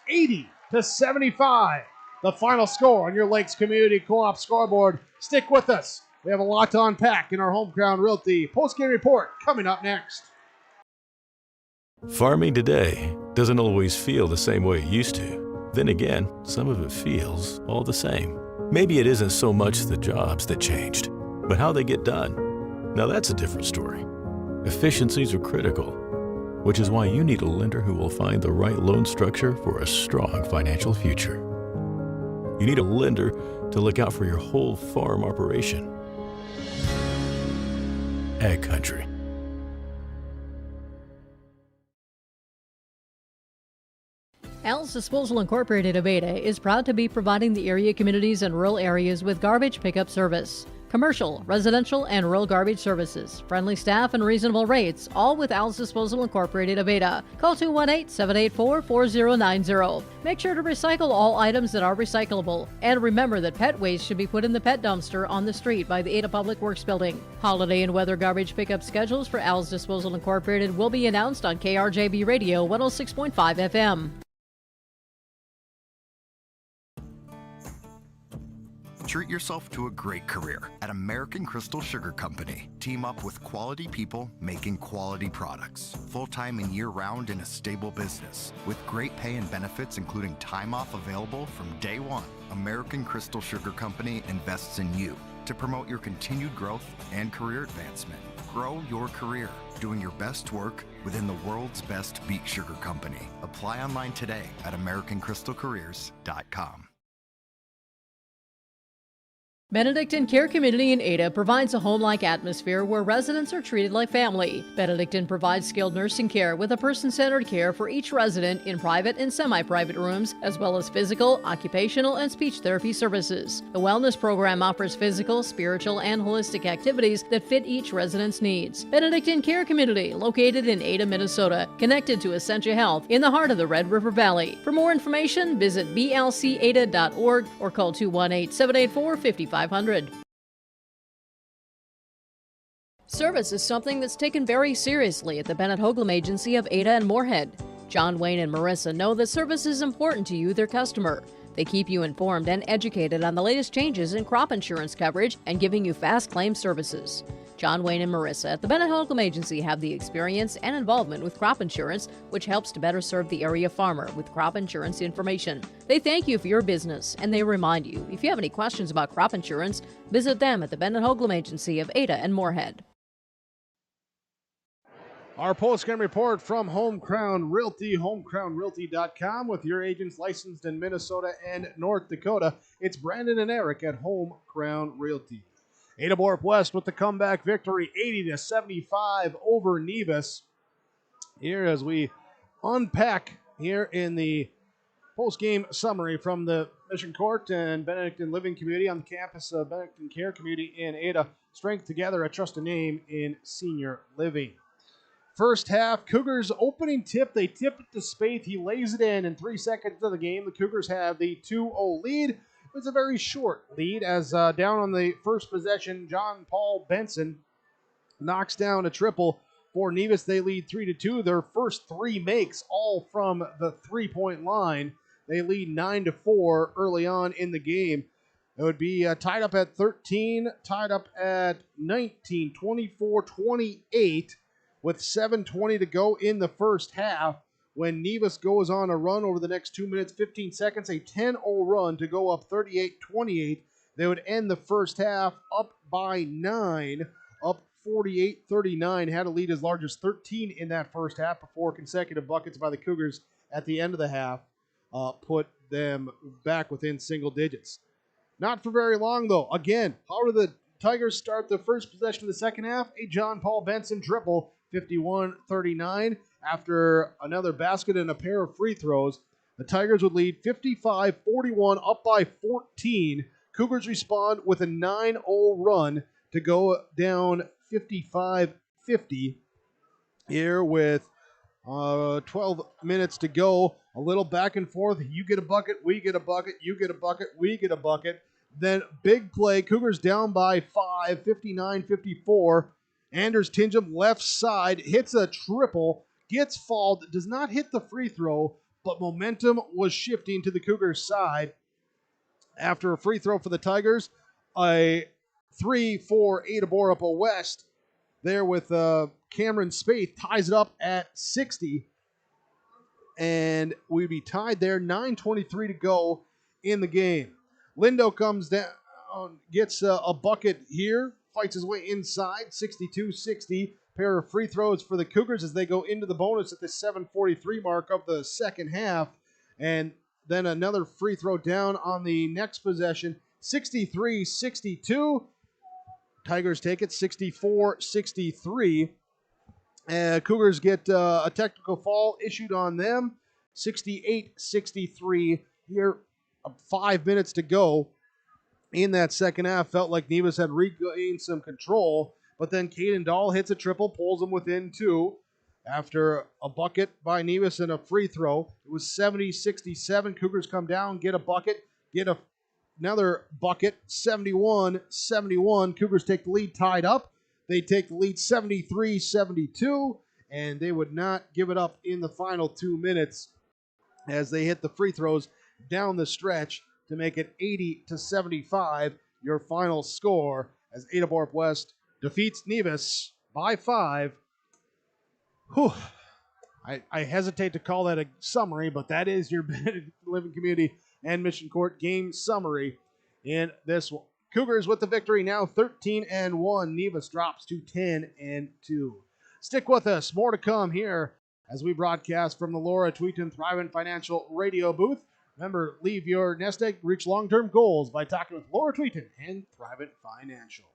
80-75. The final score on your Lakes Community Co-op scoreboard. Stick with us. We have a lot to unpack in our Home Crown Realty post-game report coming up next. Farming today doesn't always feel the same way it used to. Then again, some of it feels all the same. Maybe it isn't so much the jobs that changed, but how they get done. Now that's a different story. Efficiencies are critical, which is why you need a lender who will find the right loan structure for a strong financial future. You need a lender to look out for your whole farm operation. Ag Country. Al's Disposal Incorporated of Ada is proud to be providing the area communities and rural areas with garbage pickup service. Commercial, residential, and rural garbage services. Friendly staff and reasonable rates, all with Al's Disposal Incorporated of Ada. Call 218-784-4090. Make sure to recycle all items that are recyclable. And remember that pet waste should be put in the pet dumpster on the street by the Ada Public Works Building. Holiday and weather garbage pickup schedules for Al's Disposal Incorporated will be announced on KRJB Radio 106.5 FM. Treat yourself to a great career at American Crystal Sugar Company. Team up with quality people making quality products. Full-time and year-round in a stable business. With great pay and benefits including time off available from day one. American Crystal Sugar Company invests in you to promote your continued growth and career advancement. Grow your career, doing your best work within the world's best beet sugar company. Apply online today at AmericanCrystalCareers.com. Benedictine Care Community in Ada provides a home-like atmosphere where residents are treated like family. Benedictine provides skilled nursing care with a person-centered care for each resident in private and semi-private rooms, as well as physical, occupational, and speech therapy services. The wellness program offers physical, spiritual, and holistic activities that fit each resident's needs. Benedictine Care Community, located in Ada, Minnesota, connected to Essentia Health in the heart of the Red River Valley. For more information, visit blcada.org or call 218-784-5500. Service is something that's taken very seriously at the Bennett Hoagland Agency of Ada and Moorhead. John Wayne and Marissa know that service is important to you, their customer. They keep you informed and educated on the latest changes in crop insurance coverage and giving you fast claim services. John Wayne and Marissa at the Bennett Hoagland Agency have the experience and involvement with crop insurance, which helps to better serve the area farmer with crop insurance information. They thank you for your business, and they remind you, if you have any questions about crop insurance, visit them at the Bennett Hoagland Agency of Ada and Moorhead. Our post-game report from Home Crown Realty, homecrownrealty.com, with your agents licensed in Minnesota and North Dakota. It's Brandon and Eric at Home Crown Realty. Ada-Borup-West with the comeback victory, 80-75 over Nevis. Here as we unpack here in the post-game summary from the Mission Court and Benedictine Living Community on the campus of Benedictine Care Community in Ada. Strength together, a trusted name in senior living. First half, Cougars opening tip. They tip it to Spaeth. He lays it in 3 seconds of the game. The Cougars have the 2-0 lead. It's a very short lead as down on the first possession, John Paul Benson knocks down a triple for Nevis. They lead 3-2. Their first three makes all from the three-point line. They lead 9-4 early on in the game. It would be tied up at 13, tied up at 19, 24-28 with 7:20 to go in the first half. When Nevis goes on a run over the next 2 minutes, 15 seconds, a 10-0 run to go up 38-28. They would end the first half up by 9, up 48-39. Had a lead as large as 13 in that first half before consecutive buckets by the Cougars at the end of the half put them back within single digits. Not for very long, though. Again, how do the Tigers start the first possession of the second half? A John Paul Benson triple, 51-39. After another basket and a pair of free throws, the Tigers would lead 55-41, up by 14. Cougars respond with a 9-0 run to go down 55-50 here with 12 minutes to go. A little back and forth. You get a bucket, we get a bucket, you get a bucket, we get a bucket. Then big play, Cougars down by 5, 59-54. Anders Tingham left side hits a triple, gets fouled, does not hit the free throw, but momentum was shifting to the Cougars' side. After a free throw for the Tigers, a 3 for Ada-Borup-West there with Cameron Spaeth ties it up at 60. And we'd be tied there, 9:23 to go in the game. Lindo comes down, gets a bucket here, fights his way inside, 62-60. Pair of free throws for the Cougars as they go into the bonus at the 7:43 mark of the second half. And then another free throw down on the next possession, 63-62. Tigers take it, 64-63. Cougars get a technical foul issued on them, 68-63. Here, 5 minutes to go in that second half. Felt like Nevis had regained some control, but then Caden Dahl hits a triple, pulls them within 2 after a bucket by Nevis and a free throw. It was 70-67. Cougars come down, get a bucket, get another bucket, 71-71. Cougars take the lead tied up. They take the lead 73-72, and they would not give it up in the final 2 minutes as they hit the free throws down the stretch to make it 80-75 your final score as Ada-Borup-West defeats Nevis by 5. Whew. I hesitate to call that a summary, but that is your Benedict Living Community and Mission Court game summary in this one. Cougars with the victory, now 13-1. Nevis drops to 10-2. Stick with us. More to come here as we broadcast from the Laura Tweeton Thrivent Financial Radio booth. Remember, leave your nest egg, reach long-term goals by talking with Laura Tweeton and Thrivent Financial.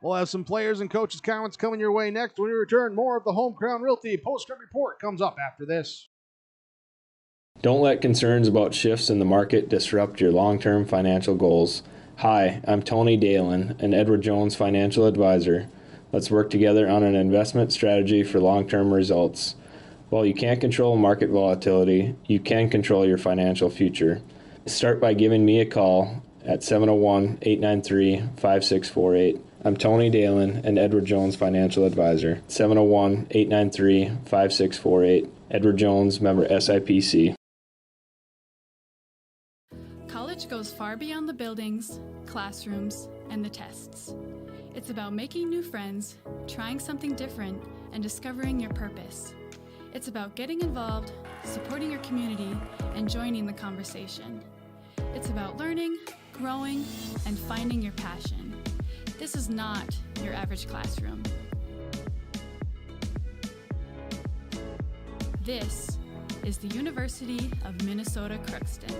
We'll have some players and coaches' comments coming your way next when we return. More of the Home Crown Realty Post-Game Report comes up after this. Don't let concerns about shifts in the market disrupt your long-term financial goals. Hi, I'm Tony Dalen, an Edward Jones financial advisor. Let's work together on an investment strategy for long-term results. While you can't control market volatility, you can control your financial future. Start by giving me a call at 701-893-5648. I'm Tony Dalen, an Edward Jones financial advisor. 701-893-5648. Edward Jones, member SIPC. College goes far beyond the buildings, classrooms, and the tests. It's about making new friends, trying something different, and discovering your purpose. It's about getting involved, supporting your community, and joining the conversation. It's about learning, growing, and finding your passion. This is not your average classroom. This is the University of Minnesota Crookston.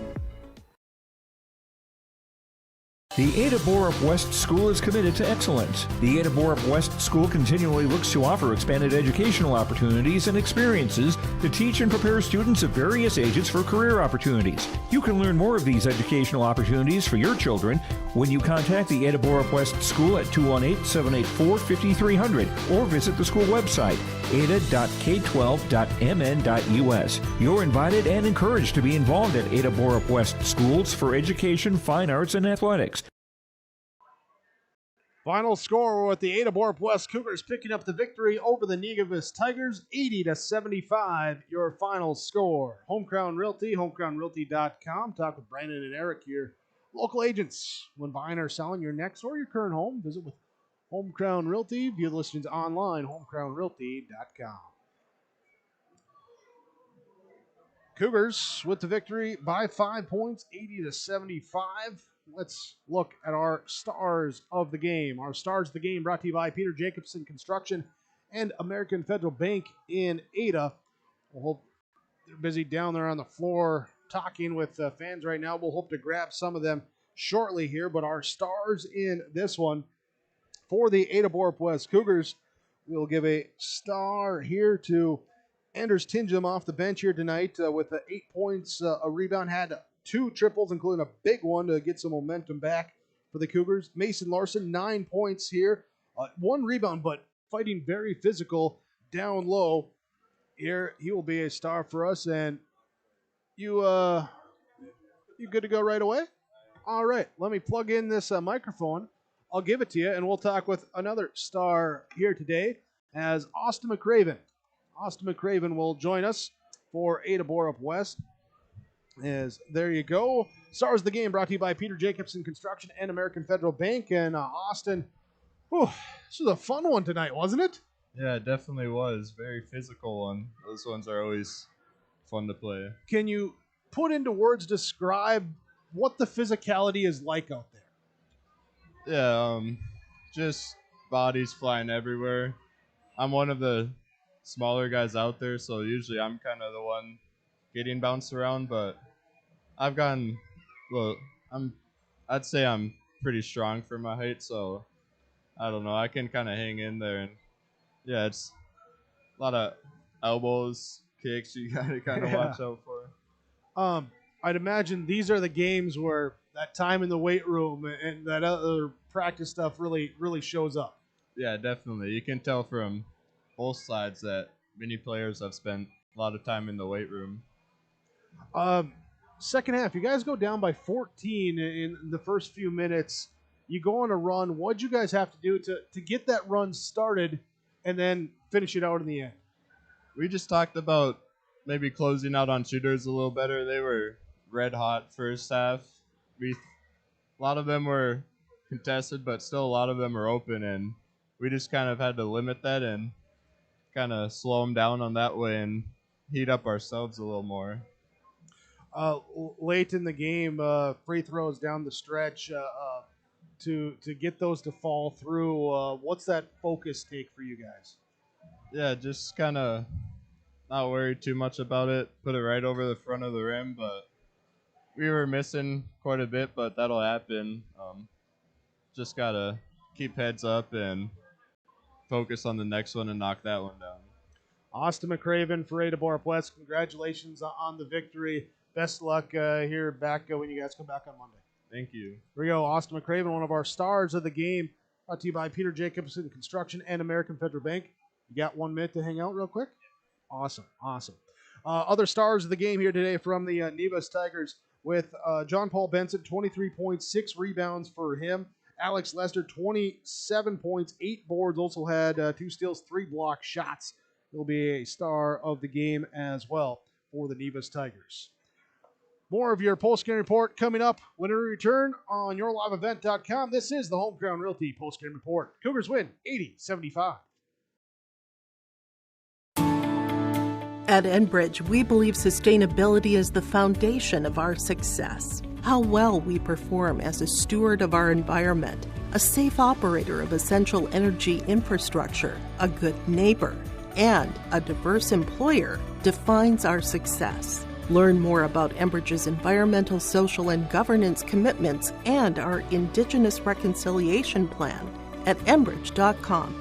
The Ada-Borup-West School is committed to excellence. The Ada-Borup-West School continually looks to offer expanded educational opportunities and experiences to teach and prepare students of various ages for career opportunities. You can learn more of these educational opportunities for your children when you contact the Ada-Borup-West School at 218-784-5300 or visit the school website, ada.k12.mn.us. You're invited and encouraged to be involved at Ada-Borup-West Schools for education, fine arts, and athletics. Final score with the Ada-Borup-West Cougars picking up the victory over the Nevis Tigers, 80-75, your final score. Home Crown Realty, homecrownrealty.com. Talk with Brandon and Eric, your local agents. When buying or selling your next or your current home, visit with Home Crown Realty. View the listings online, homecrownrealty.com. Cougars with the victory by 5 points, 80-75. Let's look at our stars of the game. Our stars of the game brought to you by Peter Jacobson Construction and American Federal Bank in Ada. We'll hope they're busy down there on the floor talking with fans right now. We'll hope to grab some of them shortly here. But our stars in this one for the Ada-Borup-West Cougars, we'll give a star here to Anders Tinjum off the bench here tonight with 8 points, a rebound, had 2 triples, including a big one to get some momentum back for the Cougars. Mason Larson, 9 points here, 1 rebound, but fighting very physical down low. Here, he will be a star for us. And you good to go right away? All right, let me plug in this microphone. I'll give it to you, and we'll talk with another star here today as Austin McRaven. Austin McRaven will join us for Ada-Borup-West. There you go. Stars of the game brought to you by Peter Jacobson Construction and American Federal Bank. And Austin, this was a fun one tonight, wasn't it? Yeah, it definitely was. Very physical one. Those ones are always fun to play. Can you put into words, describe what the physicality is like out there? Yeah, just bodies flying everywhere. I'm one of the smaller guys out there, so usually I'm kind of the one getting bounced around, but I've gotten, I'd say I'm pretty strong for my height, so I don't know, I can kind of hang in there, and yeah, it's a lot of elbows, kicks you gotta kind of watch out for. I'd imagine these are the games where that time in the weight room and that other practice stuff really shows up. Yeah, definitely. You can tell from both sides that many players have spent a lot of time in the weight room. Second half, you guys go down by 14 in the first few minutes. You go on a run. What'd you guys have to do to get that run started and then finish it out in the end? We just talked about maybe closing out on shooters a little better. They were red hot first half. A lot of them were contested, but still a lot of them are open, and we just kind of had to limit that and kind of slow them down on that way and heat up ourselves a little more. Late in the game, free throws down the stretch to get those to fall through. What's that focus take for you guys? Yeah, just kind of not worry too much about it. Put it right over the front of the rim, but we were missing quite a bit, but that'll happen. Just got to keep heads up and focus on the next one and knock that one down. Austin McCraven for Ada-Borup-West. Congratulations on the victory. Best of luck here back when you guys come back on Monday. Thank you. Here we go. Austin McCraven, one of our stars of the game. Brought to you by Peter Jacobson Construction and American Federal Bank. You got 1 minute to hang out real quick? Awesome. Other stars of the game here today from the Nevis Tigers with John Paul Benson, 23 points, 6 rebounds for him. Alex Lester, 27 points, 8 boards, also had 2 steals, 3 block shots. He'll be a star of the game as well for the Nevis Tigers. More of your post-game report coming up when we return on yourliveevent.com. This is the Home Crown Realty post-game report. Cougars win 80-75. At Enbridge, we believe sustainability is the foundation of our success. How well we perform as a steward of our environment, a safe operator of essential energy infrastructure, a good neighbor, and a diverse employer defines our success. Learn more about Enbridge's environmental, social, and governance commitments and our Indigenous Reconciliation Plan at enbridge.com.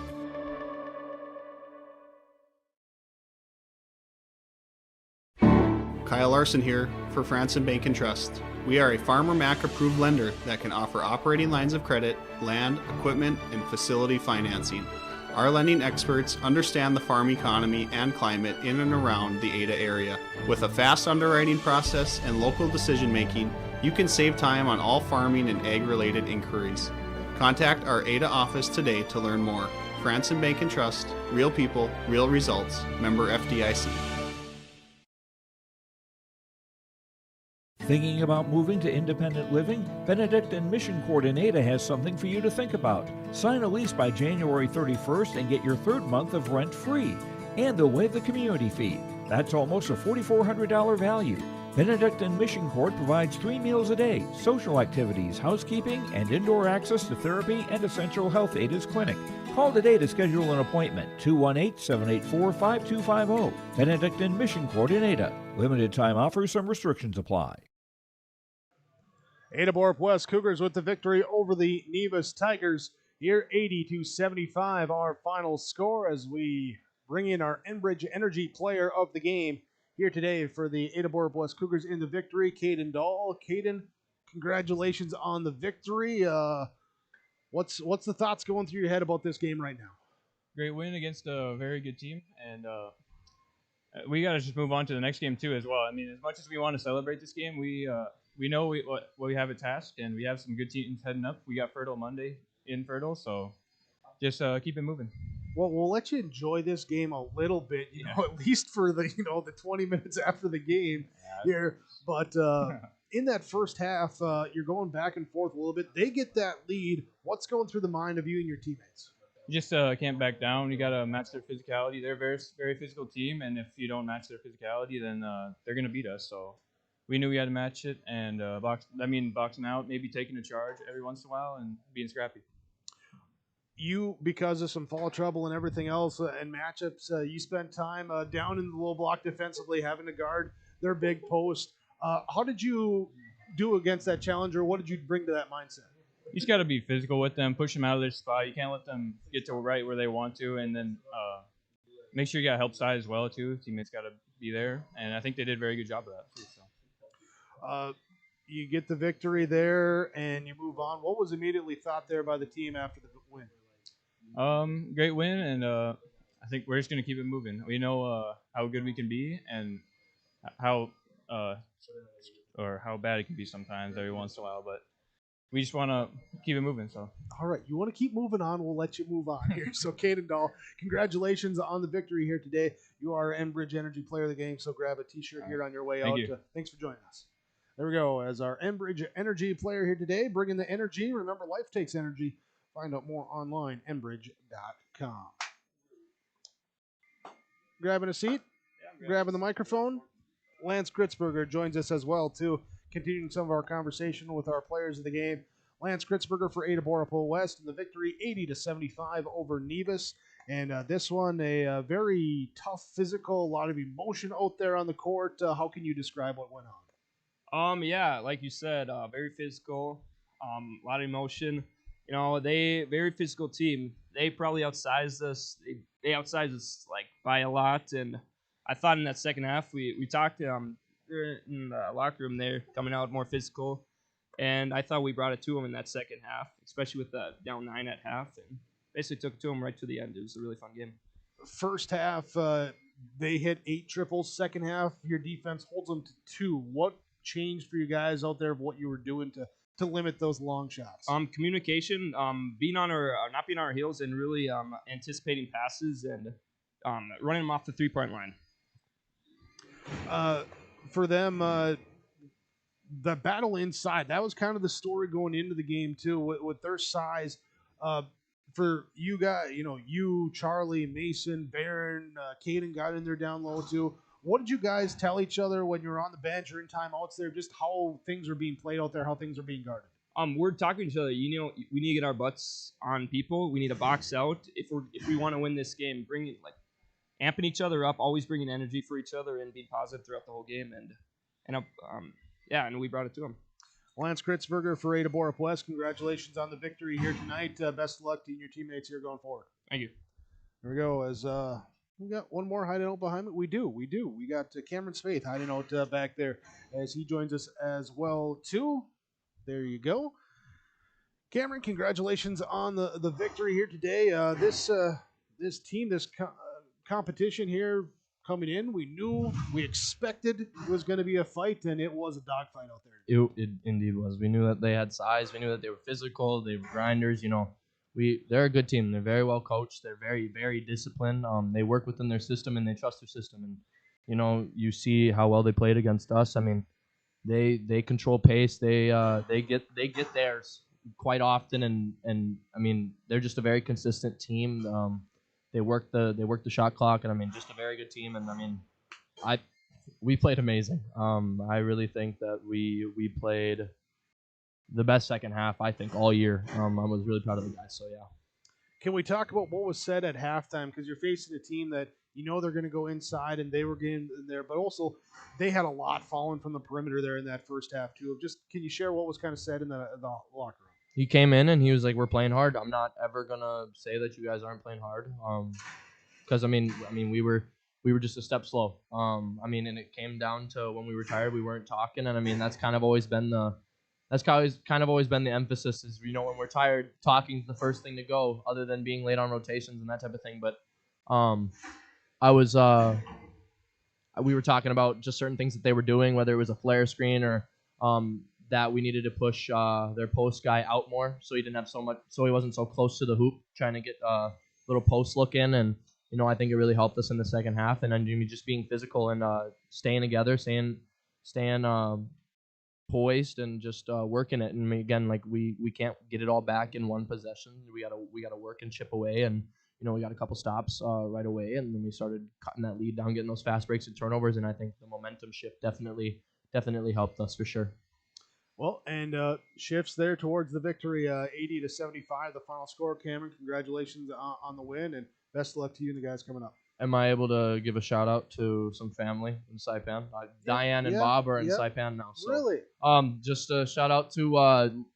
Kyle Larson here for Franson Bank and Trust. We are a Farmer Mac approved lender that can offer operating lines of credit, land, equipment, and facility financing. Our lending experts understand the farm economy and climate in and around the Ada area. With a fast underwriting process and local decision making, you can save time on all farming and ag-related inquiries. Contact our Ada office today to learn more. Franson Bank and Trust, real people, real results. Member FDIC. Thinking about moving to independent living? Benedict and Mission Court in Ada has something for you to think about. Sign a lease by January 31st and get your 3rd month of rent free. And they'll waive the community fee. That's almost a $4,400 value. Benedict and Mission Court provides 3 meals a day, social activities, housekeeping, and indoor access to therapy and essential health Ada's clinic. Call today to schedule an appointment, 218-784-5250. Benedict and Mission Court in Ada. Limited time offers, some restrictions apply. Ada-Borup-West Cougars with the victory over the Nevis Tigers. Here 80-75, our final score as we bring in our Enbridge Energy Player of the Game here today for the Ada-Borup-West Cougars in the victory, Caden Dahl. Caden, congratulations on the victory. What's the thoughts going through your head about this game right now? Great win against a very good team, and we got to just move on to the next game too as well. I mean, as much as we want to celebrate this game, we know what we have at task, and we have some good teams heading up. We got Fertile Monday in Fertile, so just keep it moving. Well, we'll let you enjoy this game a little bit, you know, at least for the the 20 minutes after the game here. But in that first half, you're going back and forth a little bit. They get that lead. What's going through the mind of you and your teammates? You just can't back down. You got to match their physicality. They're a very, very physical team, and if you don't match their physicality, then they're going to beat us. So we knew we had to match it and boxing out, maybe taking a charge every once in a while and being scrappy. You, because of some foul trouble and everything else and matchups, you spent time down in the low block defensively, having to guard their big post. How did you do against that challenger? What did you bring to that mindset? You just got to be physical with them, push them out of their spot. You can't let them get to right where they want to, and then make sure you got help side as well too. Teammates got to be there, and I think they did a very good job of that too. So. You get the victory there, and you move on. What was immediately thought there by the team after the win? Great win, and I think we're just going to keep it moving. We know how good we can be and how bad it can be sometimes every once in a while, but we just want to keep it moving. So, all right, you want to keep moving on, we'll let you move on here. So, Caden Dahl, congratulations on the victory here today. You are Enbridge Energy Player of the Game, so grab a T-shirt here on your way out. You. Thanks for joining us. There we go. As our Enbridge Energy player here today, bringing the energy. Remember, life takes energy. Find out more online, enbridge.com. Grabbing a seat, grabbing the microphone. Lance Kritzberger joins us as well, too, continuing some of our conversation with our players of the game. Lance Kritzberger for Ada-Borup-West in the victory, 80-75 over Nevis. And this one, a very tough physical, a lot of emotion out there on the court. How can you describe what went on? Yeah, like you said, very physical, a lot of emotion. You know, they very physical team. They probably outsized us. They outsized us like by a lot. And I thought in that second half we talked in the locker room there, coming out more physical. And I thought we brought it to them in that second half, especially with the down 9 at half, and basically took it to them right to the end. It was a really fun game. First half, they hit 8 triples. Second half, your defense holds them to 2. What changed for you guys out there of what you were doing to limit those long shots? Communication, being on our not being on our heels, and really anticipating passes and running them off the 3-point line. For them, the battle inside, that was kind of the story going into the game too, with their size. For you guys, you, Charlie, Mason, Barron, Caden got in there down low too. What did you guys tell each other when you were on the bench or in timeouts there, just how things are being played out there, how things are being guarded? We're talking to each other. We need to get our butts on people. We need to box out if we want to win this game. Bringing amping each other up, always bringing energy for each other, and being positive throughout the whole game. And we brought it to them. Lance Kritzberger for Ada-Borup-West. Congratulations on the victory here tonight. Best of luck to you and your teammates here going forward. Thank you. There we go. As we got one more hiding out behind it. We do. We got Cameron Spaeth hiding out back there as he joins us as well too. There you go. Cameron, congratulations on the victory here today. This team, this competition here coming in, we expected it was going to be a fight, and it was a dogfight out there. It indeed was. We knew that they had size. We knew that they were physical. They were grinders. They're a good team. They're very well coached. They're very, very disciplined. They work within their system, and they trust their system. And you see how well they played against us. I mean, they control pace. They get theirs quite often, and I mean, they're just a very consistent team. They work the shot clock, and I mean, just a very good team. And I mean, we played amazing. I really think that we played the best second half, I think, all year. I was really proud of the guys. So yeah. Can we talk about what was said at halftime? Because you're facing a team that they're going to go inside, and they were getting in there, but also they had a lot falling from the perimeter there in that first half too. Just can you share what was kind of said in the locker room? He came in and he was like, "We're playing hard. I'm not ever gonna say that you guys aren't playing hard, because I mean we were just a step slow. And it came down to when we were tired, we weren't talking, and I mean that's kind of always been the emphasis is when we're tired, talking's the first thing to go, other than being late on rotations and that type of thing. But we were talking about just certain things that they were doing, whether it was a flare screen or that we needed to push their post guy out more, so he wasn't so close to the hoop, trying to get a little post look in. And I think it really helped us in the second half. And then just being physical and staying together, staying poised, and just working it. And again, we can't get it all back in one possession. We gotta work and chip away. And we got a couple stops right away, and then we started cutting that lead down, getting those fast breaks and turnovers. And I think the momentum shift definitely helped us for sure. Well, and shifts there towards the victory, 80-75, the final score. Cameron, congratulations on the win, and best of luck to you and the guys coming up. Am I able to give a shout out to some family in Saipan? Diane and Bob are in Saipan now. So, really? Just a shout out to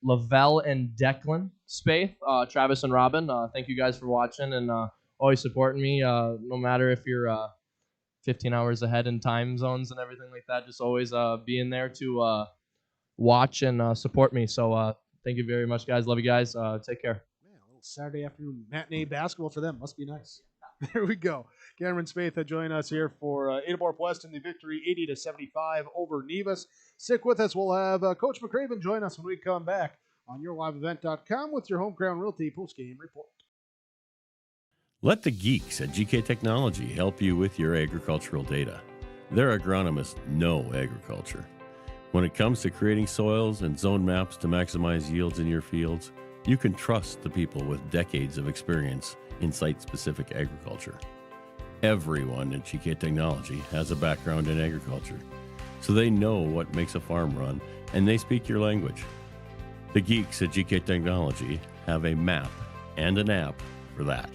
Lavelle and Declan Spaeth, Travis and Robin. Thank you guys for watching and always supporting me. No matter if you're 15 hours ahead in time zones and everything like that, just always being there to watch and support me. So thank you very much, guys. Love you guys. Take care. Man, a little Saturday afternoon matinee basketball for them. Must be nice. There we go. Cameron Spaeth joined us here for Ada-Borup-West in the victory, 80-75 over Nevis. Stick with us. We'll have Coach McCraven join us when we come back on yourliveevent.com with your Home Crown Realty postgame report. Let the geeks at GK Technology help you with your agricultural data. Their agronomists know agriculture. When it comes to creating soils and zone maps to maximize yields in your fields, you can trust the people with decades of experience in site-specific agriculture. Everyone at GK Technology has a background in agriculture, so they know what makes a farm run, and they speak your language. The geeks at GK Technology have a map and an app for that.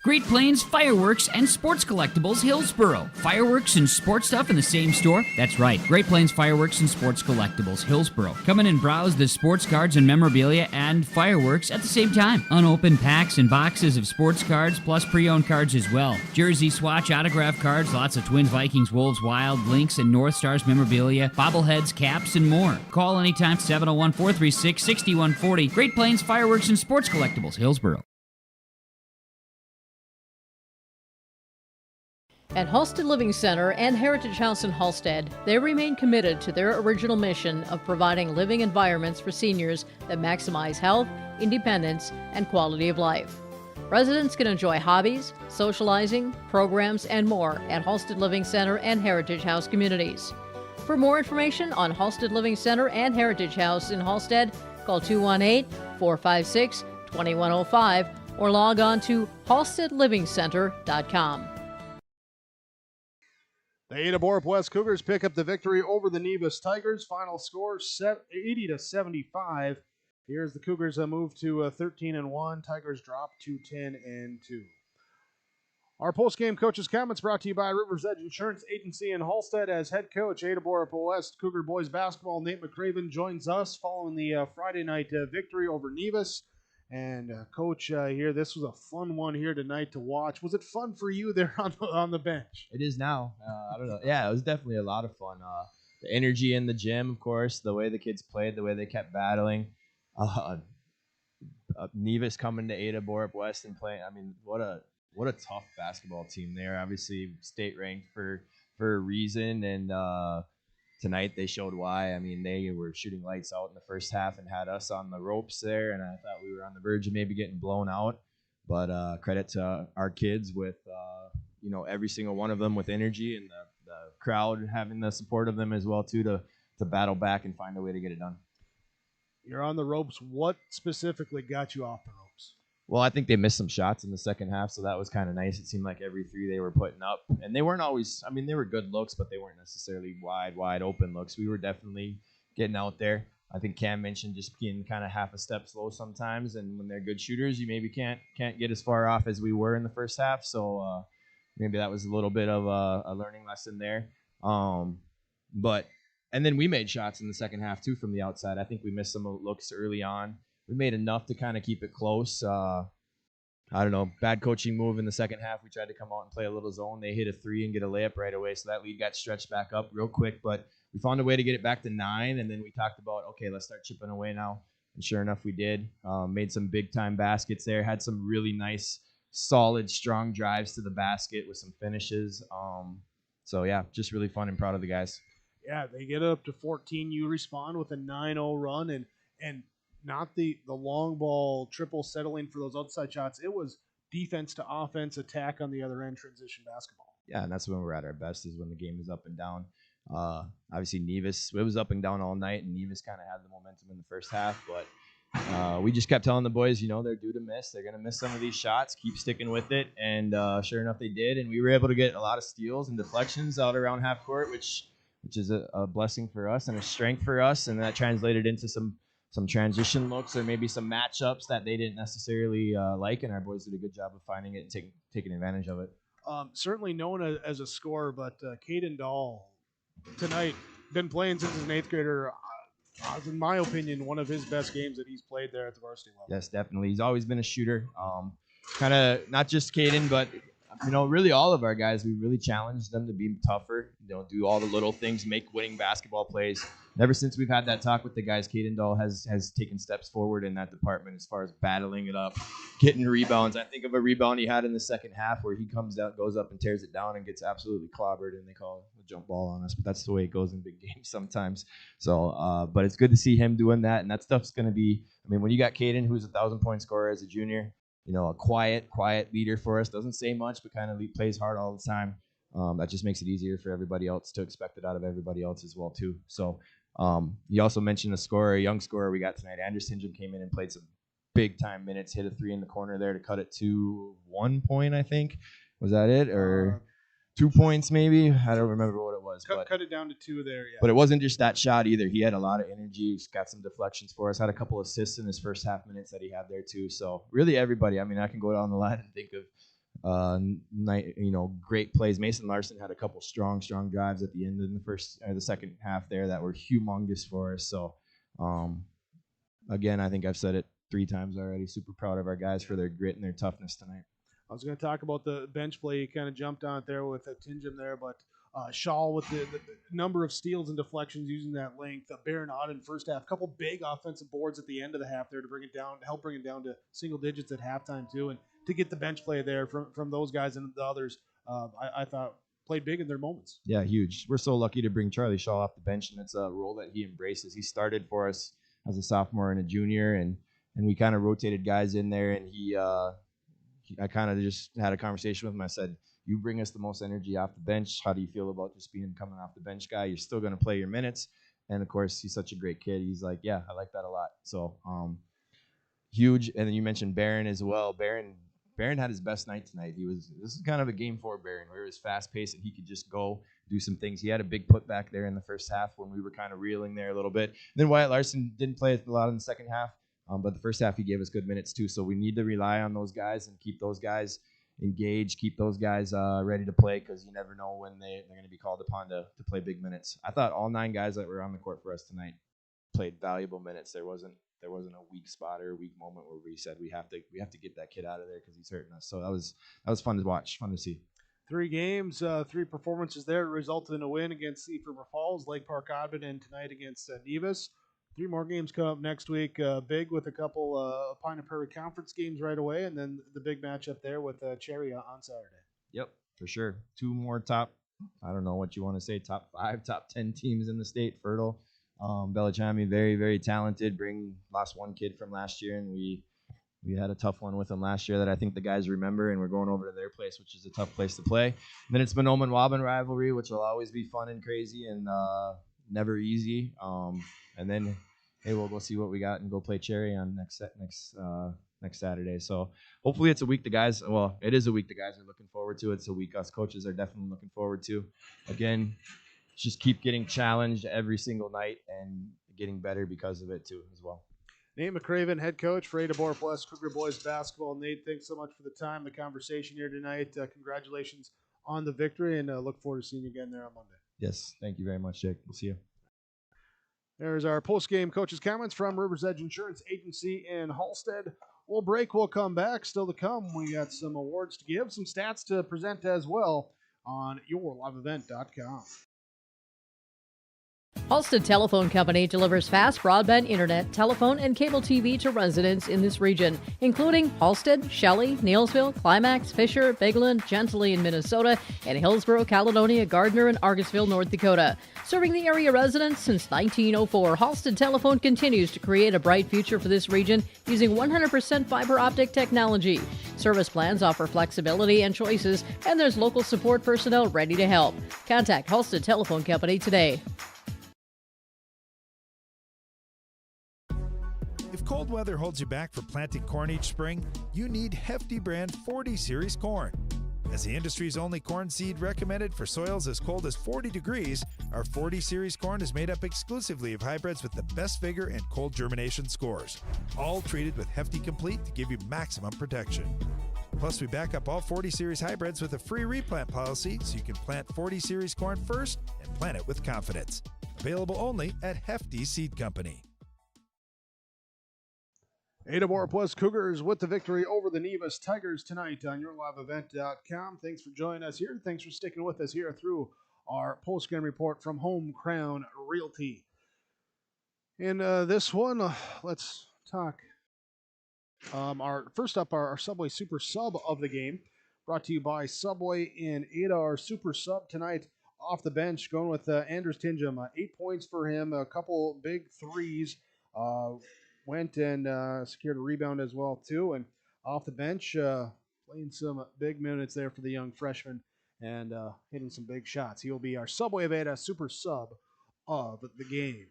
Great Plains Fireworks and Sports Collectibles, Hillsboro. Fireworks and sports stuff in the same store? That's right. Great Plains Fireworks and Sports Collectibles, Hillsboro. Come in and browse the sports cards and memorabilia and fireworks at the same time. Unopened packs and boxes of sports cards, plus pre-owned cards as well. Jersey, swatch, autograph cards, lots of Twins, Vikings, Wolves, Wild, Lynx, and North Stars memorabilia, bobbleheads, caps, and more. Call anytime, 701-436-6140. Great Plains Fireworks and Sports Collectibles, Hillsboro. At Halstead Living Center and Heritage House in Halstead, they remain committed to their original mission of providing living environments for seniors that maximize health, independence, and quality of life. Residents can enjoy hobbies, socializing, programs, and more at Halstead Living Center and Heritage House communities. For more information on Halstead Living Center and Heritage House in Halstead, call 218-456-2105 or log on to halsteadlivingcenter.com. The Ada-Borup-West Cougars pick up the victory over the Nevis Tigers. Final score 80-75. Here's the Cougars move to 13-1. Tigers drop to 10-2. Our post-game coaches' comments brought to you by Rivers Edge Insurance Agency in Halstead. As head coach, Ada-Borup-West Cougar boys basketball, Nate McCraven joins us following the Friday night victory over Nevis. And Coach, here, this was a fun one here tonight to watch. Was it fun for you there on the bench? It is now. I don't know. Yeah, it was definitely a lot of fun. The energy in the gym, of course, the way the kids played, the way they kept battling. Nevis coming to Ada-Borup-West and playing. I mean, what a tough basketball team there. Obviously, state ranked for a reason, and tonight they showed why. I mean, they were shooting lights out in the first half and had us on the ropes there, and I thought we were on the verge of maybe getting blown out. But credit to our kids with, every single one of them with energy, and the crowd having the support of them as well, too, to battle back and find a way to get it done. You're on the ropes. What specifically got you off the ropes? Well, I think they missed some shots in the second half, so that was kind of nice. It seemed like every three they were putting up. And they weren't always, I mean, they were good looks, but they weren't necessarily wide open looks. We were definitely getting out there. I think Cam mentioned just being kind of half a step slow sometimes, and when they're good shooters, you maybe can't get as far off as we were in the first half. So maybe that was a little bit of a learning lesson there. And then we made shots in the second half, too, from the outside. I think we missed some looks early on. We made enough to kind of keep it close. I don't know, bad coaching move in the second half. We tried to come out and play a little zone. They hit a three and get a layup right away, so that lead got stretched back up real quick. But we found a way to get it back to 9, and then we talked about, okay, let's start chipping away now. And sure enough, we did. Made some big-time baskets there. Had some really nice, solid, strong drives to the basket with some finishes. So, yeah, just really fun and proud of the guys. Yeah, they get up to 14. You respond with a 9-0 run, and not the long ball triple settling for those outside shots. It was defense to offense, attack on the other end, transition basketball. Yeah, and that's when we're at our best, is when the game is up and down. Obviously, Nevis, it was up and down all night, and Nevis kind of had the momentum in the first half. But we just kept telling the boys, they're due to miss. They're going to miss some of these shots. Keep sticking with it. And sure enough, they did. And we were able to get a lot of steals and deflections out around half court, which is a blessing for us and a strength for us. And that translated into some transition looks or maybe some matchups that they didn't necessarily like, and our boys did a good job of finding it and taking advantage of it. Certainly known as a scorer, but Caden Dahl tonight been playing since as an 8th grader. In my opinion, one of his best games that he's played there at the varsity level. Yes, definitely. He's always been a shooter. Kind of not just Caden, but really all of our guys. We really challenged them to be tougher. Do all the little things, make winning basketball plays. And ever since we've had that talk with the guys, Caden Dahl has taken steps forward in that department as far as battling it up, getting rebounds. I think of a rebound he had in the second half where he comes out, goes up and tears it down and gets absolutely clobbered, and they call a jump ball on us. But that's the way it goes in big games sometimes. So, but it's good to see him doing that, and that stuff's going to be. When you got Caden, who's a 1,000-point scorer as a junior, a quiet leader for us, doesn't say much, but kind of plays hard all the time. that just makes it easier for everybody else to expect it out of everybody else as well too. So you also mentioned a young scorer we got tonight. Anders Tinjum came in and played some big time minutes, hit a 3 in the corner there to cut it to 1 point, I think. Was that it? Or 2 points maybe? I don't remember what it was. Cut it down to 2 there, yeah. But it wasn't just that shot either. He had a lot of energy. He's got some deflections for us. Had a couple assists in his first half minutes that he had there too. So really everybody. I mean, I can go down the line and think of great plays. Mason Larson had a couple strong drives at the end in the second half there that were humongous for us. So again, I think I've said it 3 times already. Super proud of our guys for their grit and their toughness tonight. I was going to talk about the bench play. You kind of jumped on it there with Tinjum there, but Shaw with the number of steals and deflections using that length. Baron Ott in first half. A couple big offensive boards at the end of the half there to help bring it down to single digits at halftime too. And to get the bench play there from those guys and the others, I thought played big in their moments. Yeah, huge. We're so lucky to bring Charlie Shaw off the bench, and it's a role that he embraces. He started for us as a sophomore and a junior, and we kind of rotated guys in there, and I kind of just had a conversation with him. I said, you bring us the most energy off the bench. How do you feel about just coming off the bench guy? You're still going to play your minutes. And, of course, he's such a great kid. He's like, yeah, I like that a lot. So, huge. And then you mentioned Barron as well. Barron had his best night tonight. This is kind of a game for Barron, where it was fast-paced and he could just go do some things. He had a big putback there in the first half when we were kind of reeling there a little bit. Then Wyatt Larson didn't play a lot in the second half. But the first half, he gave us good minutes, too. So we need to rely on those guys and keep those guys engaged, keep those guys ready to play, because you never know when they're going to be called upon to play big minutes. I thought all 9 guys that were on the court for us tonight played valuable minutes. There wasn't a weak spot or a weak moment where we said we have to get that kid out of there because he's hurting us. So that was fun to watch, fun to see. 3 games, 3 performances there resulted in a win against Thief River Falls, Lake Park Ogden, and tonight against Nevis. 3 more games come up next week, big with a couple Pine and Prairie Conference games right away, and then the big matchup there with Cherry on Saturday. Yep, for sure. 2 more top 5, top 10 teams in the state. Fertile, Belachami, very, very talented. Lost 1 kid from last year, and we had a tough one with them last year that I think the guys remember, and we're going over to their place, which is a tough place to play. And then it's Monoman Waban rivalry, which will always be fun and crazy and never easy. And then, hey, we'll go see what we got and go play Cherry on next Saturday. So hopefully it's a week it is a week the guys are looking forward to. It's a week us coaches are definitely looking forward to. Again, just keep getting challenged every single night and getting better because of it too as well. Nate McCraven, head coach for Ada-Borup-West Cougar Boys Basketball. Nate, thanks so much for the time, the conversation here tonight. Congratulations on the victory, and look forward to seeing you again there on Monday. Yes, thank you very much, Jake. We'll see you. There's our post-game coaches' comments from Rivers Edge Insurance Agency in Halstead. We'll break. We'll come back. Still to come, we got some awards to give, some stats to present as well on yourliveevent.com. Halstead Telephone Company delivers fast broadband internet, telephone, and cable TV to residents in this region, including Halstead, Shelley, Neilsville, Climax, Fisher, Bigland, Gentilly in Minnesota, and Hillsborough, Caledonia, Gardner, and Argosville, North Dakota. Serving the area residents since 1904, Halstead Telephone continues to create a bright future for this region using 100% fiber optic technology. Service plans offer flexibility and choices, and there's local support personnel ready to help. Contact Halstead Telephone Company today. If cold weather holds you back from planting corn each spring, you need Hefty brand 40 Series corn. As the industry's only corn seed recommended for soils as cold as 40 degrees, our 40 Series corn is made up exclusively of hybrids with the best vigor and cold germination scores, all treated with Hefty Complete to give you maximum protection. Plus, we back up all 40 Series hybrids with a free replant policy so you can plant 40 Series corn first and plant it with confidence. Available only at Hefty Seed Company. Ada-Borup-West Cougars with the victory over the Nevis Tigers tonight on yourliveevent.com. Thanks for joining us here. Thanks for sticking with us here through our post-game report from Home Crown Realty. In this one, let's talk. Our Subway Super Sub of the game, brought to you by Subway in Ada. Our Super Sub tonight off the bench, going with Anders Tinjum. 8 points for him, a couple big threes. Went and secured a rebound as well, too. And off the bench, playing some big minutes there for the young freshman. and hitting some big shots. He will be our Subway of Ada super sub of the game.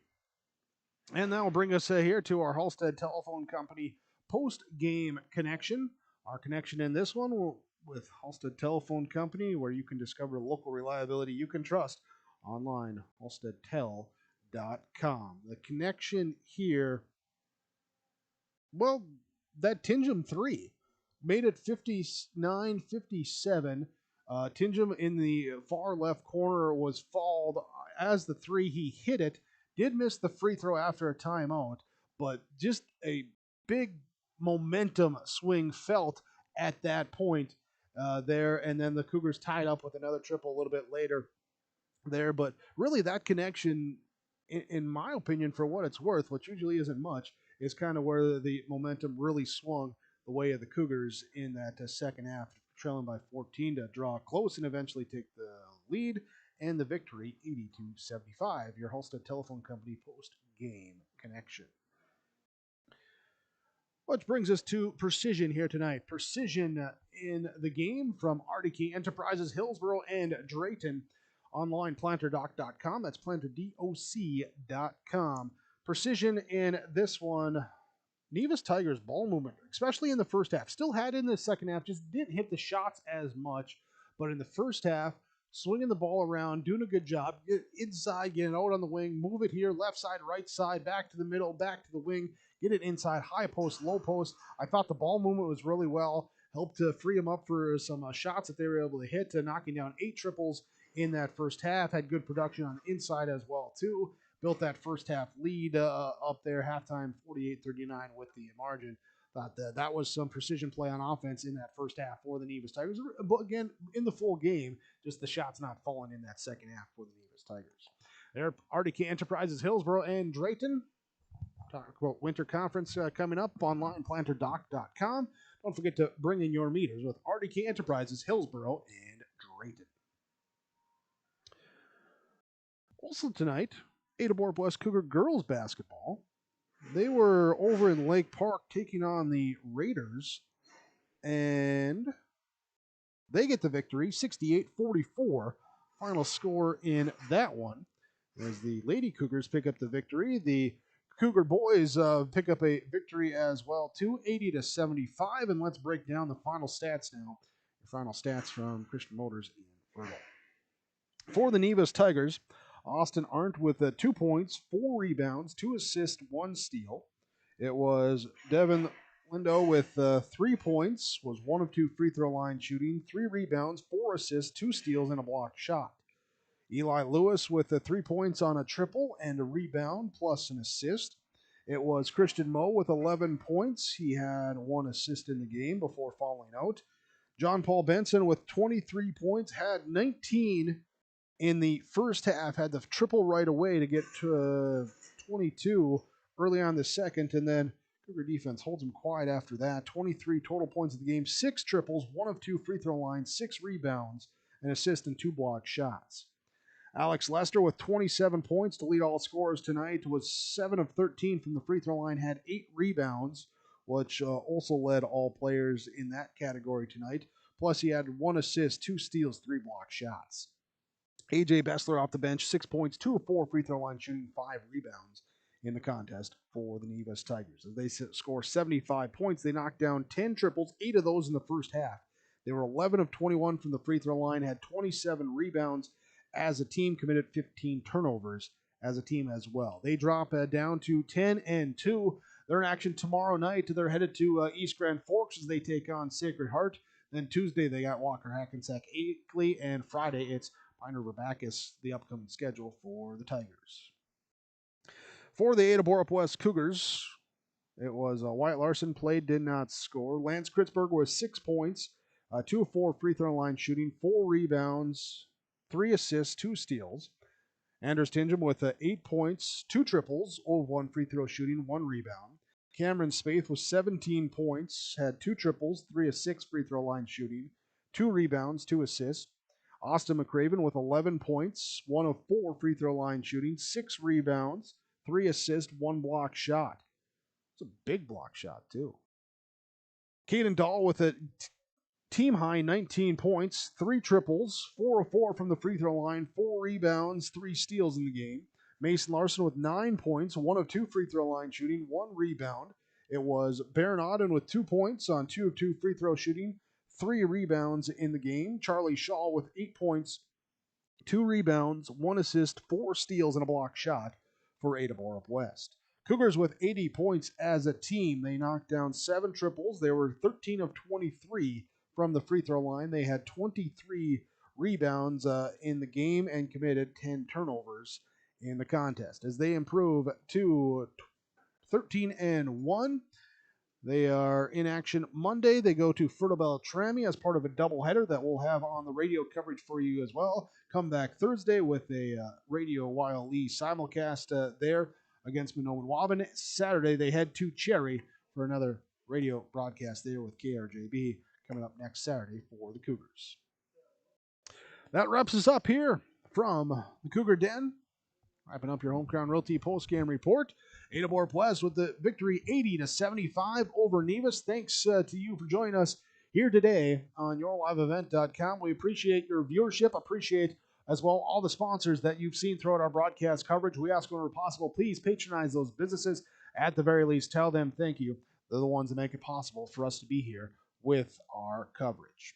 And that will bring us here to our Halstead Telephone Company post-game connection. Our connection in this one with Halstead Telephone Company, where you can discover local reliability you can trust online, halsteadtel.com. The connection here, well, that Tingham 3 made it 59-57. Tingham in the far left corner was fouled as the 3. He hit it, did miss the free throw after a timeout, but just a big momentum swing felt at that point there. And then the Cougars tied up with another triple a little bit later there. But really that connection, in my opinion, for what it's worth, which usually isn't much, is kind of where the momentum really swung the way of the Cougars in that second half, trailing by 14 to draw close and eventually take the lead and the victory 82-75. Your Halstead Telephone Company post-game connection. Which brings us to Precision here tonight. Precision in the game from RDK Enterprises, Hillsboro, and Drayton. Online, planterdoc.com. That's planterdoc.com. Precision in this one. Nevis Tigers ball movement, especially in the first half. Still had it in the second half, just didn't hit the shots as much. But in the first half, swinging the ball around, doing a good job. Get inside, getting out on the wing, move it here, left side, right side, back to the middle, back to the wing, get it inside, high post, low post. I thought the ball movement was really well. Helped to free them up for some shots that they were able to hit, knocking down 8 triples in that first half. Had good production on the inside as well, too. Built that first half lead up there, halftime 48-39 with the margin. Thought that was some precision play on offense in that first half for the Nevis Tigers. But again, in the full game, just the shots not falling in that second half for the Nevis Tigers. There, RDK Enterprises, Hillsboro, and Drayton. Talk about Winter Conference coming up online, planterdoc.com. Don't forget to bring in your meters with RDK Enterprises, Hillsboro, and Drayton. Also tonight, Ada-Borup-West Cougar girls basketball. They were over in Lake Park taking on the Raiders, and they get the victory, 68-44. Final score in that one. As the Lady Cougars pick up the victory, the Cougar boys pick up a victory as well, too, 80-75. And let's break down the final stats now. The final stats from Christian Motors in Fertile. For the Nevis Tigers, Austin Arndt with 2 points, 4 rebounds, 2 assists, 1 steal. It was Devin Lindo with 3 points, was 1 of 2 free throw line shooting, 3 rebounds, 4 assists, 2 steals, and a blocked shot. Eli Lewis with 3 points on a triple and a rebound plus an assist. It was Christian Moe with 11 points. He had 1 assist in the game before falling out. John Paul Benson with 23 points, had 19 in the first half, had the triple right away to get to 22 early on the second, and then Cougar defense holds him quiet after that. 23 total points of the game, 6 triples, 1 of 2 free throw lines, 6 rebounds, an assist, and 2 blocked shots. Alex Lester with 27 points to lead all scorers tonight, was 7 of 13 from the free throw line, had 8 rebounds, which also led all players in that category tonight. Plus, he had 1 assist, 2 steals, 3 blocked shots. AJ Bessler off the bench, 6 points, 2 of 4 free throw line shooting, 5 rebounds in the contest for the Nevis Tigers. As they score 75 points, they knocked down 10 triples, 8 of those in the first half. They were 11 of 21 from the free throw line, had 27 rebounds as a team, committed 15 turnovers as a team as well. They drop down to 10-2. They're in action tomorrow night. They're headed to East Grand Forks as they take on Sacred Heart. Then Tuesday, they got Walker Hackensack Akeley, and Friday, it's Pine River Bacchus, the upcoming schedule for the Tigers. For the Ada-Borup-West Cougars, it was Wyatt Larson played, did not score. Lance Kritzberg was 6 points, 2 of 4 free throw line shooting, 4 rebounds, 3 assists, 2 steals. Anders Tingham with 8 points, 2 triples, 0 of 1 free throw shooting, 1 rebound. Cameron Spaeth with 17 points, had 2 triples, 3 of 6 free throw line shooting, 2 rebounds, 2 assists. Austin McCraven with 11 points, 1 of 4 free throw line shooting, 6 rebounds, 3 assists, 1 block shot. It's a big block shot, too. Caden Dahl with team high 19 points, 3 triples, 4 of 4 from the free throw line, 4 rebounds, 3 steals in the game. Mason Larson with 9 points, 1 of 2 free throw line shooting, 1 rebound. It was Baron Auden with 2 points on 2 of 2 free throw shooting, 3 rebounds in the game. Charlie Shaw with 8 points, 2 rebounds, 1 assist, 4 steals, and a block shot for Ada-Borup-West. Cougars with 80 points as a team. They knocked down 7 triples. They were 13 of 23 from the free throw line. They had 23 rebounds in the game and committed 10 turnovers in the contest. As they improve to 13-1, they are in action Monday. They go to Fertile-Beltrami as part of a doubleheader that we'll have on the radio coverage for you as well. Come back Thursday with a Radio Wild Lee simulcast there against Minowan-Waban. Saturday, they head to Cherry for another radio broadcast there with KRJB coming up next Saturday for the Cougars. That wraps us up here from the Cougar Den. Wrapping up your Home Crown Realty post-game report. Ada-Borup-West with the victory 80-75 over Nevis. Thanks to you for joining us here today on YourLiveEvent.com. We appreciate your viewership, appreciate as well all the sponsors that you've seen throughout our broadcast coverage. We ask whenever possible, please patronize those businesses. At the very least, tell them thank you. They're the ones that make it possible for us to be here with our coverage.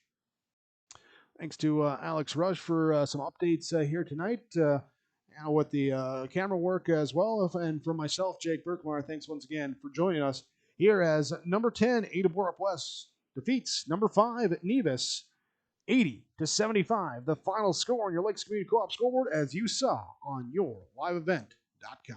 Thanks to Alex Rush for some updates here tonight. With the camera work as well. And from myself, Jake Berkmeyer, thanks once again for joining us here as number 10, Ada-Borup-West defeats number 5, Nevis, 80-75. The final score on your Lakes Community Co-op scoreboard as you saw on YourLiveEvent.com.